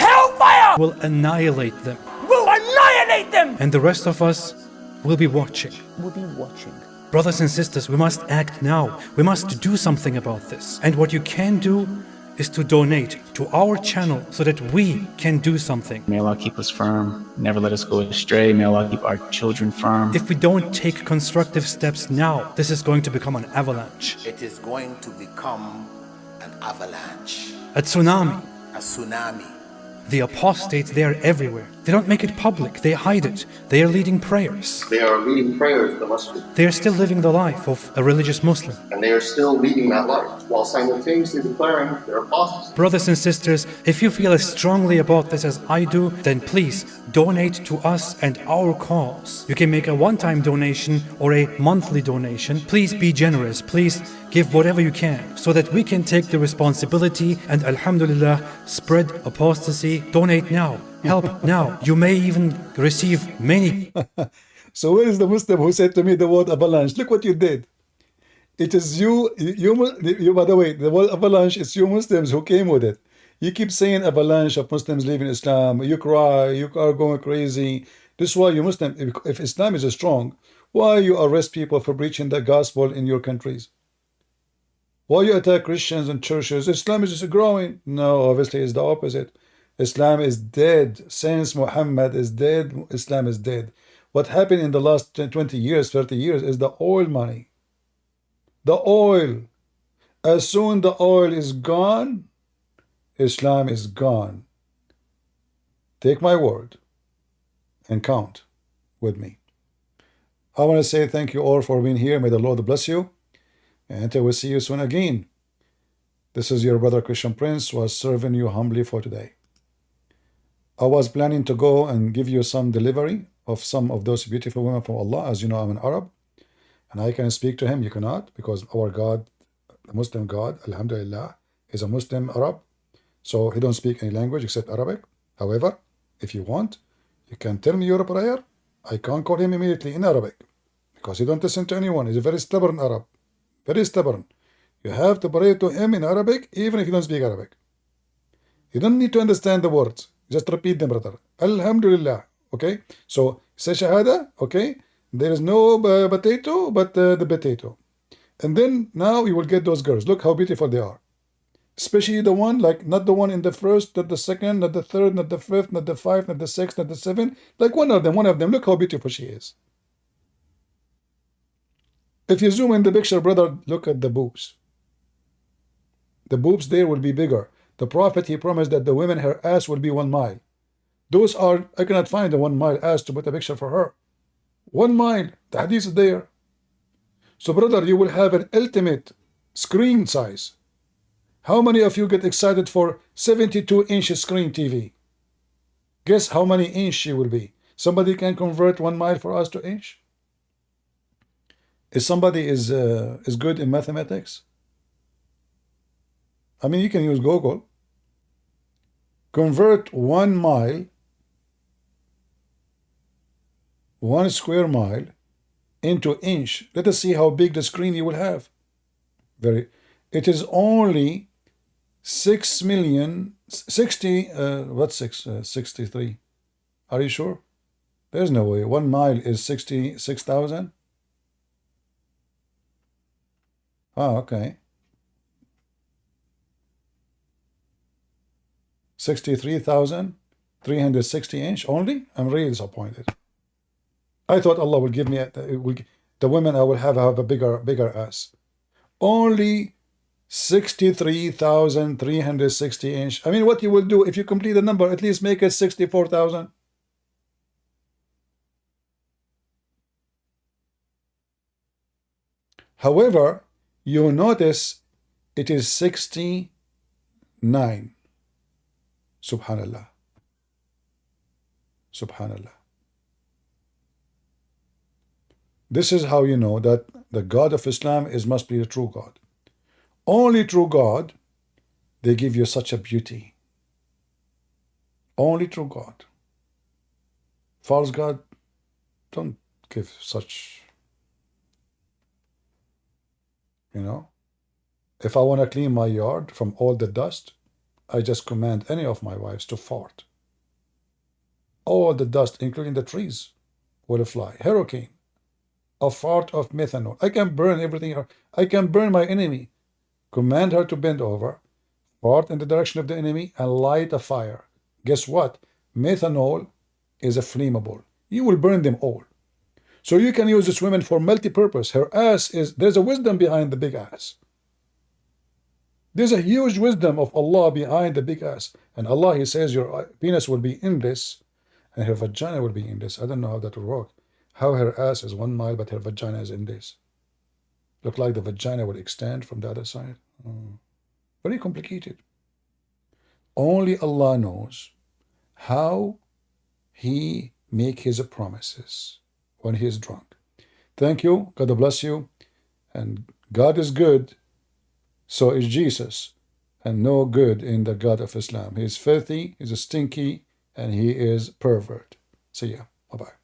will annihilate them. Will annihilate them. And the rest of us will be watching. We'll be watching. Brothers and sisters, we must act now. We must do something about this. And what you can do is to donate to our channel so that we can do something. May Allah keep us firm, never let us go astray. May Allah keep our children firm. If we don't take constructive steps now, this is going to become an avalanche. It is going to become an avalanche. A tsunami. A tsunami. The apostates, they are everywhere. They don't make it public, they hide it. They are leading prayers. They are leading prayers in the masjid. They are still living the life of a religious Muslim. And they are still leading that life while simultaneously declaring their apostasy. Brothers and sisters, if you feel as strongly about this as I do, then please donate to us and our cause. You can make a one-time donation or a monthly donation. Please be generous. Please give whatever you can so that we can take the responsibility and alhamdulillah spread apostasy. Donate now. Help now. You may even receive many. So where is the Muslim who said to me the word avalanche? Look what you did. It is you, by the way, the word avalanche is you Muslims who came with it. You keep saying avalanche of Muslims leaving Islam. You cry, you are going crazy. This is why you Muslim, if Islam is strong, why you arrest people for preaching the gospel in your countries? Why you attack Christians and churches? Islam is just growing. No, obviously it's the opposite. Islam is dead. Since Muhammad is dead, Islam is dead. What happened in the last 20 years, 30 years is the oil money. The oil. As soon the oil is gone, Islam is gone. Take my word and count with me. I want to say thank you all for being here. May the Lord bless you. And until we see you soon again. This is your brother Christian Prince, was serving you humbly for today. I was planning to go and give you some delivery of some of those beautiful women from Allah. As you know, I'm an Arab and I can speak to him. You cannot, because our God, the Muslim God, alhamdulillah, is a Muslim Arab. So he don't speak any language except Arabic. However, if you want, you can tell me your prayer. I can't call him immediately in Arabic because he don't listen to anyone. He's a very stubborn Arab. Very stubborn. You have to pray to him in Arabic even if you don't speak Arabic. You don't need to understand the words. Just repeat them, brother. Alhamdulillah. Okay? So, say Shahada. Okay? There is no potato, but the potato. And then, now you will get those girls. Look how beautiful they are. Especially the one, like, not the one in the first, not the second, not the third, not the fifth, not the fifth, not the sixth, not the seventh. Like one of them. Look how beautiful she is. If you zoom in the picture, brother, look at the boobs. The boobs there will be bigger. The Prophet, he promised that the women, her ass will be 1 mile. Those are, I cannot find the 1 mile ass to put a picture for her. 1 mile, the hadith is there. So brother, you will have an ultimate screen size. How many of you get excited for 72-inch screen TV? Guess how many inch she will be? Somebody can convert 1 mile for us to inch? If somebody is good in mathematics, I mean, you can use Google. Convert 1 mile, 1 square mile, into inch. Let us see how big the screen you will have. It is only 63. Are you sure? There's no way. 1 mile is 66,000. Oh, okay. 63,360 inch only? I'm really disappointed. I thought Allah will give me the women I will have a bigger ass. Only 63,360 inch. I mean, what you will do if you complete the number, at least make it 64,000. However, you notice it is 69. Subhanallah. Subhanallah. This is how you know that the God of Islam must be the true God. Only true God, they give you such a beauty. Only true God. False God don't give such, you know. If I want to clean my yard from all the dust, I just command any of my wives to fart. All the dust, including the trees, will fly. Hurricane. A fart of methanol. I can burn everything. I can burn my enemy. Command her to bend over, fart in the direction of the enemy, and light a fire. Guess what? Methanol is a flammable. You will burn them all. So you can use this woman for multi-purpose. Her ass there's a wisdom behind the big ass. There's a huge wisdom of Allah behind the big ass. And Allah, He says your penis will be in this, and her vagina will be in this. I don't know how that will work. How her ass is 1 mile, but her vagina is in this. Look like the vagina will extend from the other side. Very complicated. Only Allah knows how He make His promises when He is drunk. Thank you. God bless you. And God is good. So is Jesus. And no good in the God of Islam. He is filthy, He is stinky, and He is pervert. See ya. Bye-bye.